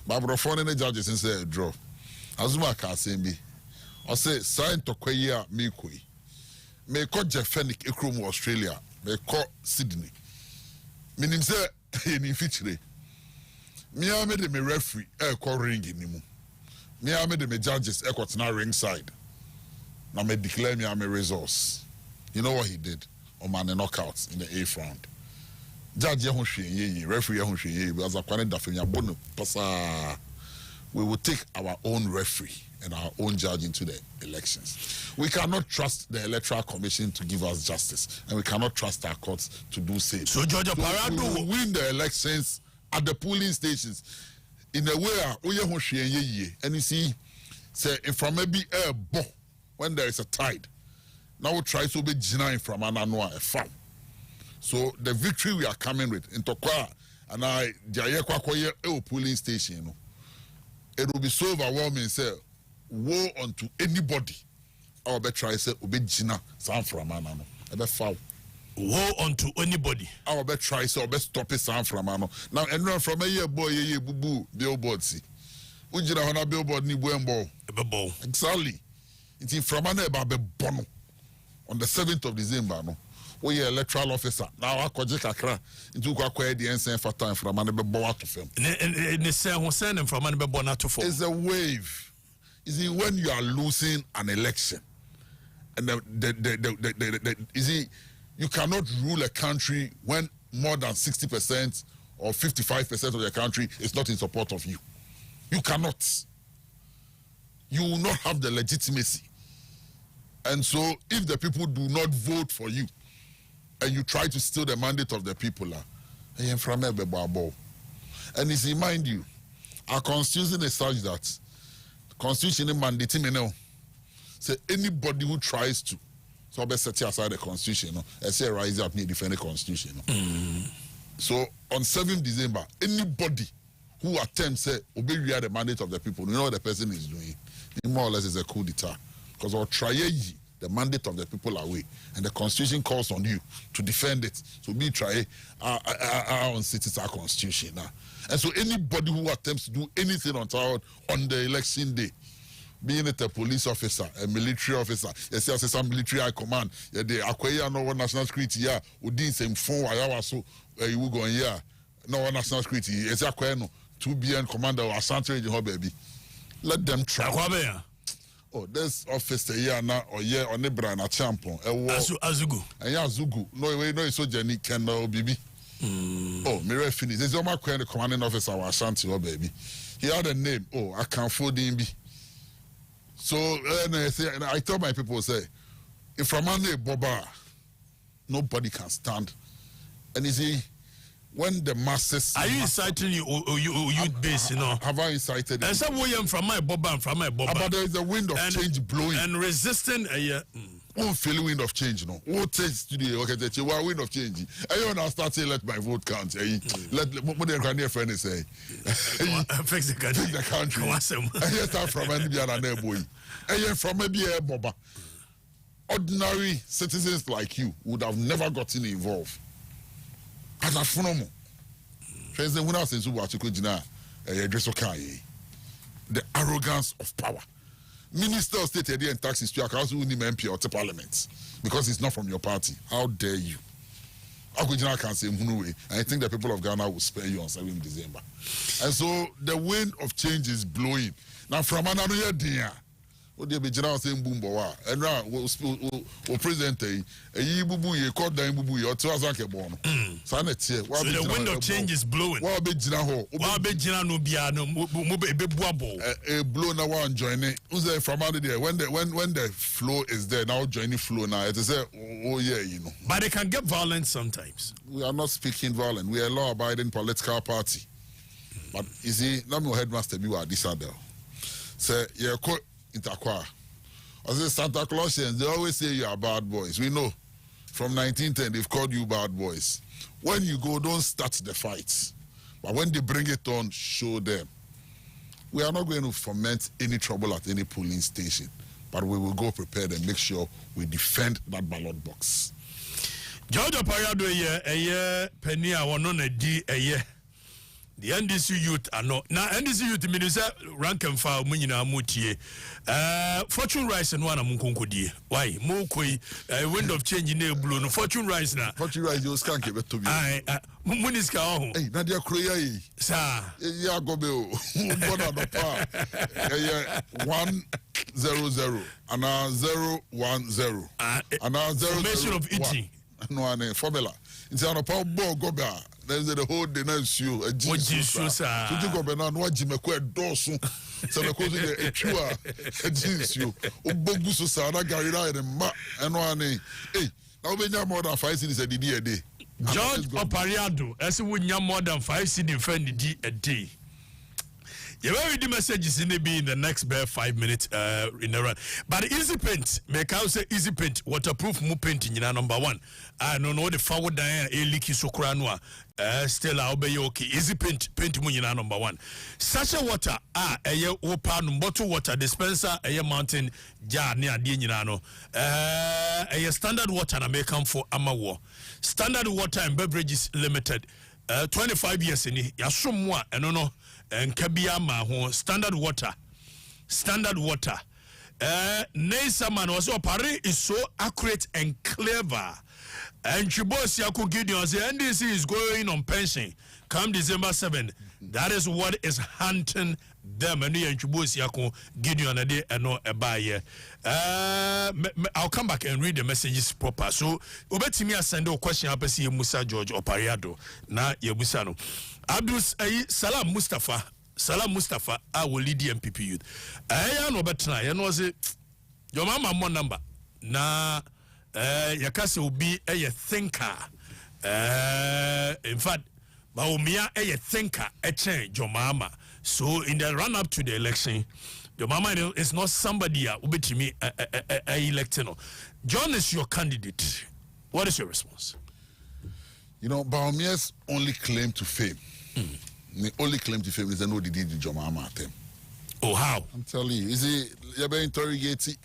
But I'm phone the judges and say draw. Azuma Kasembi. I say sign to Kwaya Mikui. May call Jeff Fennec Ekrum Australia. May call Sydney. Meaning say in feature. Me I made me referee call ring in him. Me I made me judges now ringside. Now me declare me I'm a resource. You know what he did? On man knockouts in the 8th round. Judge Yahushe, referee Yahushe, because I can't defend Bono. We will take our own referee and our own judge into the elections. We cannot trust the Electoral Commission to give us justice, and we cannot trust our courts to do same. So Georgia Parado will win the elections at the polling stations in a way. And you see, say from maybe a bo when there is a tide. Now we try to be Gina from Ananoa a farm. So the victory we are coming with in Tokwa and I the polling station, it will be so overwhelming. Say, woe unto anybody. I'll be try say obe Gina San from Anano. Ebe foul. Woe unto anybody. I'll be try say obe stop it San from Anano. Now anyone from a year boy boo Billboard see. Ujina hona Billboard ni buembo. Ebe exactly. It's in from Aneba be bono on the 7th of December no. We are electoral officer. Now I could kakra into Kwakwe the ensign for time from Anebe Boa to film. It's a wave. You see, when you are losing an election, and you see, you cannot rule a country when more than 60% or 55% of the country is not in support of you. You cannot. You will not have the legitimacy. And so, if the people do not vote for you, and you try to steal the mandate of the people, and you see, mind you, our constitution is such that constitution mandating me now. say anybody who tries to so be set aside the constitution, I say rise up, defend the constitution. So on 7th December, anybody who attempts say obey the mandate of the people, you know what the person is doing. More or less is a coup d'etat. Because or try the mandate of the people away, and the constitution calls on you to defend it. So we try our own citizen constitution now. And so anybody who attempts to do anything on the election day, being it a police officer, a military officer, some military high command, the acquire no national security, Udin same phone, so you will go no national security, it's acquire no 2BN commander or Asante baby. Let them try. Oh, this officer here now or on the brand a champion. Azugu. And Azugu. No, it's so Jenny can baby. Oh, Mire finish. There's my the commanding officer was Ashanti, baby. He had a name. Oh, I can't afford him. So I tell my people, say, if I'm on a Boba, nobody can stand. And you see, when the masses are you inciting you base, have I incited and some way from my Boba from my Boba, but there is a wind of change blowing and resisting won't feel wind of change, won't change today. Okay, that's why wind of change. I want to start saying let my vote count. Let what the Ghanaian friend say. Fix the country. Fix the country. I start from any other boy. I from maybe a Boba. Ordinary citizens like you would have never gotten involved. As a phenomenon. President, when I say the arrogance of power. Minister of State and taxes to account who need MP or to Parliament because it's not from your party. How dare you? Can say and I think the people of Ghana will spare you on 7th December. And so the wind of change is blowing. Now from another year, what they be general saying boom boa and now we present a bubu ye called down bubu ye or 2,000 born. So the wind of change is blowing. What be general? What be general no bia no a blow now one join it. From out there when the flow is there now joining flow now it is oh yeah But they can get violent sometimes. We are not speaking violent. We are a law-abiding political party. But you see, now my headmaster be what this other. Say yeah. Itakwa. I say Santa Clausians, they always say you are bad boys. We know from 1910 they've called you bad boys. When you go, don't start the fights. But when they bring it on, show them. We are not going to foment any trouble at any polling station, but we will go prepared and make sure we defend that ballot box. George Opariado penny I want on a D a year. The NDC youth are not now. NDC youth minister rank and file munina mutie. Fortune rise and one amunkonkodi. Why? Mokoi wind of change in the blue. No fortune rise now. Fortune rise you scan keep to me. Muniska oh. Hey, Nadia Kroya. Sir. Ya gobe. Bona do pa. 100 and 010. And 0 formation of eating. No one formula. It's an power ball goba. There's the whole denounce you a Jesus. So you go banana what Jimmy Dosu. So the cause a chua a Jesus you. Obogusu Sana Garida and Ma and one. Hey, now we have more than 5 cities a day. George Opariado, as we have more than 5 cities defend a day. You will read the messages in the next 5 minutes in the run. But easy paint, make out say easy paint, waterproof mu painting in number 1. I don't know the forward a leaky sokranwa. Still I'll be okay. Easy paint mu in number 1. Sachet water a ye open bottle water dispenser a mountain jar near Dinano. A standard water na make come for Amawo. Standard water and beverages limited. 25 years in Yasumwa and no. And Kabiama ho standard water. Nesa man also Paris is so accurate and clever. And Chibosi Gideon say NDC is going on pension come December 7. That is what is hunting them and Chibosi Gideon a day and no a buyer. I'll come back and read the messages proper. So ubeti me send a question up see Musa George Opariado na Yebusano. Abdus Salam Mustafa I will lead the MPP youth. I know better. You know say your mama one number na yakase will be a thinker. In fact, Baumia a thinker a change your mama. So in the run up to the election, Your mama is not somebody who me elected. John is your candidate. What is your response? You know, Baumia's only claim to fame. The only claim to fame is that no, they did your mama at him. Oh, how? I'm telling you, is it you're being interrogated?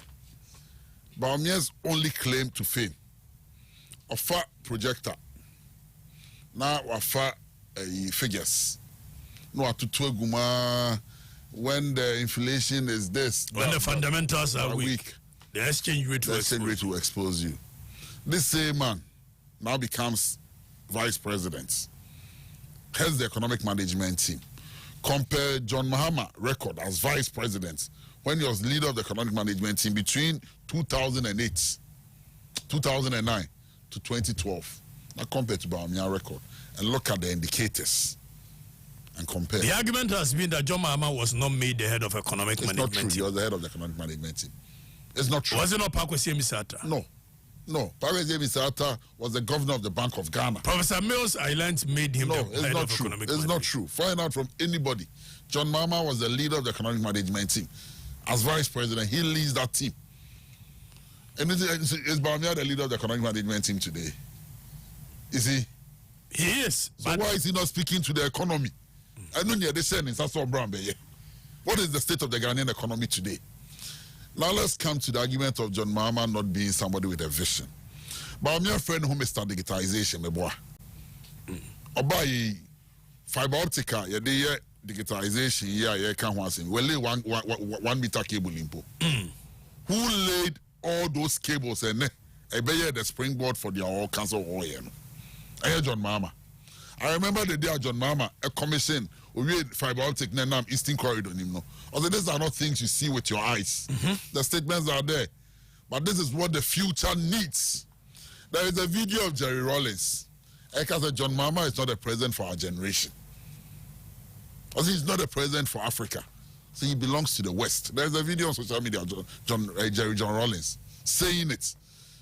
Baumia's only claim to fame. A fat projector. Now a fat figures. No, to guma. When the inflation is this, when the fundamentals are weak, the exchange rate will expose you. This same man now becomes vice president, heads the economic management team. Compare John Mahama record as vice president when he was leader of the economic management team between 2008, 2009 to 2012. Now compare to Bawumia record and look at the indicators. And compare. The argument has been that John Mahama was not made the head of economic management team. It's not true. He was the head of the economic management team. It's not true. Was it not Pakwesi Misata? No. Pakwesi Misata was the governor of the Bank of Ghana. Professor Mills Island made him the head of economic management. It's not true. Find out from anybody. John Mahama was the leader of the economic management team. As vice president, he leads that team. And is Bawumia the leader of the economic management team today? Is he? He is. So why is he not speaking to the economy? I know you're saying what is the state of the Ghanaian economy today? Now let's come to the argument of John Mahama not being somebody with a vision. But my friend who start digitization, my boy. Obai fiber optic, digitization, yeah, can't want to well, 1 meter cable limpo. Who laid all those cables and I bet the springboard for their all cancer oil? I John Mahama. I remember the day John Mahama a commission we fiber optic Nenam Eastern Corridor. Although these are not things you see with your eyes. The statements are there. But this is what the future needs. There is a video of Jerry Rawlings. I can say John Mahama is not a president for our generation. Also, he's not a president for Africa. So he belongs to the West. There's a video on social media of Jerry Rawlings saying it.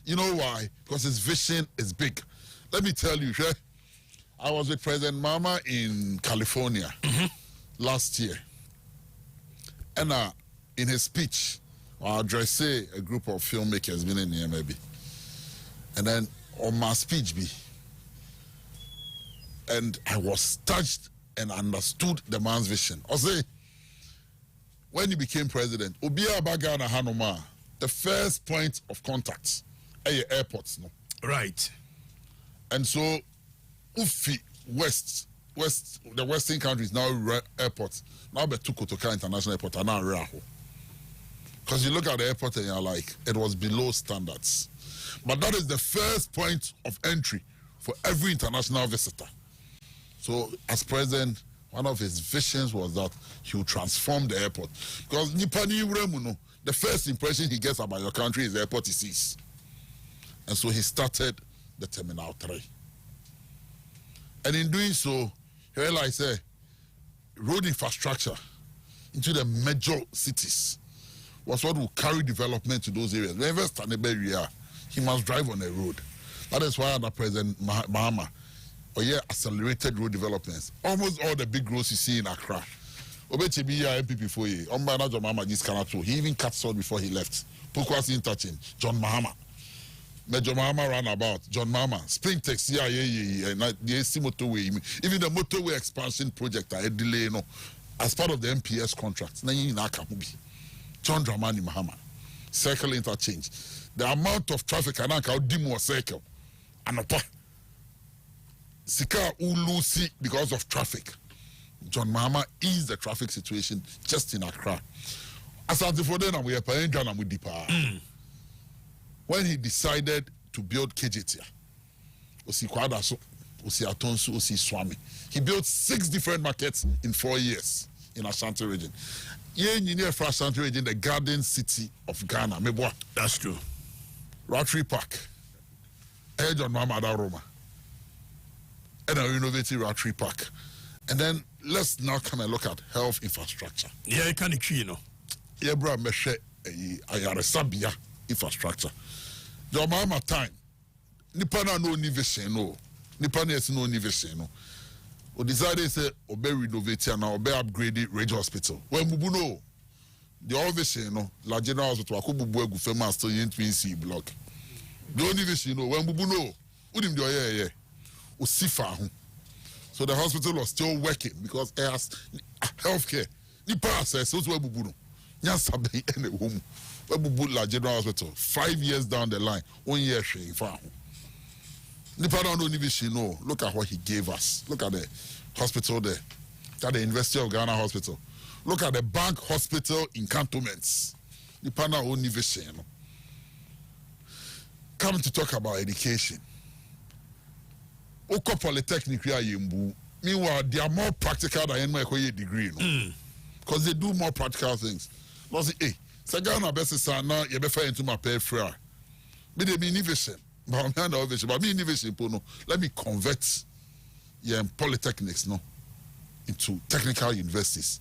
You know why? Because his vision is big. Let me tell you, I was with President Mahama in California last year. And in his speech, I addressed a group of filmmakers been in here maybe. And then on my speech, and I was touched and understood the man's vision. I say, when he became president, Obia Bagana Hanoma, the first point of contact at airports. No? Right. And so, Ufi the Western countries now airports. Now Kotoka International Airport are now Raho. Because you look at the airport and you're like, it was below standards. But that is the first point of entry for every international visitor. So as president, one of his visions was that he would transform the airport. Because the first impression he gets about your country is the airport he sees. And so he started the Terminal 3. And in doing so, he realized road infrastructure into the major cities was what will carry development to those areas. Wherever Stanley he must drive on a road. That is why under President Mahama, accelerated road developments. Almost all the big roads you see in Accra. He even cut short before he left. Pokwasi interchange, John Mahama. Major Mahama roundabout, John Mahama, Springtex, the motorway, even the motorway expansion project, I delay as part of the MPS contract. John Dramani Mahama, circle interchange. The amount of traffic and how dim circle. And Sika Ulusi because of traffic. John Mahama eased the traffic situation just in Accra. Asante for them, we are paying John and we deeper. When he decided to build KJTia, Osi Kwadaso, Osi Atonsu, Osi Swami, he built 6 different markets in 4 years in Ashanti region. For Ashanti region, the garden city of Ghana. That's true. Rotary Park, John Mahama Roma, and a innovative Rotary Park. And then let's now come and look at health infrastructure. Yeah, you can't, Yeah, bro, Meshe, Ayaresabia infrastructure. John Mahama time. Nipana no vision no. Nipana is no vision no. We decided say obe renovate and obe upgrade Rage Hospital. When Mubuno, the all vision, you know, La General Hospital, Akubu Gu famous to yin twin C block. The only vision, you know, when Bubu know, Udim do yeah. Usifa. So the hospital was still working because it has healthcare. The process, so where Bubu no. Nyasabe in the home. Where Bubu La General Hospital, 5 years down the line, 1 year shame found. The don't know vision, no. Look at what he gave us. Look at the hospital there. Look at the University of Ghana Hospital. Look at the bank hospital in cantonments. The panel only vision. Come to talk about education. Oko Polytechnic meanwhile, they are more practical than any degree. Because they do more practical things. Not say, hey, Sagana best sana, you better into my pay free. But they be innovation. But me innovation, let me convert polytechnics into technical universities.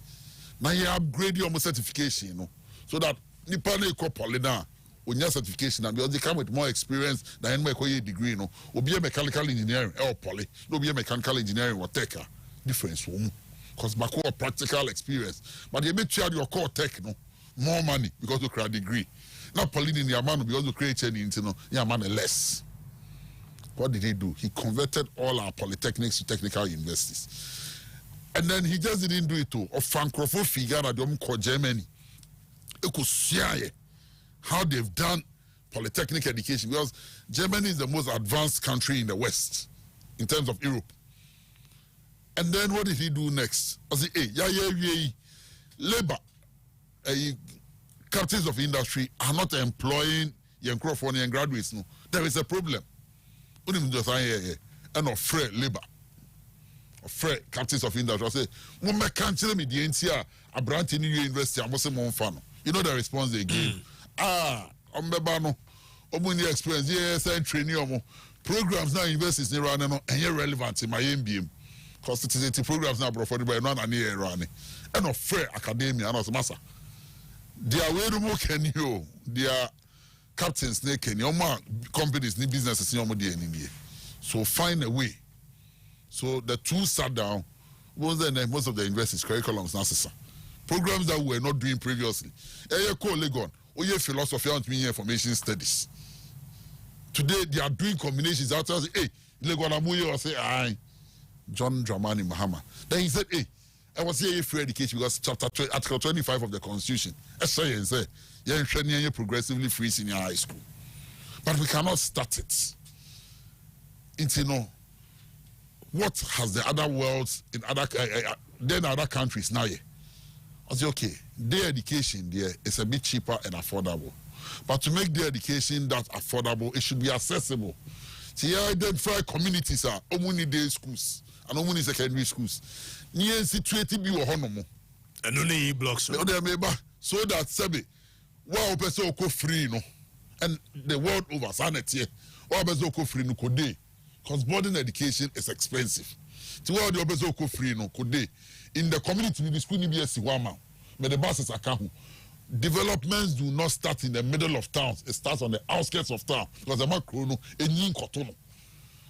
Now you upgrade your certification, so that Nippon Poly now, when your certification, and because they come with more experience than any degree, will be a mechanical engineering or poly, no be a mechanical engineering or tech. Difference, because back practical experience. But they make sure your core tech, more money because you create a degree. Not poly in your man because you create any, your man less. What did he do? He converted all our polytechnics to technical universities. And then he just didn't do it too. Of Frankfurt figure that them call Germany. It could see how they've done polytechnic education because Germany is the most advanced country in the West in terms of Europe. And then what did he do next? I said, hey, labor, captains of industry are not employing young Crawfordian graduates. No, there is a problem. And of free labor. Free captains of industry. I say, "Mama can't tell me the NCR a branch in university. I must say, Monfano." You know the response they gave. Ombebano, Omuni experience. Yes, I train you. Programs now universities near running and you're relevant in my MBM. Because it is programs now brought by non and near running. And of free academia and also massa. They are way more can you. They are captains. They can your companies need businesses in your money. So find a way. So the two sat down. Most of the universities curriculums now programs that we were not doing previously. Legon, philosophy and information studies. Today they are doing combinations. After hey, Legon Amuyo say I John Dramani Mahama. Then he said, hey, I was here free education because Article 25 of the Constitution. Say you're progressively free senior high school. But we cannot start it. What has the other worlds in other countries now? I say, okay, their education there is a bit cheaper and affordable. But to make their education that affordable, it should be accessible. See, I identify communities are only day schools and only secondary schools. Near situated be honomo. And only blocks. So that Sabi, wow, person go free, no, and the world over sanity. Wow, person go free no could day. Because boarding education is expensive. To what the person go free no could day. In the community, the school be a siwama, but the buses are kahu. Developments do not start in the middle of towns. It starts on the outskirts of town. Because the macrono and yin kotono.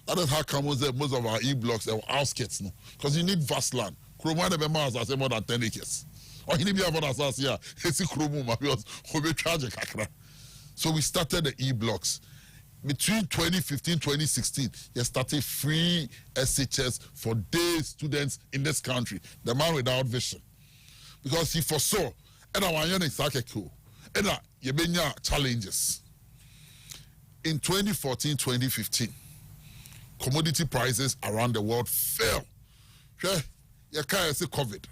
That is how come most of our e-blocks are outskirts, no. Because you need vast land. Kromwa the members are more than 10 acres. Or you need to have an here. It's a kromo because we charge a kakra. So we started the e-blocks. Between 2015 and 2016, you started free SHS for day students in this country. The man without vision. Because he foresaw, and I want to cool. And you challenges. In 2014, 2015, commodity prices around the world fell. You can't say COVID.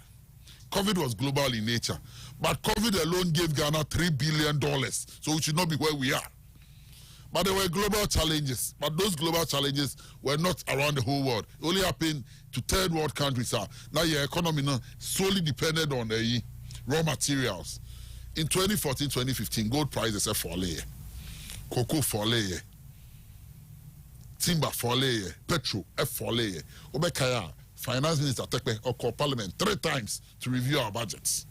COVID was global in nature. But COVID alone gave Ghana $3 billion. So we should not be where we are. But there were global challenges. But those global challenges were not around the whole world. It only happened to third world countries. Now your economy solely depended on the raw materials. In 2014, 2015, gold prices are falling. Cocoa falling. Timber falling. Petrol falling. Obekaya, Finance Minister Tekpe, or call Parliament 3 times to review our budgets.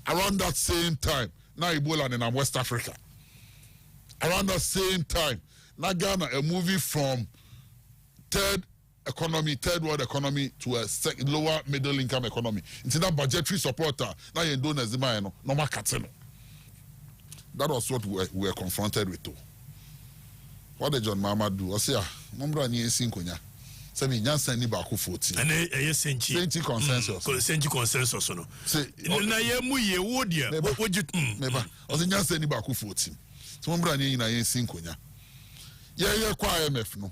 Around that same time, now Ebola in West Africa. Around the same time, now Ghana are moving from third world economy to a lower middle income economy. Into that budgetary support, now you don't know no more catino. That was what we were confronted with too. What did John Mama do? I say, Mumbra ni sinkonya. Say me nyansa ni ba ku 40. And a senti consensus. Senti consensus no. Say na ye mu ye wo dia. What you neba. O say nyansa ni ba ku 40. So Mumbra ni na ye sinkonya. Ye kwa IMF no.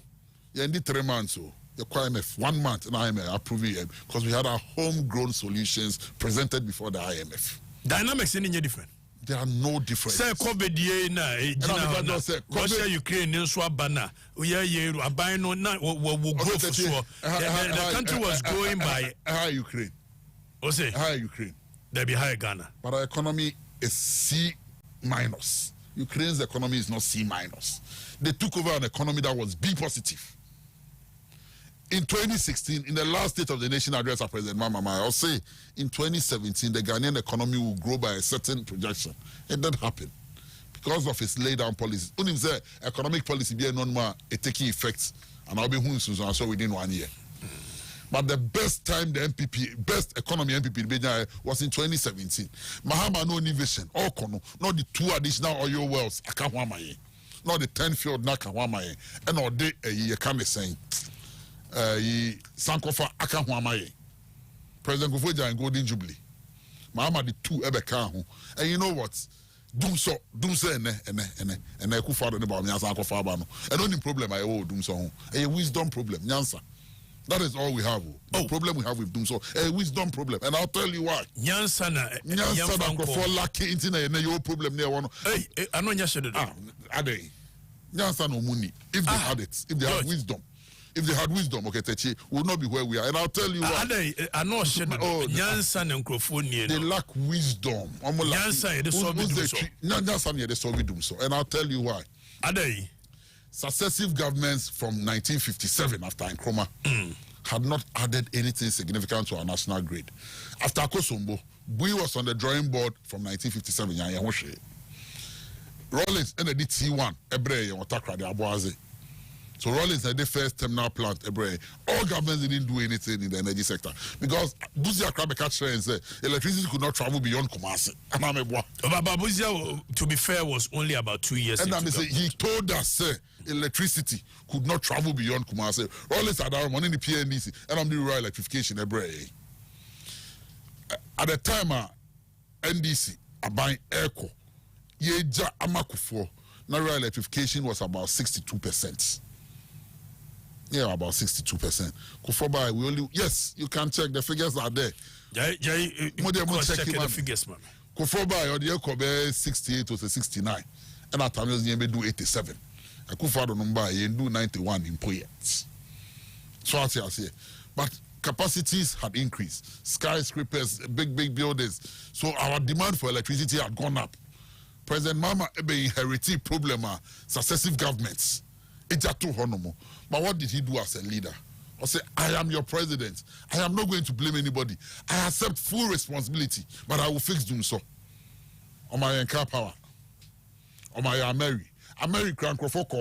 Ye ndi 3 months o. Ye kwa IMF 1 month and IMF approve it because we had our homegrown solutions presented before the IMF. Dynamics any different. There are no difference. Say COVID na Russia Ukraine in Swabana. We are abai no na will grow for sure. The country was growing by high Ukraine. What's it? High Ukraine. They be high Ghana. But our economy is C-. Ukraine's economy is not C-. They took over an economy that was B positive. In 2016, in the last State of the Nation address of President Mahama, I'll say in 2017, the Ghanaian economy will grow by a certain projection. It didn't happen because of his lay-down policies. Unim say economic policy be non-more taking effect, and I'll be so within 1 year. But the best time the MPP, best economy MPP was in 2017. Mahama no innovation, all kono, not the 2 additional oil wells, akawamaye, not the 10 field nakawamaye, and all day you can be saying. Sankofa Akahuamaye. President Kufuor and Golden Jubilee. Mahama the 2 Ebeka. And you know what? Doom so and I could father about Sankofa Bano. And only problem I owe Doom so. A wisdom problem. Nyansa. That is all we have. The problem we have with Doom so. A wisdom problem. And I'll tell you why. Nyansa na Kufuor lucky into your problem near one. Hey, I know Nyansa. Ade. Nyansa no money. If they had it, if they had wisdom. If they had wisdom, Okatakyie, we would not be where we are. And I'll tell you why. I know Nyansa and Nkrofo they lack wisdom. Nyansa they solve it so. And I'll tell you why. Successive governments from 1957 after Nkrumah had not added anything significant to our national grid. After Akosombo, Bui was on the drawing board from 1957. Rollins and the T1, Ebre, Otakra, the Aboaze. So Rollins had the first terminal plant. All governments didn't do anything in the energy sector because Buzia Krabeka said electricity could not travel beyond Kumasi. But Buzia, to be fair, was only about 2 years. And he told us electricity could not travel beyond Kumasi. Rollins had our money in the PNDC and I'm doing rural electrification. At the time, NDC are buying Echo. Yeja Amakufo. Now rural electrification was about 62%. Yeah, about 62%. Kufoba, we only yes, you can check the figures are there. Check the figures, man. Kufoba, or the Ekobe 68 to 69, and at times you may do 87. I Kufado number you do 91 in poets. So I say, but capacities had increased. Skyscrapers, big buildings. So our demand for electricity had gone up. President Mama inherited problem successive governments. But what did he do as a leader? He said, I am your president. I am not going to blame anybody. I accept full responsibility, but I will fix them so. On my car power. On my American court. Well,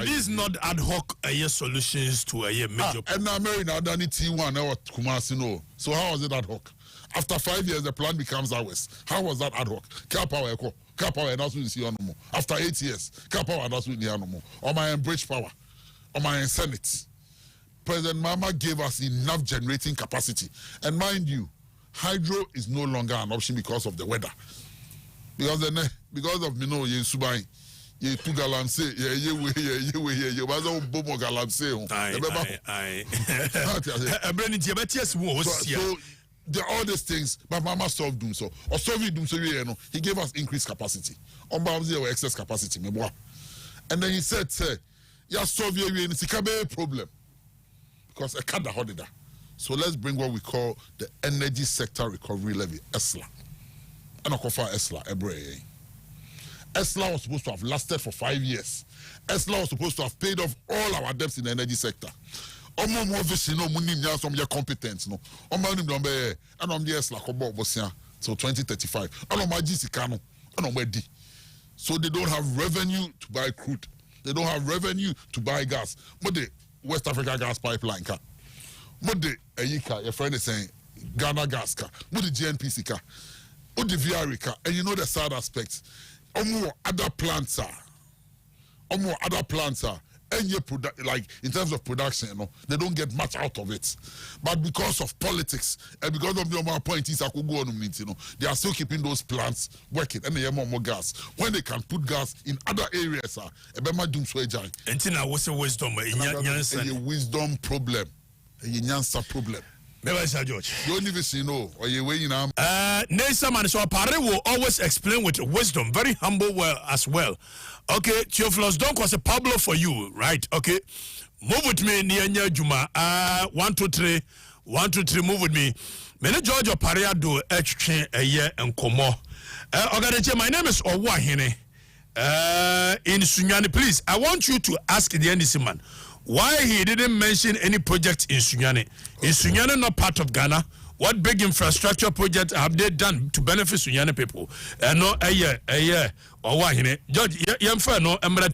these not ad hoc solutions to a major problem. And American now done T1 or Kumasi no. So how was it ad hoc? After 5 years, the plan becomes ours. How was that ad hoc? Car power, and that's what you see on more. After 8 years, car power, and that's what you see on more. On my bridge power, on my Senate. President Mama gave us enough generating capacity. And mind you, hydro is no longer an option because of the weather. Because of you Subai, you two galamse, you was all bomo galamse. So there are all these things, but Mama solved them so. Or solved them so, he gave us increased capacity. On bounds or excess capacity. And then he said, sir, yeah, solve your problem. Because I can't hold it. So let's bring what we call the Energy Sector Recovery Levy, ESLA. And I call for ESLA, ESLA was supposed to have lasted for 5 years. ESLA was supposed to have paid off all our debts in the energy sector. Omo mo vision no munim nya some your competence no omo nim don be and on the ESLA ko bo bosia till 2035 and on my GC no and on di. So they don't have revenue to buy crude, they don't have revenue to buy gas, but the West Africa gas pipeline ka, but the your friend is saying Ghana gas ka, but the GNPC ka. Odiviarika, and you know the sad aspect. Other plants are. And like in terms of production, you know, they don't get much out of it. But because of politics and because of the appointees, you know, they are still keeping those plants working and they have more gas. When they can put gas in other areas, and what's the wisdom? A wisdom problem, a nyansa problem. George. You don't even see no. Or you waiting now? Nessa man, so Pare will always explain with wisdom, very humble as well. Okay, Theophilus Donk was a Pablo for you, right? Okay, move with me, Nianya Juma. 1, 2, 3, 1, 2, 3. Move with me. Mene George Pare do a year and Komo. Okatakyie, my name is Owahene. In Sunyani, please, I want you to ask the NDC man why he didn't mention any project in Sunyani. Is Sunyani not part of Ghana? What big infrastructure project have they done to benefit Sunyani people? No, a year, or why? George, no, Emra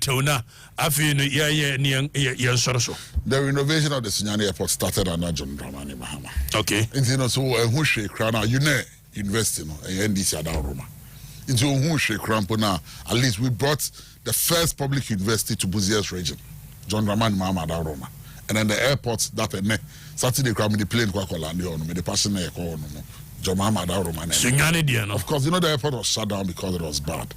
the renovation of the Sunyani airport started under John Dramani Mahama. Okay. And you know, so who shake Krana, you know, invest in NDC Adaroma. Into who shake Krampona, at least we brought the first public university to Buzia's region. John Dramani Mahama Adaroma. And then the airport that Saturday crowd the plane on the passion on John Mahama Adaroma. Of course, you know the airport was shut down because it was bad.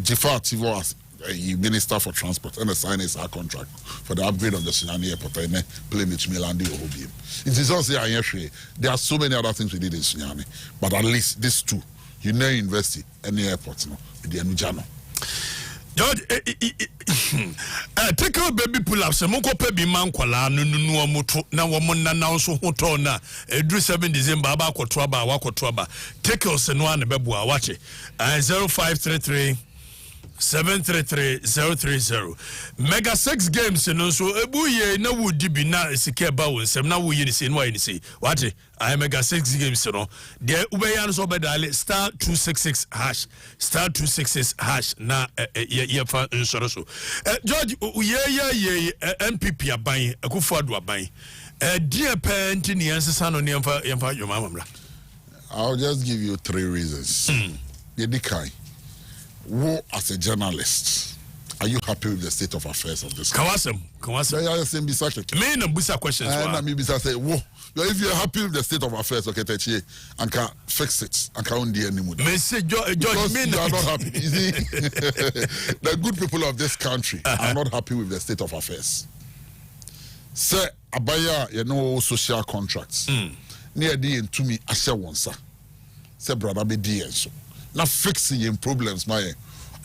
Jafar Tivo was a minister for transport and signed his contract for the upgrade of the Sunyani airport and plane which Milandi Obium. It is also there are so many other things we did in Sunyani, but at least these two, you know, university and the airport, you know, with the Anujano. George, take out baby pull up. Some moko pe bi man kwala no moto na womo na na so hoto na edru 7 December aba akotro aba wakotro aba. Take us no an beboa wache. 0533 733-030. Mega 6 games no so ebuye na wudi bi na sike ba wonsem na wo yini se no ayini se. What? I Mega 6 games no. There ubeyan so bedale star 266 hash. Star 266 hash na ye fa nsoro so. George ye MPP aban Akufo-Addo aban. Dear parent ni ansesa no yemfa your mama. I'll just give you 3 reasons. Yedikai. Who, as a journalist, are you happy with the state of affairs of this country? Kawasem. Me no busa questions. If you're happy with the state of affairs, Okatakyie, and can fix it, and can't do any more. George, you are not happy. You see, the good people of this country are not happy with the state of affairs. Say, abaya, you know, social contracts. Near the end to me, Asha Wonsa. Say, brother, be dear so. Now fixing problems, my.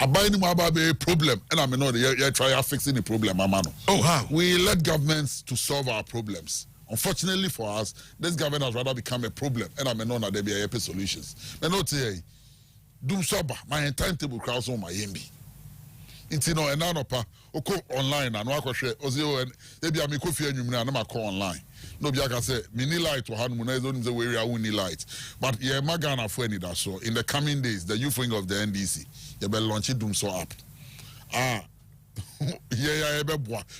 I buy any more problem, and I mean, no, you try fixing the problem, Amano. Oh, how? We let governments to solve our problems. Unfortunately for us, this government has rather become a problem, and I mean, no, there be a solutions. But not say, do sober, my timetable crowds on my MB. Into no, and now, oko online, and what I share, Ozio, and maybe I'm a coffee and you know, call online. No, I can say, mini light or Hanmuna is the way I will need light. But yeah, Magana for any that so in the coming days, the youth wing of the NDC, they will launch it so up.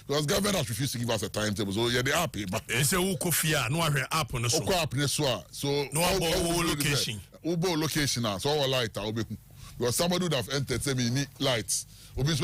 Because government has refused to give us a timetable, so yeah, they are happy. But it's a Ukofia, no app on the so no location. Ubo location, so our light, because somebody would have entered, say, we need lights. Next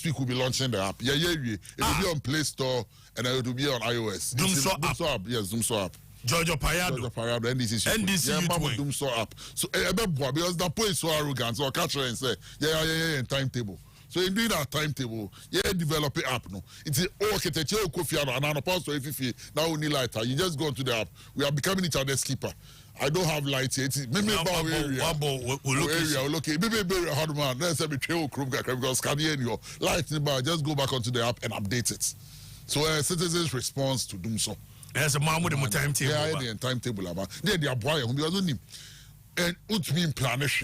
week we'll be launching the app. It will be on Play Store and it will be on iOS. Doomso app. Yes, Doomso app. George Parado, NDC Doomso app. So because the point is so arrogant, so I catch her and say, yeah, timetable. So in doing that timetable, develop an app. No, it's Okatakyie Afrifa and an apostle if now we need lighter. You just go into the app. We are becoming each other's keeper. I don't have lights here. Maybe area. Maybe hard man. Let's say we trail because scanning your lights in bar. Just go back onto the app and update it. So citizens' response to doom so. There's a man with a timetable. Yeah, timetable about. They are boy who because only and what mean planish.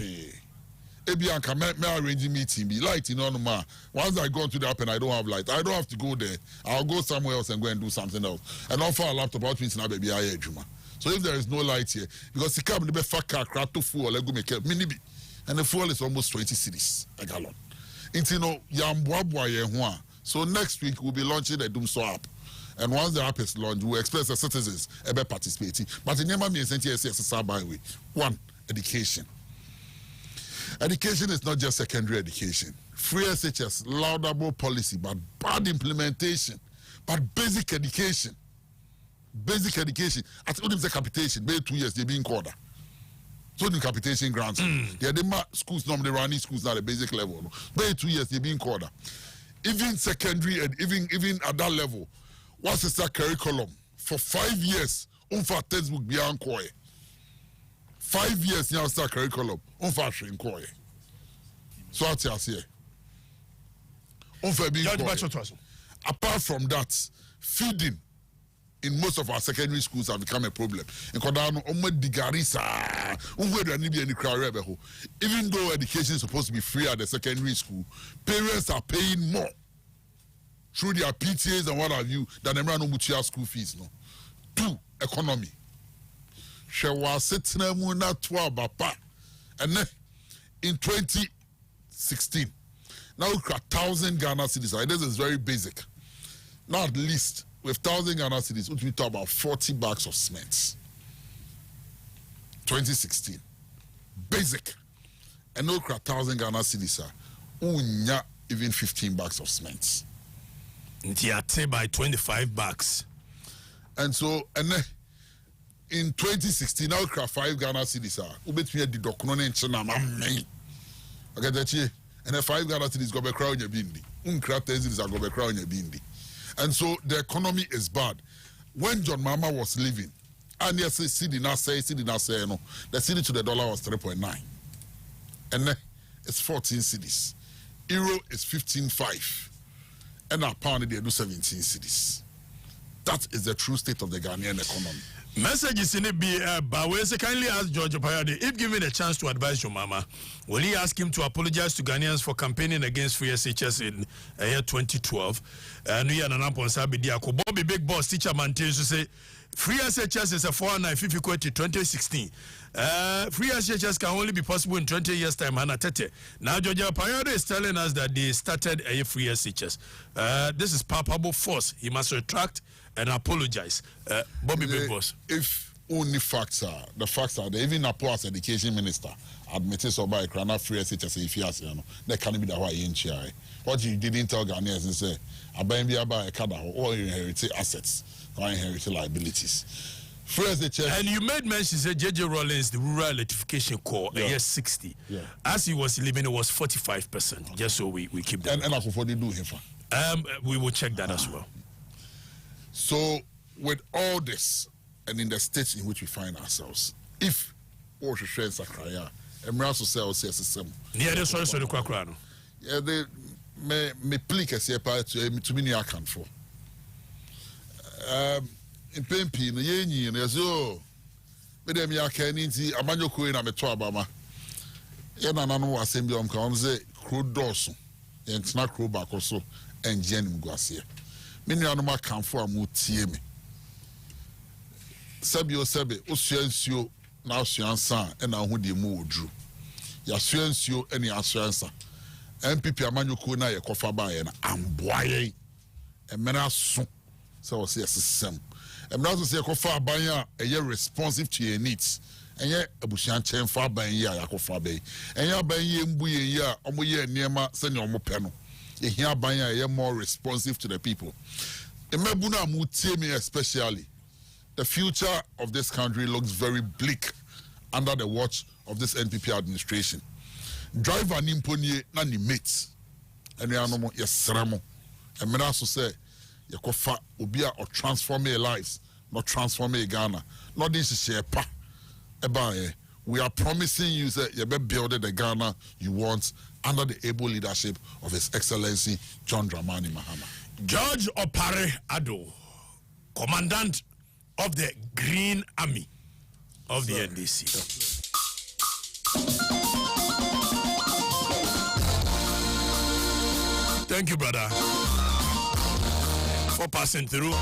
Ebi anka me arrange meeting be light in on ma. Once I go into the app and I don't have light, I don't have to go there. I'll go somewhere else and go and do something else. And offer a laptop out means na baby I juma. So if there is no light here, because the car will be fat car crack to fuel, let go make a mini bit. And the fuel is almost 20 cedis a gallon. It's so next week we'll be launching the Doomso app. And once the app is launched, we'll expect the citizens ever participating. But in Yama means NTSS byway. 1, education. Education is not just secondary education. Free SHS, laudable policy, but bad implementation. But basic education. Basic education. At the capitation, maybe 2 years, they're being called. So the capitation grants. They are the schools, normally running schools at the basic level. Maybe 2 years, they're being called. Even secondary and even at that level, what's the curriculum? For 5 years, for textbook beyond Koye. 5 years now start curriculum. For training Koye. So I tell you, apart from that, feeding in most of our secondary schools have become a problem. Even though education is supposed to be free at the secondary school, parents are paying more through their PTAs and what have you than the no school fees. No. 2, economy. And then in 2016, now we got 1,000 Ghana cedis. This is very basic. Now at least with 1,000 Ghana cedis, we talk about 40 bags of cement. 2016, basic. And now we got 1,000 Ghana cedis. Even 15 bags of cement. By 25 bags. And so, and then in 2016, now we got 5 Ghana cedis. We bet me the document in China. Okay, that's it. And the 5 Ghana cedis go back around your bindi. 10 cedis go back around your bindi. And so the economy is bad. When John Mama was living, and yes, cedi na say no, the cedi to the dollar was 3.9. And then it's 14 cedis. Euro is 15.5. And our pound they do 17 cedis. That is the true state of the Ghanaian economy. Messages in it be but we kindly ask George Opayade, if given a chance to advise your mama, will he ask him to apologize to Ghanaians for campaigning against free SHS in year 2012? And we are an Amponsabidiako Bobby Big Boss teacher maintains to say free SHS is a 4.9 equal to 2016. Free SHS can only be possible in 20 years' time. Hannah Tete. Now George Opayade is telling us that they started a free SHS. This is palpable force. He must retract and apologize. Bobby Big Boss. If only facts are, the facts are, even Napo as education minister admitted so by Krana free SHS if you ask, that can be the way in Chai. What you didn't tell Ghanaians and say, I buy a kada or inherited assets or inherited liabilities. Free SHS. And you made mention, say JJ Rollins, the Rural Electrification Corps, year 60. Yeah. As he was living, it was 45%. Just so we keep that. And I could do him. We will check that as well. So, with all this, and in the state in which we find ourselves, if all the shares are crying, and we also say, system. Yeah, that's also the Quakrano. Yeah, they may plick a sepa to me, I can for. In Pempi, the Yeni, and there's oh, but then I can into a manual queen, I'm a Twabama. And I know assembly on Conze, crude dorsal, and snack crew back also, and Jen Guasia. Many animal come for a mutie me. Sabio Sabe, Oceansio, now Siansa, and now who the moo drew. Yasuansio, any Asuansa. MPP Amanu Kuna, a coffer by and Amboye, and Menasu. So I was yes, some. And now to say a coffer by a year responsive to your needs. And yet a Bushan chain far by a year, a coffer bay. And ya by ye mbuye ya, omoye near senior mopeno. Here by a year more responsive to the people. Emebuna Mutemi especially. The future of this country looks very bleak under the watch of this NPP administration. Driver nimponye na ni mates. And we are no more yesremo. And me also say yakofa obia or transform their lives, not transform Ghana. Not this is share pa. We are promising you that you better build the Ghana you want under the able leadership of His Excellency John Dramani Mahama. George Opare Ado, Commandant of the Green Army of the NDC. Thank you, brother, for passing through.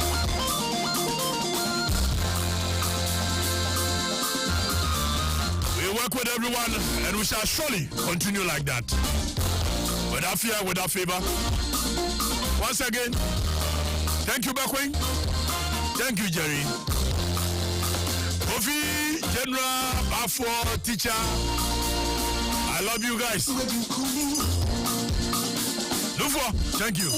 We work with everyone, and we shall surely continue like that. Without fear, without favor. Once again, thank you, Beckwing. Thank you, Jerry. Kofi, General, Bafo, teacher. I love you guys. Look for, thank you.